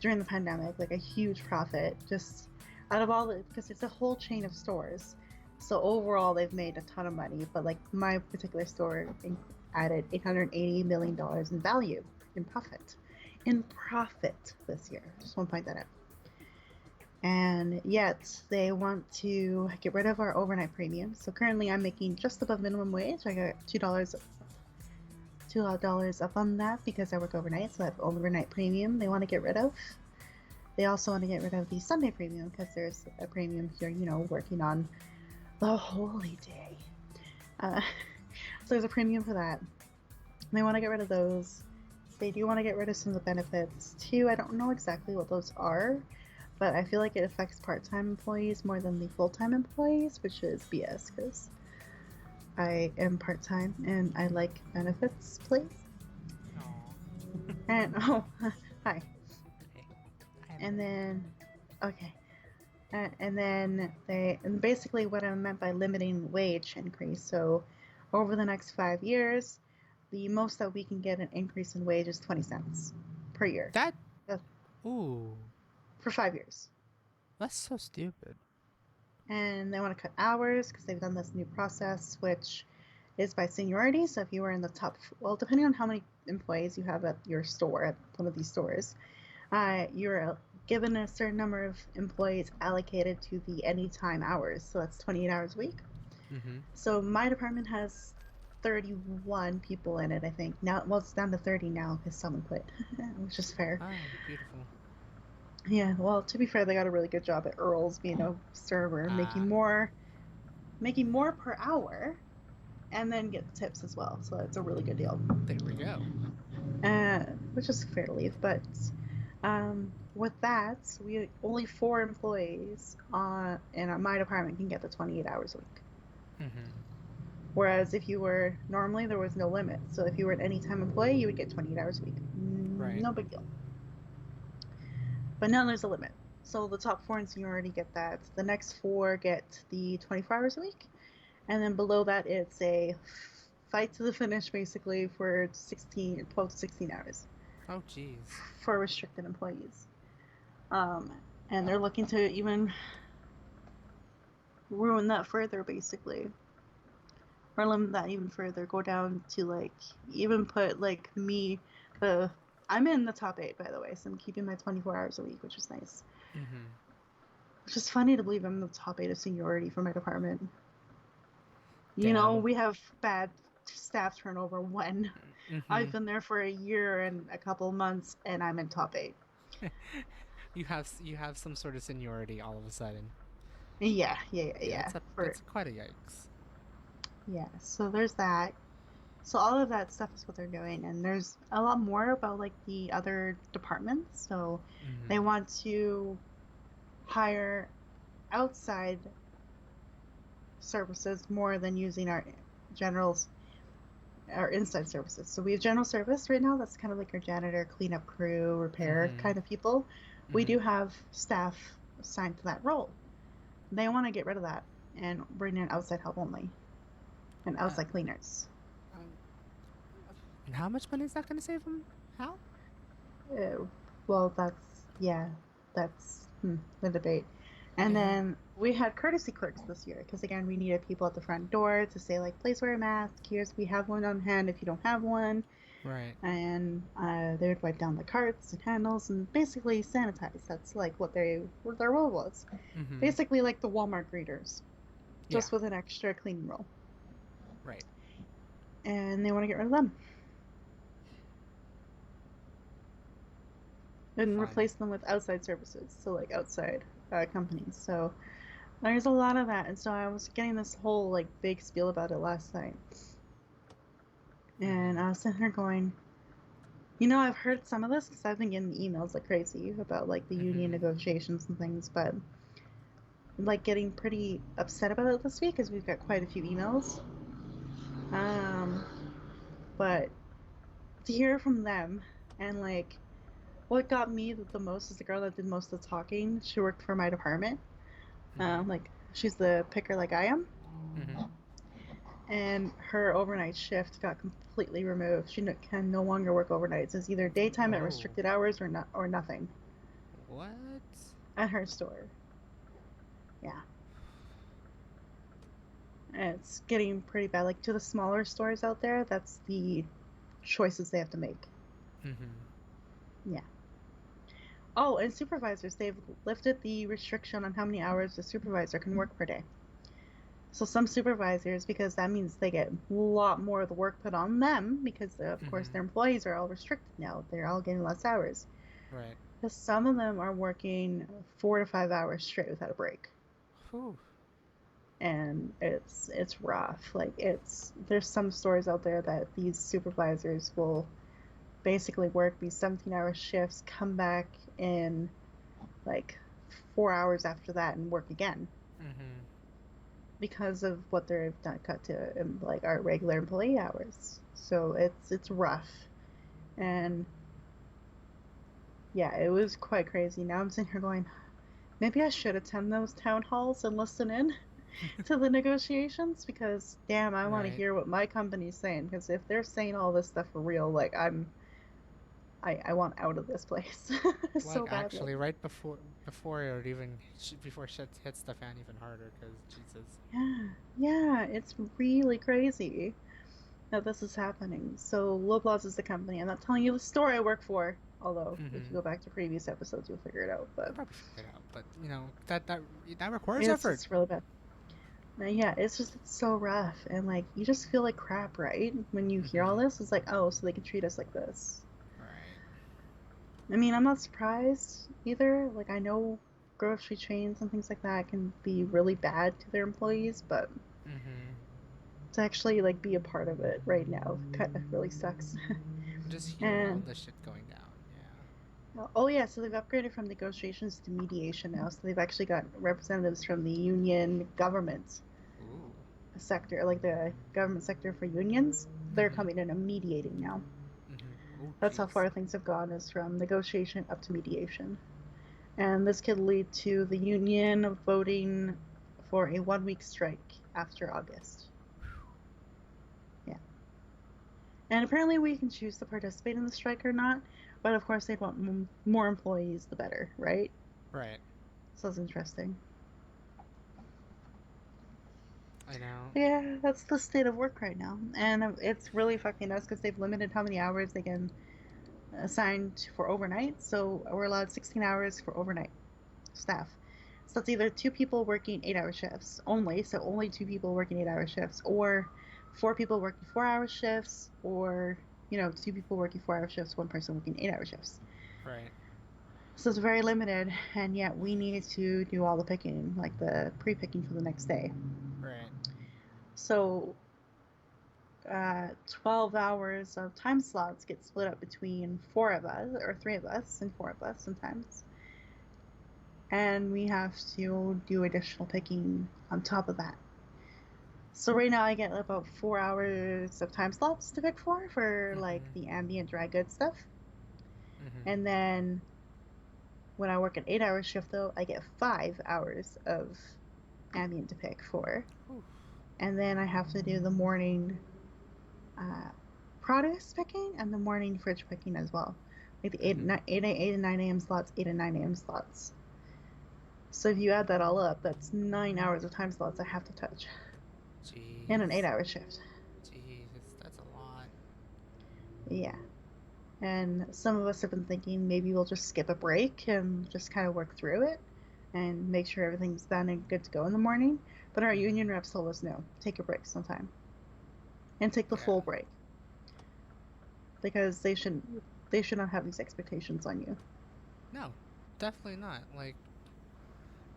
during the pandemic, like a huge profit just out of all the, because it's a whole chain of stores. So overall, they've made a ton of money, but like my particular store added $880 million in value in profit. In profit this year. Just want to point that out. And yet they want to get rid of our overnight premium. So currently I'm making just above minimum wage. I got $2 up on that because I work overnight. So that overnight premium they want to get rid of. They also want to get rid of the Sunday premium because there's a premium here, you know, working on the holy day. So there's a premium for that. They want to get rid of those. They do want to get rid of some of the benefits too. I don't know exactly what those are, but I feel like it affects part-time employees more than the full-time employees, which is BS because I am part-time and I like benefits, please. Aww. And oh, hi. Hey, I am And there. then, okay. And then and basically what I meant by limiting wage increase. So over the next 5 years, the most that we can get an increase in wage is 20 cents per year. That. uh, Ooh. for 5 years. That's so stupid. And they want to cut hours because they've done this new process, which is by seniority. So if you were in the top, well, depending on how many employees you have at your store, at one of these stores, you're given a certain number of employees allocated to the anytime hours. So that's 28 hours a week. Mm-hmm. So my department has 31 people in it, I think. Now, well, it's down to 30 now because someone quit, which is fair. Oh, beautiful. Yeah, well, to be fair, they got a really good job at Earl's being a server, Ah, making more per hour, and then get tips as well. So it's a really good deal. there we go. uh, which is fair leave. But with that, we only 4 employees in my department can get the 28 hours a week. Mm-hmm. Whereas if you were normally, there was no limit. So if you were an anytime employee, you would get 28 hours a week. Right. No big deal. But now there's a limit. So the top 4 in seniority get that. The next 4 get the 24 hours a week. And then below that, it's a fight to the finish basically for 12 to 16 hours Oh, jeez. for restricted employees. Um, and they're looking to even ruin that further, basically, or limit that even further. Go down to like even put like me, the I'm in the top 8 by the way, so I'm keeping my 24 hours a week, which is nice. Mm-hmm. It's just funny to believe I'm in the top 8 of seniority for my department. You know, Damn. we have bad staff turnover when Mm-hmm. I've been there for a year and a couple of months, and I'm in top 8. You have some sort of seniority all of a sudden. Yeah, Yeah, For that's quite a yikes. yeah, so there's that. So all of that stuff is what they're doing, and there's a lot more about like the other departments. So they Mm-hmm. want to hire outside services more than using generals our inside services. So we have general service right now. That's kind of like our janitor, cleanup crew, repair Mm-hmm. kind of people. We Mm-hmm. do have staff assigned to that role. They want to get rid of that and bring in outside help only and Uh, outside cleaners. um, and how much money is that going to save them? How? Uh, well, yeah, that's the debate. And Yeah. then we had courtesy clerks this year because again we needed people at the front door to say like, please wear a mask. Here's we have one on hand if you don't have one, Right. and they would wipe down the carts and handles and basically sanitize. That's like what their role was. Mm-hmm. Basically like the Walmart greeters, Yeah. just with an extra cleaning role. Right. And they want to get rid of them and Fun. replace them with outside services, so like outside companies. So there's a lot of that, and so I was getting this whole like big spiel about it last night, and Mm-hmm. I was sitting here going, I've heard some of this because I've been getting emails like crazy about like the union Mm-hmm. negotiations and things, but like getting pretty upset about it this week because we've got quite a few emails. Um, but to hear from them and like what got me the most is the girl that did most of the talking. She worked for my department. Mm-hmm. Like she's the picker like I am, Mm-hmm. and her overnight shift got completely removed. She can no longer work overnights. It's either daytime at Oh. restricted hours or nothing What? at her store. Yeah, and it's getting pretty bad. Like to the smaller stores out there, that's the choices they have to make. Mm-hmm. Yeah. Oh, and supervisors, they've lifted the restriction on how many hours a supervisor can work per day. So some supervisors, because that means they get a lot more of the work put on them, because of course Mm-hmm. their employees are all restricted now. They're all getting less hours. Right. Because some of them are working 4 to 5 hours straight without a break, Whew. and it's rough. Like there's some stores out there that these supervisors will basically work these 17-hour shifts, come back in like 4 hours after that, and work again Mm-hmm. because of what they've done cut to like our regular employee hours. So it's rough, and yeah, it was quite crazy. Now I'm sitting here going, maybe I should attend those town halls and listen in to the negotiations because damn, I want to Right. hear what my company's saying because if they're saying all this stuff for real, like I want out of this place Like so badly. actually, right before it even before shit hits the fan even harder, because Jesus. Yeah, yeah, it's really crazy. that this is happening. So Loblaws is the company. I'm not telling you the store I work for, although if you go back to previous episodes, you'll figure it out. I But probably figured it out, but you know that requires it's effort. just really bad. Now, yeah, it's so rough, and like you just feel like crap, right? When you hear all this, it's like, oh, so they can treat us like this. Right. I mean, I'm not surprised either. Like, I know grocery chains and things like that can be really bad to their employees, but to actually like be a part of it right now kind of really sucks. Just hearing all And this shit going down. oh yeah, so they've upgraded from negotiations to mediation now. So they've actually got representatives from the union government Yeah. Ooh. sector, like the government sector for unions. They're coming in and mediating now. Oh, That's how jeez. far things have gone, is from negotiation up to mediation. And this could lead to the union voting for a 1 week strike after August. Yeah. And apparently we can choose to participate in the strike or not, but of course they'd want more employees, the better, right? Right. So it's interesting. I know. Yeah, that's the state of work right now. And it's really fucking us because they've limited how many hours they can assign for overnight. So we're allowed 16 hours for overnight staff. So it's either 2 people working 8 hour shifts only, so only 2 people working 8 hour shifts, or 4 people working 4 hour shifts, or 2 people working 4 hour shifts, one person working 8 hour shifts. Right. So it's very limited, and yet we need to do all the picking, like the pre picking for the next day. Right. So 12 hours of time slots get split up between 4 of us, or 3 of us, and 4 of us sometimes. And we have to do additional picking on top of that. So right now I get about 4 hours of time slots to pick for like the ambient dry goods stuff. And then when I work an 8 hour shift though, I get 5 hours of ambient to pick for. Oof. And then I have to do the morning produce picking and the morning fridge picking as well. Like the 8 and 9 a.m. slots, 8 and 9 a.m. slots. So if you add that all up, that's 9 hours of time slots I have to touch. Jeez. In an 8 hour shift. Jeez, that's a lot. Yeah. And some of us have been thinking maybe we'll just skip a break and just kind of work through it and make sure everything's done and good to go in the morning. But our union reps told us no, take a break sometime. And take the full break. Because they should not have these expectations on you. No, definitely not. Like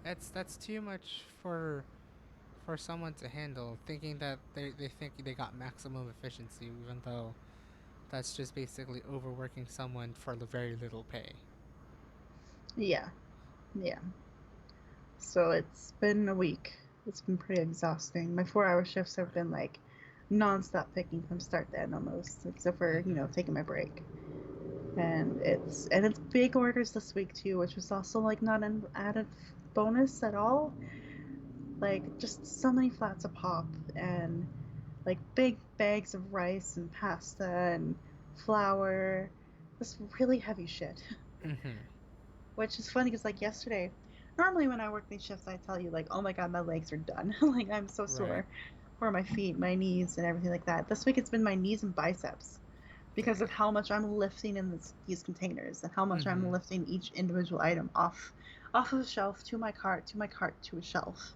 that's too much for someone to handle, thinking that they think they got maximum efficiency, even though that's just basically overworking someone for the very little pay. Yeah. Yeah. So it's been a week. It's been pretty exhausting. My 4 hour shifts have been like non-stop picking from start to end almost, except for taking my break. And it's big orders this week too, which was also like not an added bonus at all. Like just so many flats of pop and like big bags of rice and pasta and flour, this really heavy shit. Which is funny because like yesterday, normally when I work these shifts, I tell you like, oh my god, my legs are done. Like I'm so sore, or my feet, my knees, and everything like that. This week it's been my knees and biceps because of how much I'm lifting in these containers and how much I'm lifting each individual item off of a shelf to my cart to a shelf.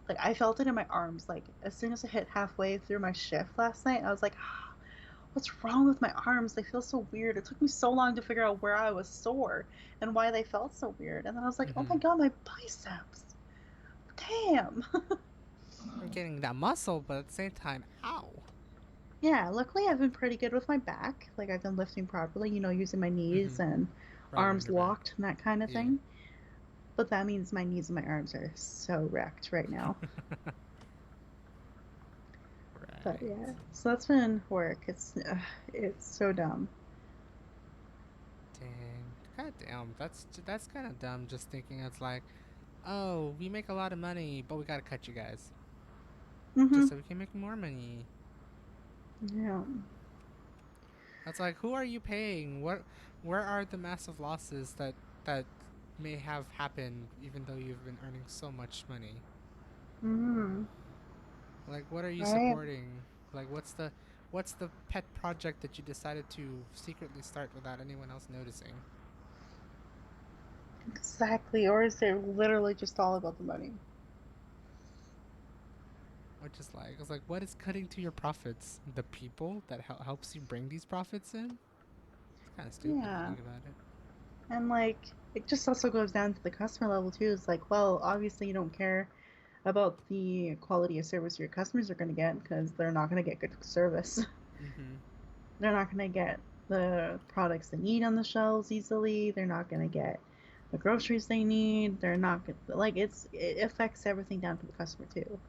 Like I felt it in my arms. Like as soon as I hit halfway through my shift last night, I was like, what's wrong with my arms? They feel so weird. It took me so long to figure out where I was sore and why they felt so weird. And then I was like, oh my god, my biceps. Damn. I'm getting that muscle, but at the same time, ow. Yeah, luckily I've been pretty good with my back. Like I've been lifting properly, using my knees and arms locked and that kind of thing. But that means my knees and my arms are so wrecked right now. But yeah, so that's been work. It's so dumb. Dang. God damn. That's kind of dumb. Just thinking it's like, oh, we make a lot of money, but we gotta cut you guys, just so we can make more money. Yeah. That's like, who are you paying? Where are the massive losses that may have happened, even though you've been earning so much money? Like, what are you supporting? Like, what's the pet project that you decided to secretly start without anyone else noticing? Exactly. Or is it literally just all about the money? Which is like, it's like, what is cutting to your profits? The people that helps you bring these profits in? It's kind of stupid if you Yeah. think about it. And like, it just also goes down to the customer level too. It's like, well, obviously you don't care about the quality of service your customers are going to get because they're not going to get good service. Mm-hmm. They're not going to get the products they need on the shelves easily. They're not going to get the groceries they need. They're not gonna, like it affects everything down to the customer too.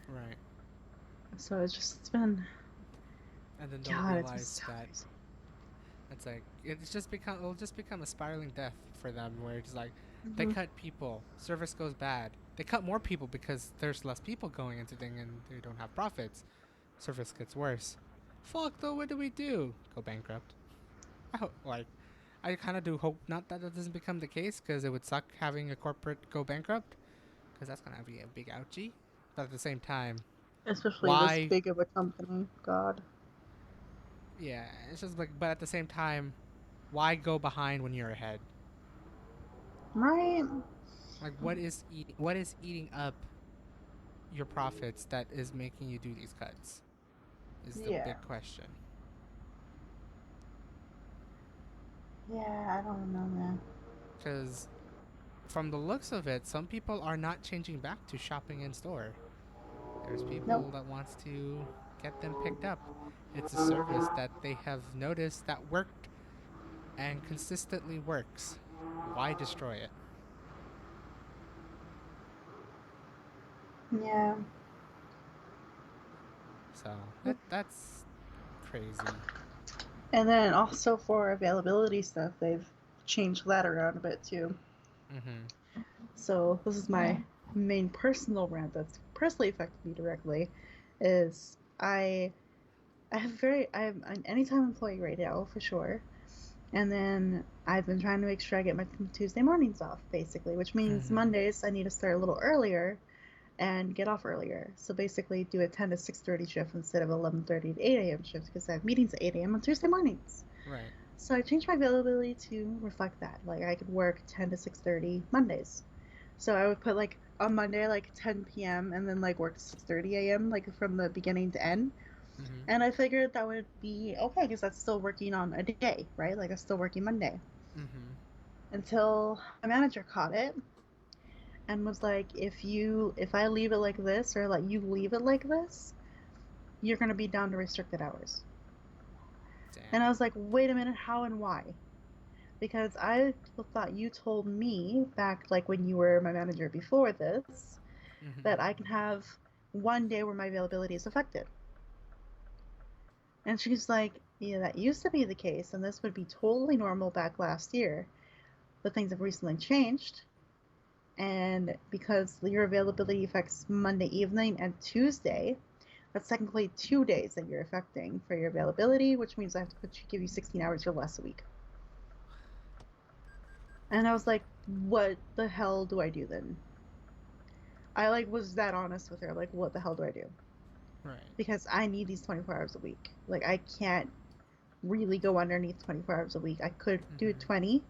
Right. So it's been And then they'll God, it's been realize so that crazy. it'll just become a spiraling death for them, where it's like they Hmm. cut people, service goes bad. They cut more people because there's less people going into thing and they don't have profits. Service gets worse. Fuck though, what do we do? Go bankrupt. Like, I kind of do hope not that that doesn't become the case, because it would suck having a corporate go bankrupt, because that's gonna be a big ouchie. But at the same time, Especially this why? big of a company. God. Yeah, it's just like, but at the same time, why go behind when you're ahead? Right? Like, what is eating up your profits that is making you do these cuts? Is the Yeah. big question. Yeah, I don't know, man. Because from the looks of it, some people are not changing back to shopping in store. There's Nope. people that wants to get them picked up. It's a service that they have noticed that worked and consistently works. Why destroy it? Yeah. So that's crazy. And then also for availability stuff, they've changed that around a bit too. Mm-hmm. So this is my main personal rant that's personally affected me directly. Is I'm an anytime employee right now for sure, and then I've been trying to make sure I get my Tuesday mornings off basically, which means Mm-hmm. Mondays I need to start a little earlier and get off earlier. So basically do a 10 to 6:30 shift instead of 11:30 to 8 a.m. shift because I have meetings at 8 a.m. on Tuesday mornings. Right. So I changed my availability to reflect that. Like I could work 10 to 6:30 Mondays. So I would put like on Monday like 10 p.m. and then like work 6:30 a.m. like from the beginning to end. Mm-hmm. And I figured that would be okay because that's still working on a day, right? Like I'm still working Monday. Mm-hmm. Until my manager caught it and was like, if I leave it like this or let you leave it like this, you're gonna be down to restricted hours. And I Damn. was like, wait a minute, how and why? Because I thought you told me back like when you were my manager before this Mm-hmm. that I can have one day where my availability is affected. And she's like, yeah, that used to be the case, and this would be totally normal back last year. But things have recently changed, and because your availability affects Monday evening and Tuesday, that's technically 2 days that you're affecting for your availability, which means I have to give you 16 hours or less a week. And I was like, what the hell do I do then? I like was that honest with her, like, what the hell do I do? Right. Because I need these 24 hours a week. Like, I can't really go underneath 24 hours a week. I could do Mm-hmm. 20,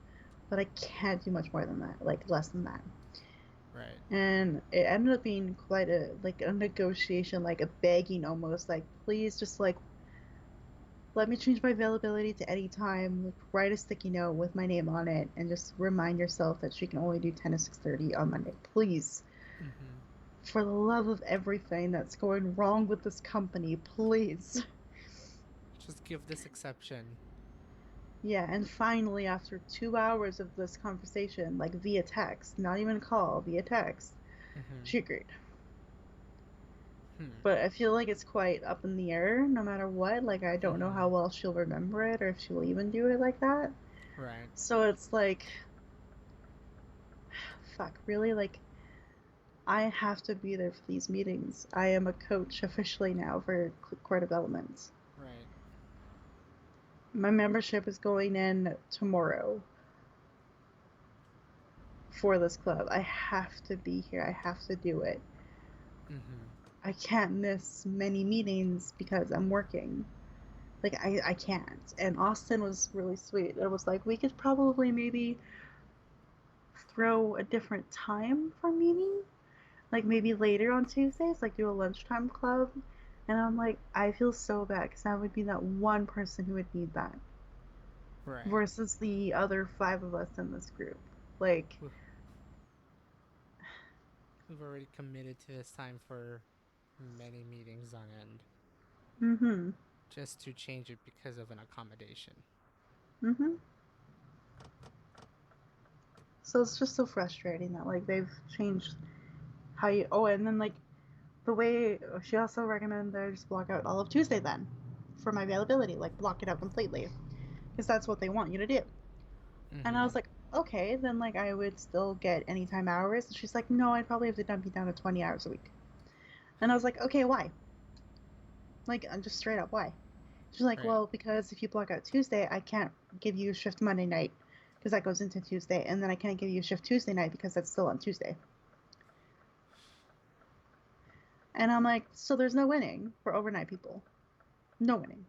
but I can't do much more than that, like less than that. Right. And it ended up being quite a negotiation, like a begging almost, like please just like let me change my availability to any time. Like, write a sticky note with my name on it, and just remind yourself that she can only do 10 to 6:30 on Monday, please. Mm-hmm. For the love of everything that's going wrong with this company, please. Just give this exception. Yeah, and finally, after 2 hours of this conversation, like via text, not even a call, via text, Mm-hmm. she agreed. Hmm. But I feel like it's quite up in the air no matter what. Like, I don't know Mm-hmm. how well she'll remember it or if she'll even do it like that. Right. So it's like, fuck, really? Like, I have to be there for these meetings. I am a coach officially now for core development. Right. My membership is going in tomorrow for this club. I have to be here. I have to do it. Mm-hmm. I can't miss many meetings because I'm working. Like, I can't. And Austin was really sweet. It was like, we could probably maybe throw a different time for meeting. Like, maybe later on Tuesdays, like do a lunchtime club. And I'm like, I feel so bad because I would be that one person who would need that Right. versus the other 5 of us in this group. Like, We've already committed to this time for many meetings on end. mm-hmm. Just to change it because of an accommodation. Mm-hmm. So it's just so frustrating that like they've changed how you. Oh, and then like the way she also recommended that I just block out all of Tuesday then for my availability, like block it out completely, because that's what they want you to do. And I was like, okay, then like I would still get anytime hours. And she's like, no, I'd probably have to dump you down to 20 hours a week. And I was like, okay, why? Like, I'm just straight up, why? She's like, Right. well, because if you block out Tuesday, I can't give you a shift Monday night because that goes into Tuesday, and then I can't give you a shift Tuesday night because that's still on Tuesday. And I'm like, so there's no winning for overnight people. No winning.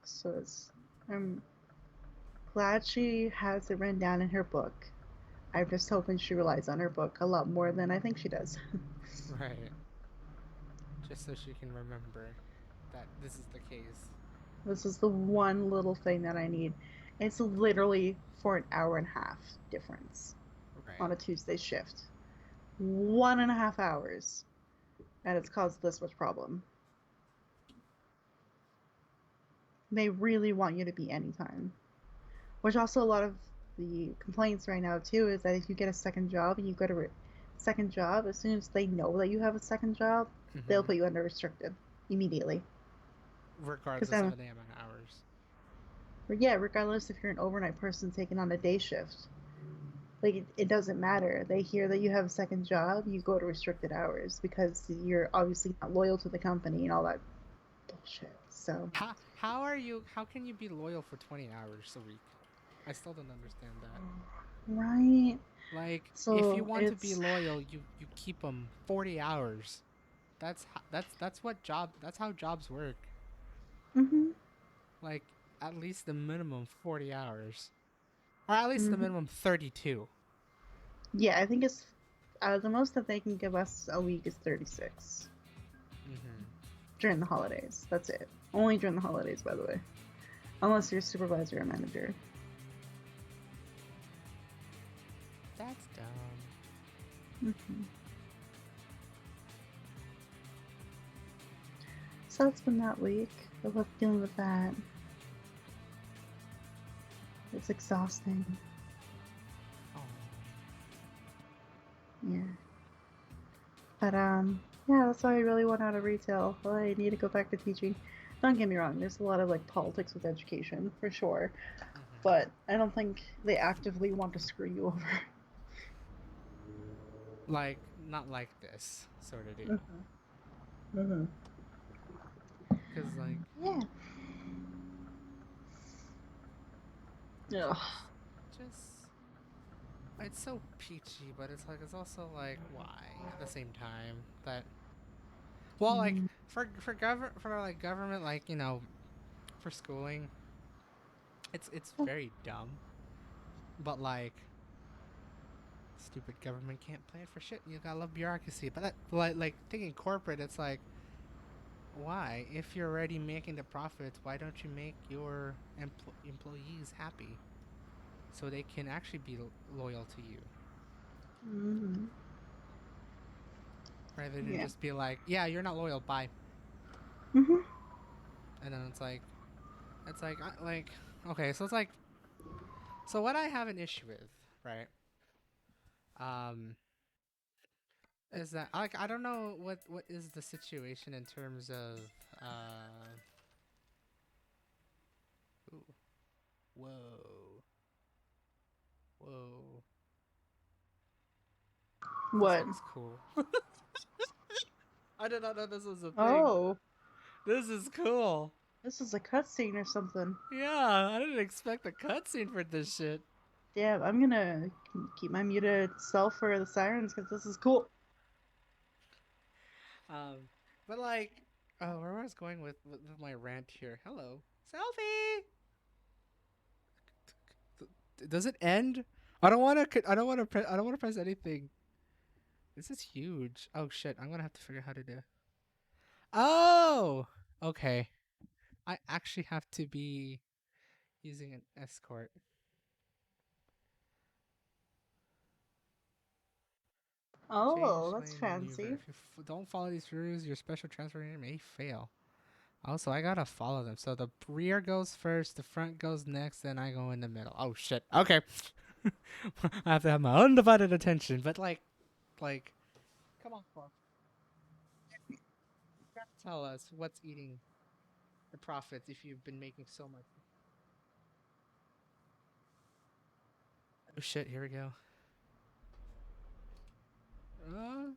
So I'm glad she has it written down in her book. I'm just hoping she relies on her book a lot more than I think she does. Right. Just so she can remember that this is the case. This is the one little thing that I need. It's literally for an hour and a half difference on Right. a Tuesday shift. 1.5 hours. And it's caused this much problem. They really want you to be anytime. Which also a lot of the complaints right now too is that if you get a second job and you go to second job, as soon as they know that you have a second job, they'll put you under restricted immediately. Because Regardless of the amount of hours. yeah, regardless if you're an overnight person taking on a day shift, like it doesn't matter. They hear that you have a second job, you go to restricted hours because you're obviously not loyal to the company and all that bullshit. So How can you be loyal for 20 hours a week? I still don't understand that. right. Like, if you So want to be it's loyal, you keep them 40 hours. That's how jobs work. mm-hmm, Like, at least the minimum 40 hours. Or at least the mm-hmm. minimum 32. Yeah, I think it's the most that they can give us a week is 36 during the holidays. That's it. Only during the holidays, by the way, unless you're a supervisor or manager. That's dumb. Mm-hmm. So that's been that week. I love dealing with that. It's exhausting. Oh. Yeah. But yeah, that's why I really want out of retail. Well, I need to go back to teaching. Don't get me wrong, there's a lot of like politics with education for sure, but I don't think they actively want to screw you over. Like, not like this sort of deal. Mm-hmm. Mm-hmm. Because, like, Yeah. Ugh. just it's so peachy, but it's like it's also like why at the same time that well like Mm-hmm. for like government like for schooling it's very dumb, but like stupid government can't plan for shit. You gotta love bureaucracy, but that like thinking corporate, it's like why if you're already making the profits, why don't you make your employees happy so they can actually be loyal to you Mm-hmm. rather than Yeah. just be like, yeah, you're not loyal, bye. Mm-hmm. And then like okay, so it's like so what I have an issue with, right? Um, is that like I don't know what is the situation in terms of uh, ooh, whoa, whoa, this What? looks cool. I did not know this was a thing. Oh, This is cool. this is a cutscene or something. Yeah, I didn't expect a cutscene for this shit. Damn, I'm gonna keep my muted self for the sirens because this is cool. Um, but like, where I was going with my rant here. Hello, selfie. Does it end? I don't want to. I don't want to press. I don't want to press anything. This is huge. Oh shit! I'm gonna have to figure out how to do. Oh, okay. I actually have to be using an escort. Oh, Change that's lane maneuver. fancy. If you don't follow these rules, your special transfer unit may fail. Also, I gotta follow them. So the rear goes first, the front goes next, then I go in the middle. Oh shit. Okay. I have to have my undivided attention. But like, come on, Clark. You gotta tell us what's eating the profits if you've been making so much. Oh shit. Here we go. Uh,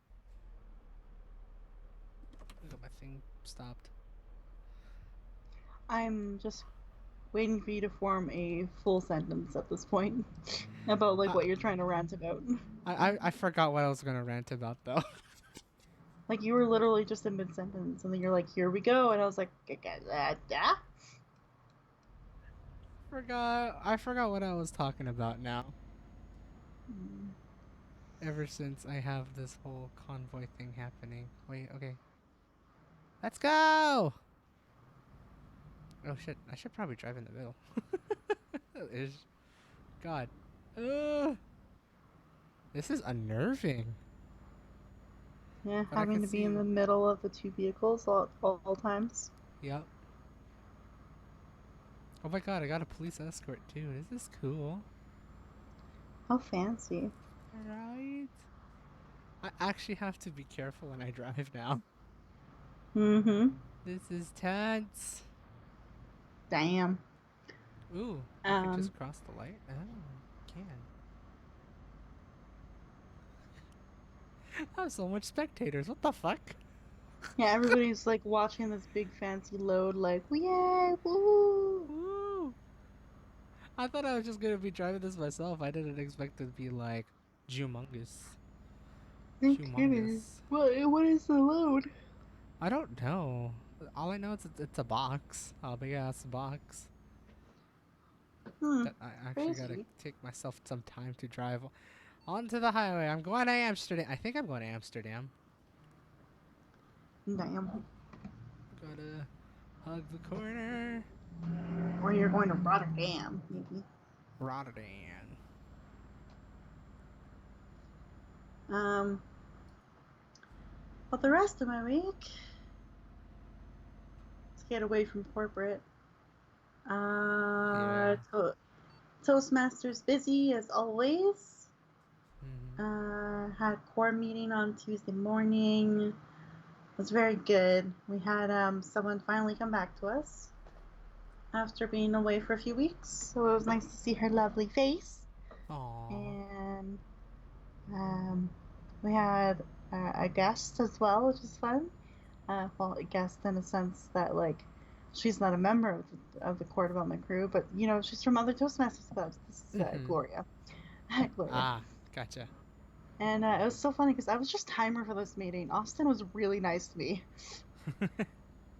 I got my thing stopped. I'm just waiting for you to form a full sentence at this point about like Uh, what you're trying to rant about. I forgot what I was gonna rant about though. Like you were literally just in mid sentence, and then you're like, "Here we go," and I was like, "Yeah." I forgot what I was talking about now. Ever since I have this whole convoy thing happening. Wait, okay. Let's go! Oh shit, I should probably drive in the middle. Is God. Uh, this is unnerving. Yeah, But I having can to be see. in the middle of the two vehicles all times. Yep. Oh my god, I got a police escort too. This is cool. How fancy. Right? I actually have to be careful when I drive now. Mm-hmm. This is tense. Damn. Ooh, I could Um. just cross the light? Oh, can. I have so much spectators. What the fuck? Yeah, everybody's like watching this big fancy load, like, yay, woo! Woo! I thought I was just gonna be driving this myself. I didn't expect it to be like humongous. Okay. Humongous. What is the load? I don't know. All I know is it's a box. A big ass box. Hmm. That I actually gotta Crazy. take myself some time to drive onto the highway. I'm going to Amsterdam. I think I'm going to Amsterdam. Damn. Gotta hug the corner. Or you're going to Rotterdam, maybe. Rotterdam. Um. But the rest of my week, let's get away from corporate. Yeah. Toastmasters busy as always. Mm-hmm. Had core meeting on Tuesday morning. It was very good. We had someone finally come back to us after being away for a few weeks, so it was nice to see her lovely face. Aww. And um, we had a guest as well, which was fun. Well, a guest in a sense that like she's not a member of the core development crew, but you know she's from other Toastmasters clubs. This is Mm-hmm. Gloria, Gloria. Ah, gotcha. And it was so funny because I was just timer for this meeting. Austin was really nice to me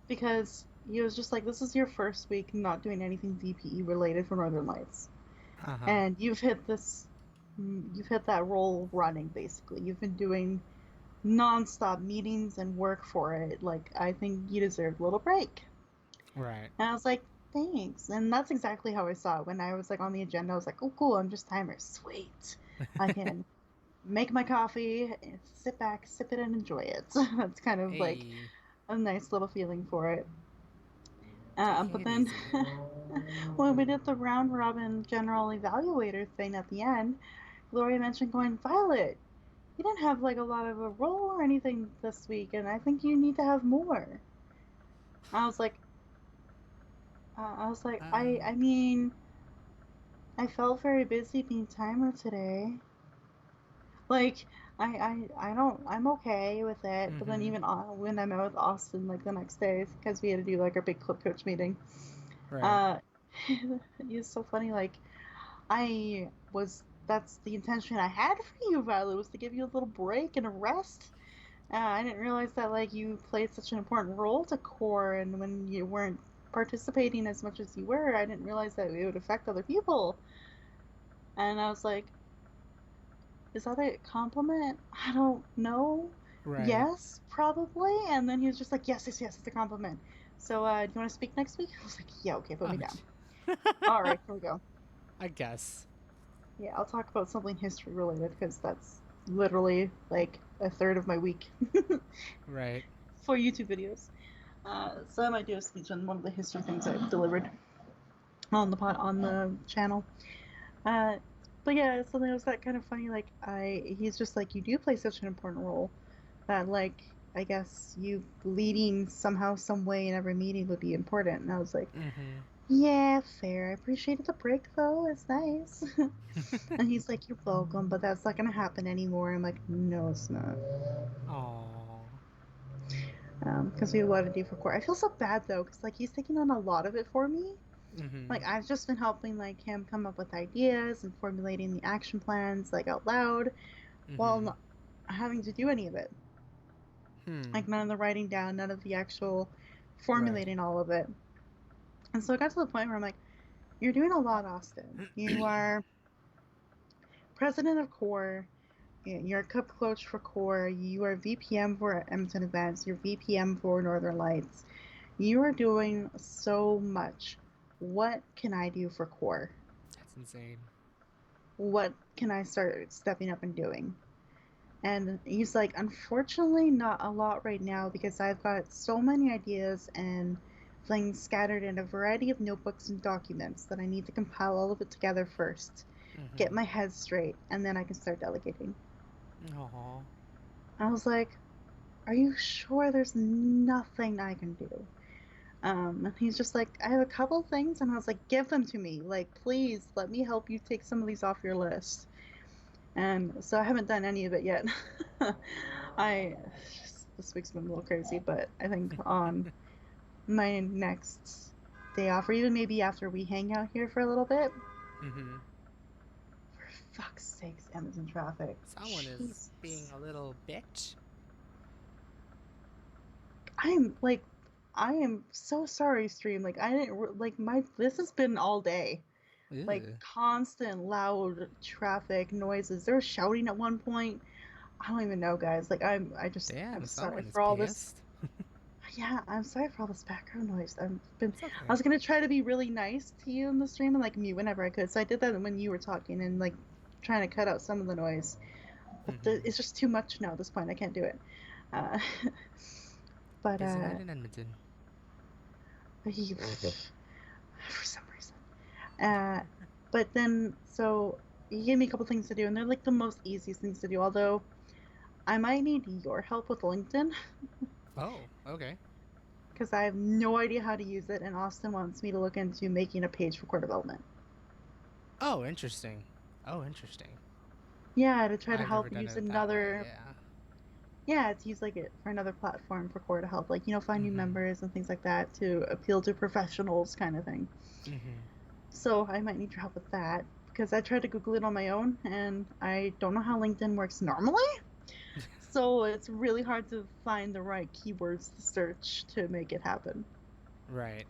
because he was just like, "This is your first week not doing anything DPE related for Northern Lights, Uh-huh. and you've hit that role running basically. You've been doing nonstop meetings and work for it. Like I think you deserve a little break." Right. And I was like, "Thanks." And that's exactly how I saw it when I was like on the agenda. I was like, "Oh, cool! I'm just timer. Sweet. I can make my coffee, sit back, sip it, and enjoy it." That's kind of like Hey, a nice little feeling for it. taking But it then easy. when we did the round robin general evaluator thing at the end, Gloria mentioned going, "Violet, you didn't have like a lot of a role or anything this week, and I think you need to have more." I was like, I Um, mean, I felt very busy being timer today. Like, I don't, I'm okay with it. But then mm-hmm. even when I met with Austin, like the next day, because we had to do like our big club coach meeting, Right. uh, he was so funny. Like, That's the intention I had for you, Violet, was to give you a little break and a rest. I didn't realize that like you played such an important role to core, and when you weren't participating as much as you were, I didn't realize that it would affect other people. And I was like, is that a compliment? I don't know. Right. Yes, probably. And then he was just like, yes, yes, yes, it's a compliment. So, do you want to speak next week? I was like, yeah, okay, put me down. All right, here we go. I guess. Yeah, I'll talk about something history related because that's literally like a third of my week Right. for YouTube videos. So I might do a speech on one of the history things I've delivered on the channel. Uh, but yeah, so it was that kind of funny. Like he's just like, you do play such an important role that like I guess you leading somehow, some way in every meeting would be important. And I was like, Mm-hmm. yeah, fair. I appreciated the break though. It's nice. And he's like, you're welcome, but that's not gonna happen anymore. I'm like, no, it's not. Aww. Because we have a lot to do for court. I feel so bad though, because like he's taking on a lot of it for me. Mm-hmm. Like I've just been helping like him come up with ideas and formulating the action plans like out loud, while Mm-hmm. not having to do any of it. Hmm. Like none of the writing down, none of the actual Right. formulating all of it. And so it got to the point where I'm like, you're doing a lot, Austin. You are president of core. You're a cup coach for core. You are VPM for Edmonton events. You're VPM for Northern Lights. You are doing so much. What can I do for core? That's insane. What can I start stepping up and doing? And he's like, unfortunately, not a lot right now because I've got so many ideas and things scattered in a variety of notebooks and documents that I need to compile all of it together first, get Mm-hmm. my head straight, and then I can start delegating. Aww. I was like, are you sure there's nothing I can do? And he's just like, I have a couple things, and I was like, give them to me. Like, please let me help you take some of these off your list. And so I haven't done any of it yet. I this week's been a little crazy, but I think on my next day off, or even maybe after we hang out here for a little bit. Mm-hmm. For fuck's sakes, Edmonton traffic. Someone is being Jesus. a little bitch. I'm like, I am so sorry, stream. Like, I didn't like my. This has been all day. Like Ew. constant loud traffic noises. They were shouting at one point. I don't even know, guys. Like I'm Damn, sorry someone is for all this. pissed. Yeah, I'm sorry for all this background noise. It's I okay. was gonna try to be really nice to you in the stream and like mute whenever I could. So I did that when you were talking and like trying to cut out some of the noise. But Mm-hmm. it's just too much now at this point. I can't do it. Uh, but Busy night in Edmonton. for some reason. Uh, but then so he gave me a couple things to do, and they're like the most easiest things to do. Although I might need your help with LinkedIn Oh, okay. because I have no idea how to use it, and Austin wants me to look into making a page for core development. Oh, interesting. Oh, interesting. Yeah, to try to I've never help done use it that way, another. yeah. Yeah, to use like it for another platform for core to help, like find new Mm-hmm. members and things like that to appeal to professionals, kind of thing. Mm-hmm. So I might need your help with that because I tried to Google it on my own, and I don't know how LinkedIn works normally. So it's really hard to find the right keywords to search to make it happen. Right.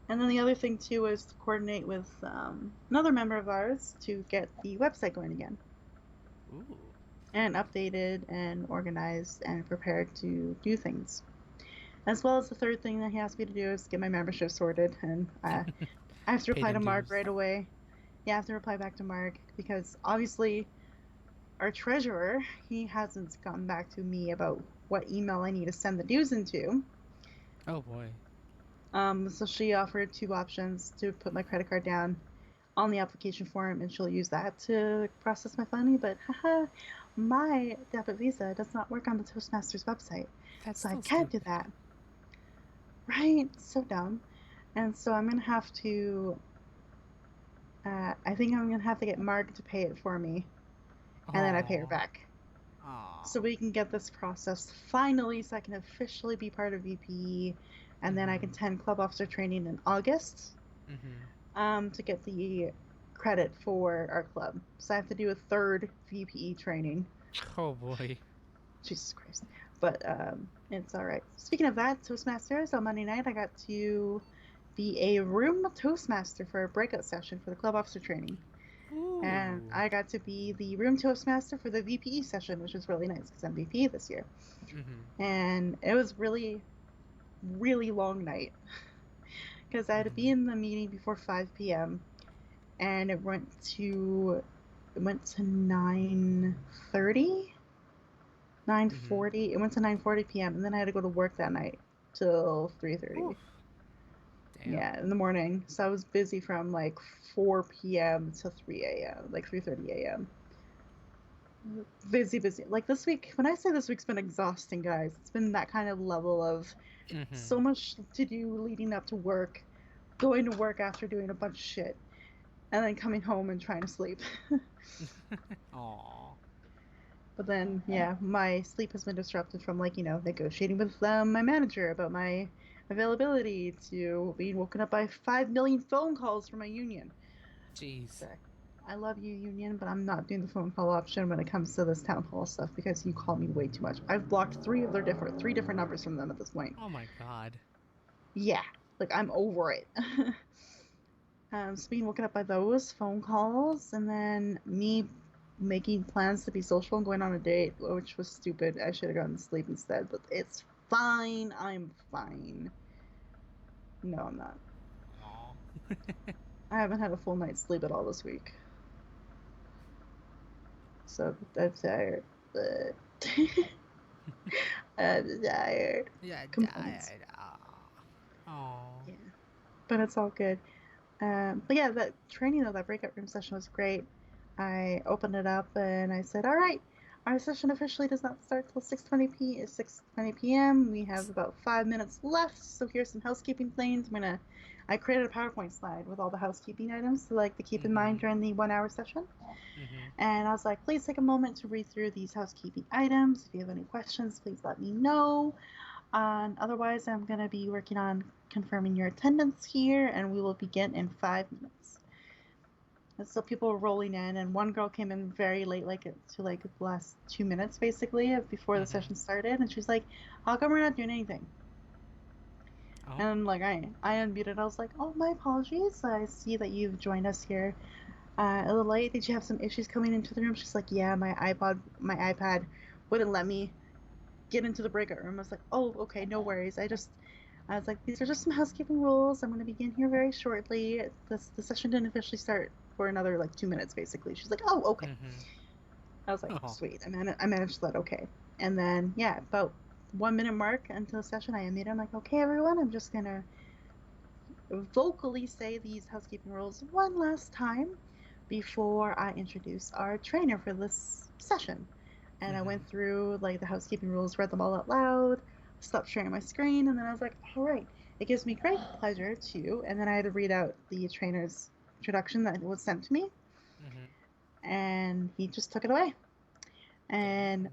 And then the other thing too is to coordinate with another member of ours to get the website going again Ooh. and updated and organized and prepared to do things. As well as the third thing that he asked me to do is get my membership sorted, and I have to Paid reply to in Mark dues. right away. Yeah, I have to reply back to Mark because obviously our treasurer, he hasn't gotten back to me about what email I need to send the dues into. Oh boy. So she offered two options to put my credit card down on the application form, and she'll use that to process my money. But haha, my debit visa does not work on the Toastmasters website, That's so I so can't do stupid. that. Right? So dumb. And so I'm gonna have to. I think I'm gonna have to get Marg to pay it for me, and then I pay her Aw. back, Aw. so we can get this processed finally, so I can officially be part of VPE, and then I can Mm-hmm. attend club officer training in August. Mm-hmm. To get the credit for our club. So I have to do a third VPE training. Oh boy. Jesus Christ. But it's alright. Speaking of that, Toastmasters, on Monday night I got to be a room Toastmaster for a breakout session for the club officer training. Ooh. And I got to be the room Toastmaster for the VPE session, which was really nice because I'm VPE this year. Mm-hmm. And it was really, really long night because I had to be in the meeting before 5 p.m. and it went to 9:30. 9:40. It went to 9:40 p.m. and then I had to go to work that night till 3:30. Damn. Yeah, in the morning. So I was busy from like 4 p.m. to 3 a.m. like 3:30 a.m. Busy. Like this week, when I say this week's been exhausting, guys, it's been that kind of level of so much to do leading up to work, going to work after doing a bunch of shit, and then coming home and trying to sleep. Aww. But then, yeah, my sleep has been disrupted from, like, negotiating with my manager about my availability to being woken up by 5 million phone calls from my union. Jeez. Sorry. I love you, union, but I'm not doing the phone call option when it comes to this town hall stuff because you call me way too much. I've blocked three different numbers from them at this point. Oh my god. Yeah, like, I'm over it. So being woken up by those phone calls, and then me making plans to be social and going on a date, which was stupid. I should have gone to sleep instead, but it's fine. I'm fine. No, I'm not. Aww. I haven't had a full night's sleep at all this week. So I'm tired. But I'm tired. Yeah, Complaints. died. Aww. Yeah. But it's all good. But yeah, that training though, that breakout room session was great. I opened it up and I said, all right, our session officially does not start till 6:20 p.m. We have about 5 minutes left, so here's some housekeeping things. I created a PowerPoint slide with all the housekeeping items to keep in mind during the 1 hour session. And I was like, please take a moment to read through these housekeeping items. If you have any questions, please let me know. Otherwise, I'm going to be working on confirming your attendance here, and we will begin in 5 minutes. And so people were rolling in, and one girl came in very late, to the last 2 minutes, basically, before the session started, and she's like, how come we're not doing anything? Oh. And I unmuted. I was like, oh, my apologies. I see that you've joined us here a little late. Did you have some issues coming into the room? She's like, yeah, my iPad wouldn't let me get into the breakout room. I was like, oh, okay, no worries. I was like, these are just some housekeeping rules. I'm going to begin here very shortly. The session didn't officially start for another 2 minutes, basically. She's like, oh, okay. I was like, sweet. I managed that okay. And then, yeah, about 1 minute mark until the session, I unmuted. I'm like, okay, everyone, I'm just going to vocally say these housekeeping rules one last time before I introduce our trainer for this session. And I went through the housekeeping rules, read them all out loud, stopped sharing my screen, and then I was like, all right, it gives me great pleasure to, and then I had to read out the trainer's introduction that was sent to me, and he just took it away. And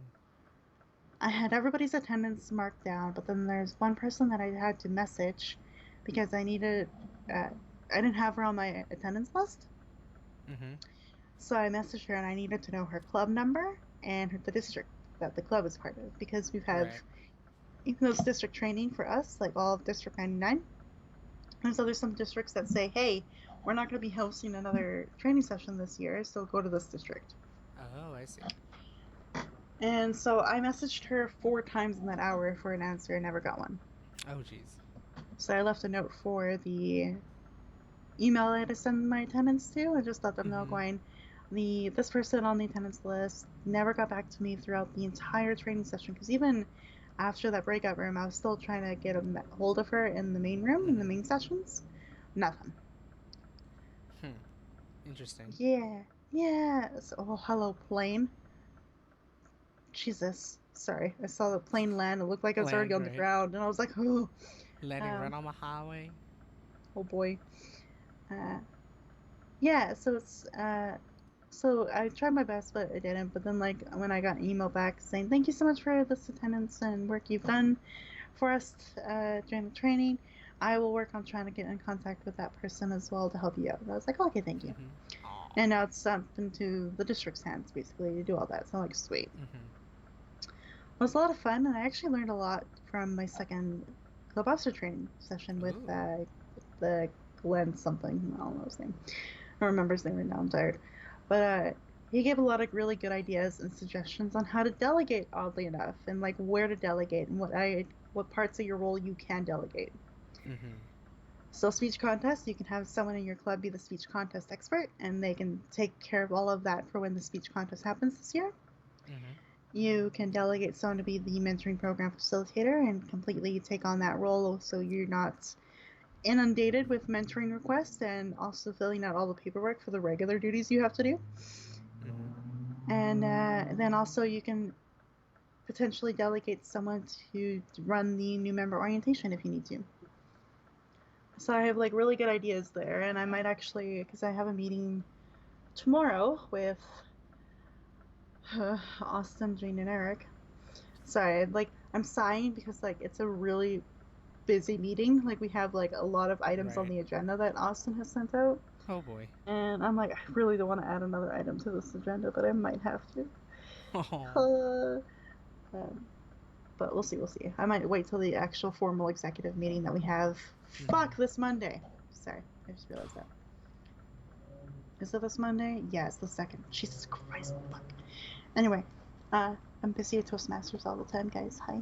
I had everybody's attendance marked down, but then there's one person that I had to message because I needed, I didn't have her on my attendance list. So I messaged her and I needed to know her club number and the district that the club is part of, because we have, even though it's district training for us, all of District 99, and so there's some districts that say, hey, we're not going to be hosting another training session this year, so go to this district. Oh, I see. And so I messaged her 4 times in that hour for an answer and never got one. Oh, jeez. So I left a note for the email I had to send my attendance to and just let them know going, this person on the attendance list never got back to me throughout the entire training session, because even after that breakout room, I was still trying to get a hold of her in the main room, in the main sessions. Nothing. Interesting. Yeah. So, oh, hello, plane. Jesus. Sorry. I saw the plane land. It looked like it was already on the ground, and I was like, oh. Landing right on my highway. Oh, boy. Yeah, so it's, so I tried my best, but I didn't. But then, when I got an email back saying, thank you so much for this attendance and work you've done for us during the training, I will work on trying to get in contact with that person as well to help you out. And I was like, okay, thank you. And now it's sent into the district's hands, basically, to do all that. So I'm like, sweet. Mm-hmm. It was a lot of fun, and I actually learned a lot from my second club officer training session with Ooh. the Glenn something. I don't know his name. I don't remember his name right now. I'm tired. But he gave a lot of really good ideas and suggestions on how to delegate, oddly enough, and like where to delegate and what parts of your role you can delegate. Mm-hmm. So speech contest, you can have someone in your club be the speech contest expert, and they can take care of all of that for when the speech contest happens this year. Mm-hmm. You can delegate someone to be the mentoring program facilitator and completely take on that role so you're not inundated with mentoring requests and also filling out all the paperwork for the regular duties you have to do. Mm-hmm. And then also you can potentially delegate someone to run the new member orientation if you need to. So I have like really good ideas there, and I might actually, because I have a meeting tomorrow with Austin, Jane, and Eric. Sorry, like I'm sighing because like it's a really busy meeting. Like we have like a lot of items on Right. the agenda that Austin has sent out, Oh boy. and I'm like, I really don't want to add another item to this agenda, but I might have to. Oh. Uh, um, but we'll see. We'll see. I might wait till the actual formal executive meeting that we have. Mm-hmm. Fuck, this Monday. Sorry, I just realized that. Is it this Monday? Yeah, it's the second. Jesus Christ, fuck. Anyway, I'm busy at Toastmasters all the time, guys. Hi.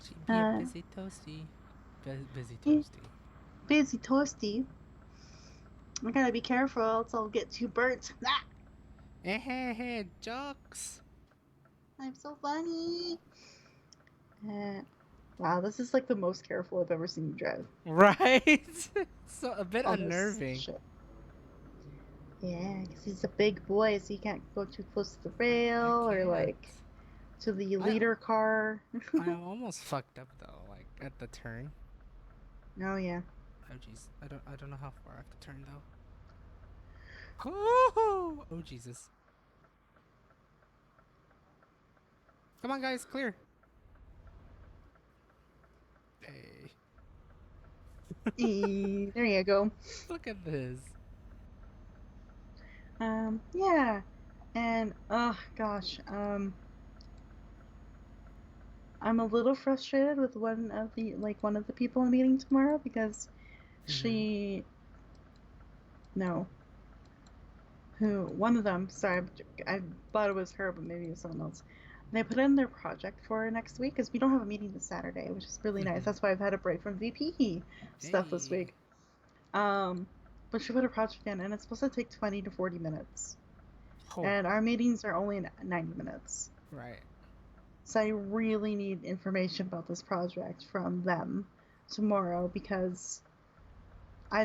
She be a Uh, busy toasty. Busy eh, toasty. busy toasty. I gotta be careful, else I'll get too burnt. Ah! Eh, jokes. I'm so funny. Wow, this is like the most careful I've ever seen you drive Right? So a bit on this unnerving. ship. Yeah, because he's a big boy, so you can't go too close to the I rail or can't. like to the I leader car. I almost fucked up though, like at the turn. Oh yeah. Oh jeez. I don't know how far I have to turn though. Oh Jesus. Come on guys, clear. Hey. There you go. Look at this. Yeah, and oh gosh, I'm a little frustrated with one of the people I'm meeting tomorrow because Mm-hmm. she no who one of them, sorry, I thought it was her, but maybe it was someone else. They put in their project for next week because we don't have a meeting this Saturday, which is really nice. Mm-hmm. That's why I've had a break from VP stuff this Hey. week. Um, but she put a project in, and it's supposed to take 20 to 40 minutes, Oh, and our meetings are only 90 minutes. right. So I really need information about this project from them tomorrow because I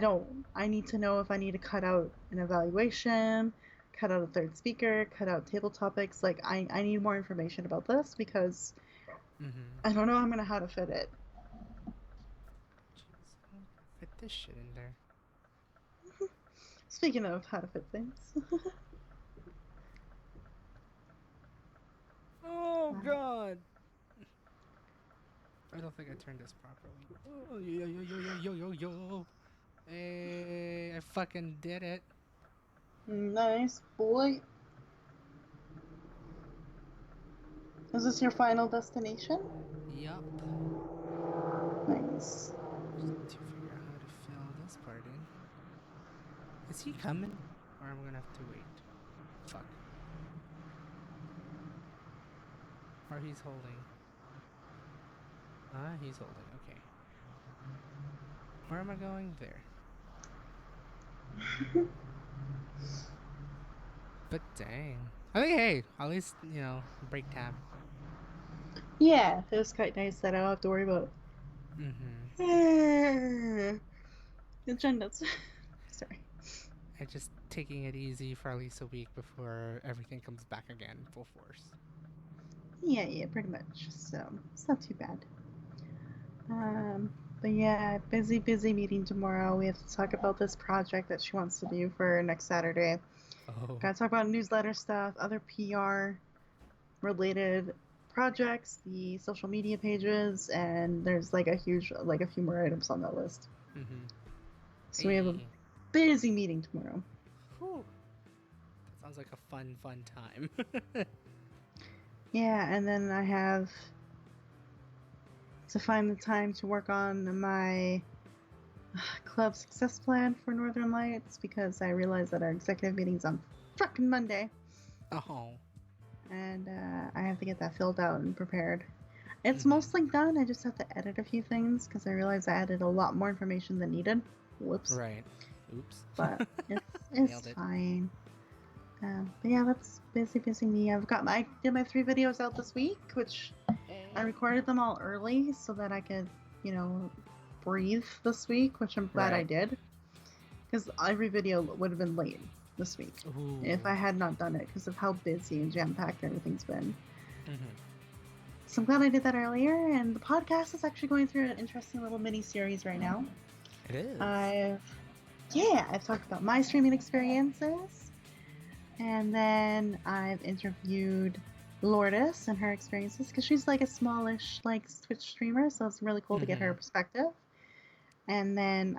need to know if I need to cut out an evaluation, cut out a third speaker, cut out table topics. Like I need more information about this because Mm-hmm. I don't know how to fit it. Jeez, how do I fit this shit in there? Speaking of how to fit things. Oh god. I don't think I turned this properly. Oh yo. Hey, I fucking did it. Nice boy. Is this your final destination? Yup. Nice. Just need to figure out how to fill this part in. Is he coming? Or am I gonna have to wait? Fuck. Or he's holding. Ah, he's holding. Okay. Where am I going? There. But dang. I think, hey, at least, break tab. Yeah, it was quite nice that I don't have to worry about Mm-hmm. agendas. Sorry. And just taking it easy for at least a week before everything comes back again full force. Yeah, pretty much. So it's not too bad. Um, but yeah, busy meeting tomorrow. We have to talk about this project that she wants to do for next Saturday. Oh. Gotta talk about newsletter stuff, other PR related projects, the social media pages, and there's like a few more items on that list. Mm-hmm. So we have a Hey. busy meeting tomorrow. Whew. sounds like a fun time. Yeah, and then I have to find the time to work on my club success plan for Northern Lights because I realized that our executive meeting's on frickin' Monday. Oh. And I have to get that filled out and prepared. It's Mhm. mostly done. I just have to edit a few things because I realized I added a lot more information than needed. Whoops. Right. Oops. But it's Nailed it. fine. But yeah, that's busy me. I did my 3 videos out this week, which I recorded them all early so that I could, breathe this week, which I'm glad I Right. did. Because every video would have been late this week Ooh. if I had not done it because of how busy and jam-packed everything's been. Mhm. So I'm glad I did that earlier, and the podcast is actually going through an interesting little mini-series right now. It is. I've talked about my streaming experiences, and then I've interviewed Lourdes and her experiences, because she's like a smallish like Twitch streamer, so it's really cool to get her perspective. And then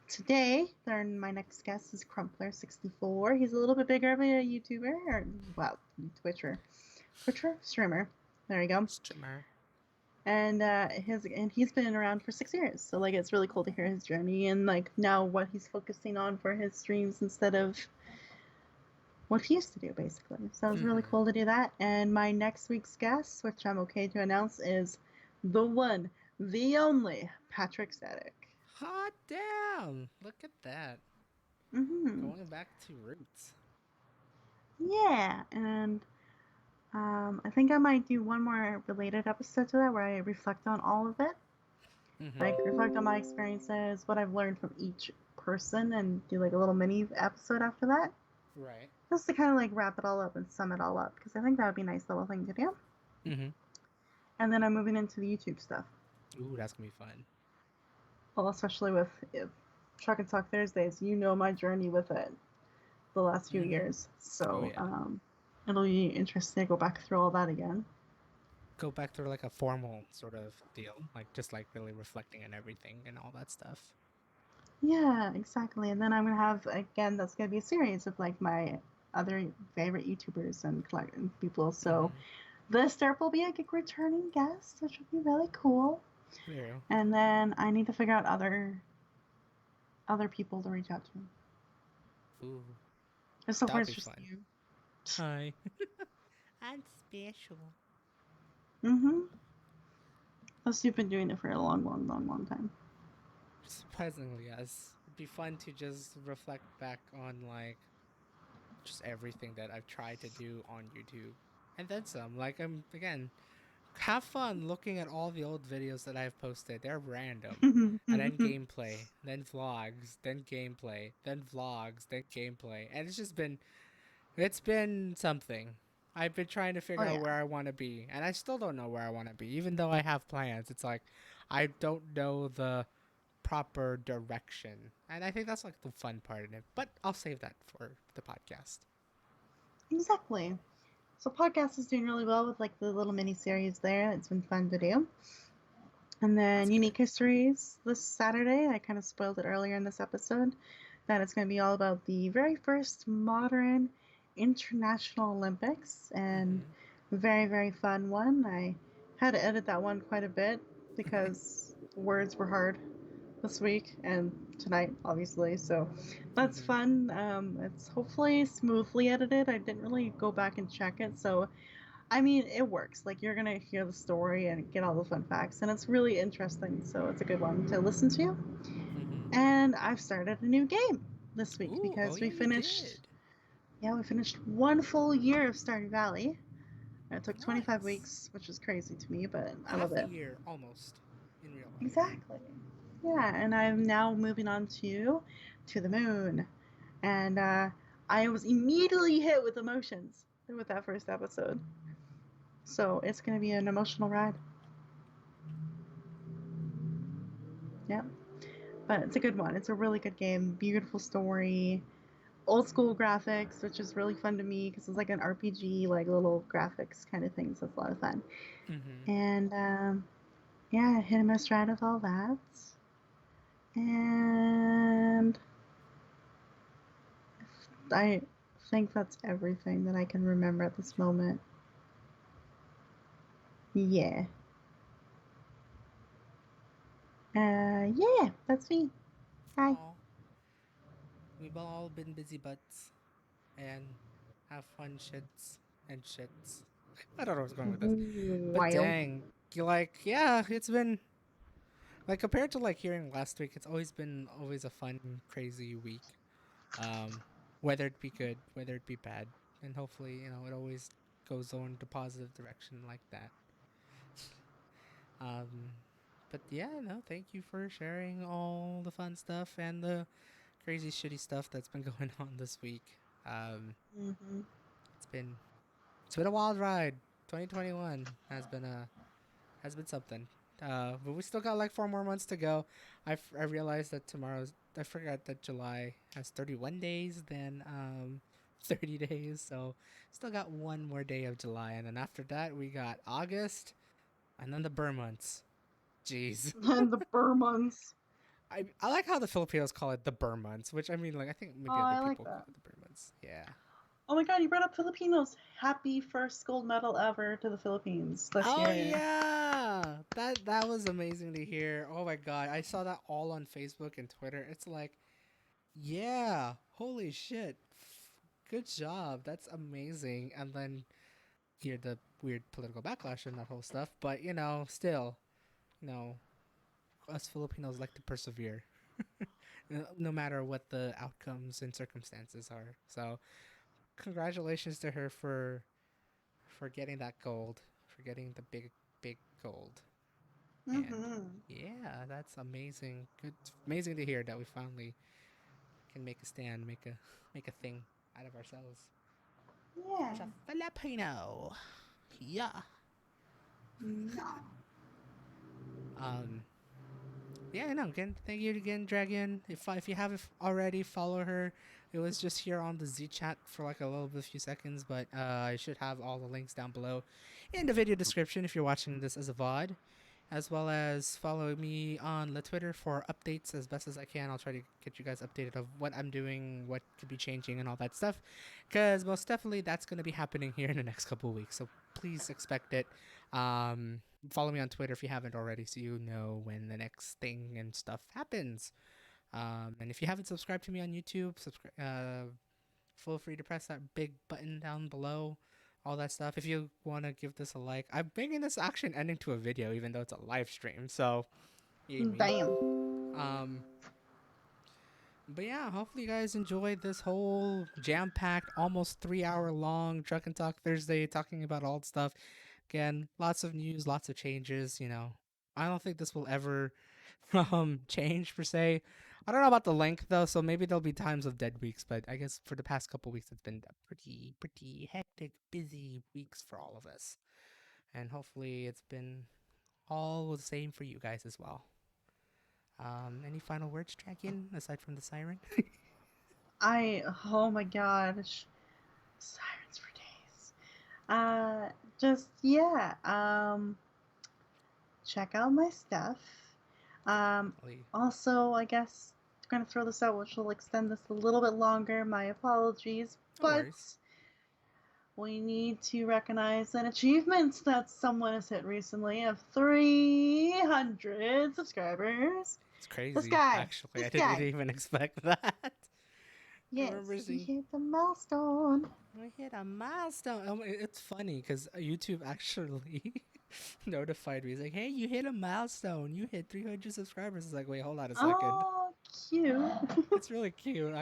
today, my next guest is Crumpler64. He's a little bit bigger of a YouTuber, Twitcher, streamer. There you go. Streamer. And he's been around for 6 years, so like it's really cool to hear his journey and like now what he's focusing on for his streams instead of what he used to do, basically. So it's really cool to do that. And my next week's guest, which I'm okay to announce, is the one, the only Patrick Static. Hot damn! Look at that. Going back to roots. Yeah, and I think I might do one more related episode to that where I reflect on all of it. Like reflect on my experiences, what I've learned from each person, and do like a little mini episode after that. Right. Just to kind of like wrap it all up and sum it all up, because I think that would be a nice little thing to do. And then I'm moving into the YouTube stuff. Ooh, that's gonna be fun. Well, especially with Truck and Talk Thursdays, my journey with it the last few years. So it'll be interesting to go back through all that again. Go back through like a formal sort of deal, like just like really reflecting on everything and all that stuff. Yeah, exactly. And then I'm gonna have again. That's gonna be a series of like my other favorite YouTubers and people. So this Derp will be a returning guest, which will be really cool. Yeah. And then I need to figure out other people to reach out to. Ooh. So far, it's just fun. You. Hi. I'm special. Plus, you've been doing it for a long time. Surprisingly, yes. It'd be fun to just reflect back on like just everything that I've tried to do on YouTube. And then some. Like again, have fun looking at all the old videos that I've posted. They're random. And then gameplay, then vlogs, then gameplay, then vlogs, then gameplay. And it's been something. I've been trying to figure out where I want to be, and I still don't know where I want to be, even though I have plans. It's like I don't know the proper direction, and I think that's like the fun part in it. But I'll save that for the podcast. Exactly. So podcast is doing really well with like the little mini series there. It's been fun to do. And then Unique Histories this Saturday. I kind of spoiled it earlier in this episode. That it's going to be all about the very first modern International Olympics, and very, very fun one. I had to edit that one quite a bit because words were hard this week and tonight, obviously. So that's fun. It's hopefully smoothly edited. I didn't really go back and check it. So, I mean, it works. Like, you're going to hear the story and get all the fun facts. And it's really interesting. So it's a good one to listen to. And I've started a new game this week because we finished... Yeah, we finished 1 full year of Stardew Valley. It took 25 weeks, which is crazy to me, but I love it. Half a year, almost, in real life. Exactly. Yeah, and I'm now moving on to the moon. And I was immediately hit with emotions with that first episode. So it's going to be an emotional ride. Yeah. But it's a good one. It's a really good game. Beautiful story. Old school graphics, which is really fun to me because it's like an RPG, like little graphics kind of thing. So it's a lot of fun. And yeah, hit a miss right with all that. And I think that's everything that I can remember at this moment. Yeah. Yeah, that's me. Hi. Aw. We've all been busy butts and have fun shits and shits. I don't know what's going with this. But Wild. dang, you like, yeah, it's been like compared to like hearing last week, it's always been always a fun, crazy week. Um, whether it be good, whether it be bad, and hopefully, it always goes on the positive direction like that. Um, but yeah, no, thank you for sharing all the fun stuff and the crazy shitty stuff that's been going on this week. Um, Mm-hmm. it's been it's been a wild ride. 2021 has been something. But we still got like 4 more months to go. I realized that I forgot that July has 31 days, then 30 days. So still got one more day of July, and then after that we got August, and then the Burr months. Jeez. And the Burmans. I like how the Filipinos call it the Burr months, which I mean, like I think Oh, maybe other I like people call that. it the Burr months. Yeah. Oh my god, you brought up Filipinos. Happy first gold medal ever to the Philippines this Oh year. yeah, that was amazing to hear. Oh my god, I saw that all on Facebook and Twitter. It's like, yeah, holy shit, good job. That's amazing. And then hear the weird political backlash and that whole stuff. But still, you know, us Filipinos like to persevere, no matter what the outcomes and circumstances are. So congratulations to her for getting that gold, for getting the big gold. And Mm-hmm. yeah, that's amazing. Good, amazing to hear that we finally can make a stand, make a thing out of ourselves Yeah. as a Filipino. Yeah. No. Um. Yeah, no. Again, thank you again, Dragon. If you haven't already, follow her. It was just here on the Z chat for like a little bit, a few seconds, but I should have all the links down below in the video description if you're watching this as a VOD, as well as follow me on the Twitter for updates as best as I can. I'll try to get you guys updated of what I'm doing, what could be changing, and all that stuff, because most definitely that's going to be happening here in the next couple of weeks. So please expect it. Follow me on Twitter if you haven't already, so you know when the next thing and stuff happens. And if you haven't subscribed to me on YouTube, feel free to press that big button down below. All that stuff. If you want to give this a like, I'm making this action ending to a video, even though it's a live stream. So, yay me. Damn. Um, but yeah, hopefully you guys enjoyed this whole jam-packed, almost 3-hour long Truck and Talk Thursday, talking about all stuff. Again, lots of news, lots of changes. I don't think this will ever change per se. I don't know about the length though, so maybe there'll be times of dead weeks. But I guess for the past couple weeks, it's been pretty hectic, busy weeks for all of us, and hopefully it's been all the same for you guys as well. Any final words, Dragon, aside from the siren? Oh my gosh. Sirens for days. Just, yeah. Check out my stuff. Definitely. Also, I guess I'm gonna throw this out, which will extend this a little bit longer. My apologies, No but worries. we need to recognize an achievement that someone has hit recently of 300 subscribers. It's This crazy, guy, actually. I this didn't guy. even expect that. I remember Yes, he seeing hit the milestone. we hit a milestone. It's funny because YouTube actually notified me. It's like, hey, you hit a milestone. You hit 300 subscribers. It's like, wait, hold on a second. Oh, cute. It's really cute.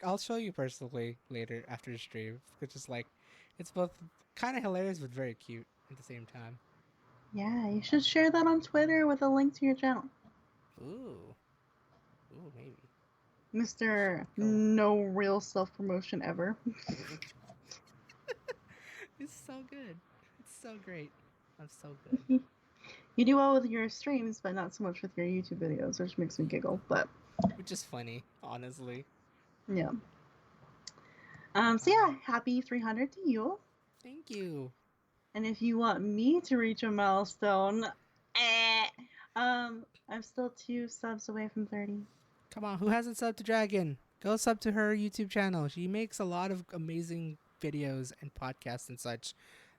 I'll show you personally later after the stream. It's just like, it's both kind of hilarious but very cute at the same time. Yeah, you should share that on Twitter with a link to your channel. Ooh, maybe I should Mr. go. No real self promotion ever. It's so good. It's so great. I'm so good. You do well with your streams, but not so much with your YouTube videos, which makes me giggle. But Which is funny, honestly. yeah. So Um, yeah, happy 300 to you. Thank you. And if you want me to reach a milestone, I'm still 2 subs away from 30. Come on, who hasn't subbed to Dragon? Go sub to her YouTube channel. She makes a lot of amazing videos and podcasts and such.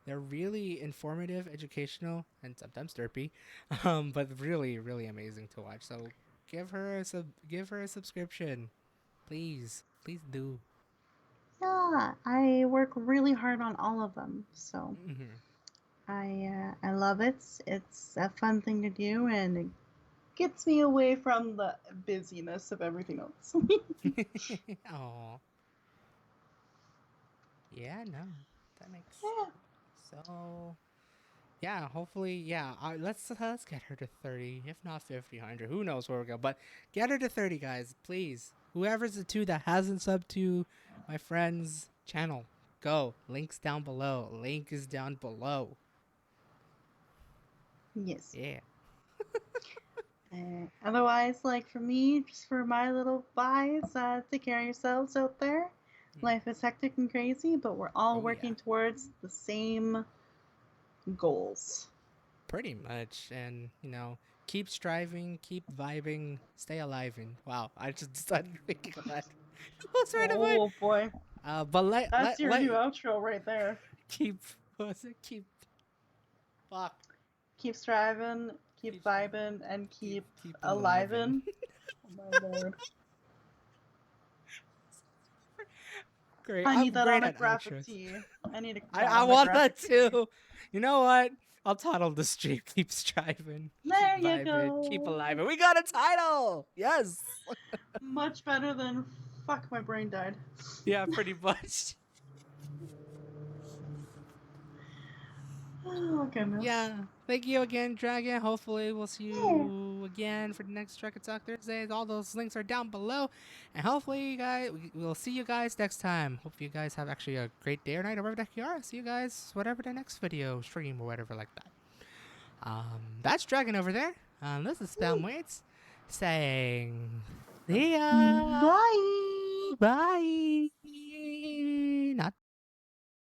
They're really informative, educational, and sometimes derpy, but really, really amazing to watch. So give her a subscription, please, please do. Yeah, I work really hard on all of them, so Hmm. I love it. It's a fun thing to do, and it gets me away from the busyness of everything else. Oh, yeah, no, that makes Yeah. so. Yeah, hopefully, yeah. Let's get her to 30, if not 50, 100. Who knows where we're going? But get her to 30, guys, please. Whoever's the two that hasn't subbed to my friend's channel, go. Link's down below. Link is down below. Yes. Yeah. Otherwise, like for me, just for my little buys, take care of yourselves out there. Mm. Life is hectic and crazy, but we're all Oh yeah, working towards the same goals. pretty much. And keep striving, keep vibing, stay alive. And wow, I just started thinking of that. That's right away. Oh boy, But that's your new outro right there. keep. What was it? Keep. Fuck. Keep striving, keep Keep striving. vibing, and Keep alive and alivin'. Oh my lord. great. I need I'm that on great a at graphic outros. tee. I need I that I on my want that graphic tee. too. You know what? I'll title the stream "Keep Striving, There Keep you Vibing, Keep go. Alive." And we got a title. Yes. Much better than fuck my brain died. Yeah, pretty much. Oh goodness. Yeah. Thank you again, Dragon. Hopefully, we'll see Yeah. you again for the next Dragon Talk Thursday. All those links are down below. And hopefully, we'll see you guys next time. Hope you guys have actually a great day or night or wherever the heck you are. See you guys, whatever the next video, stream, or whatever like that. That's Dragon over there. This is Spam Waits saying, see ya. Bye. Bye.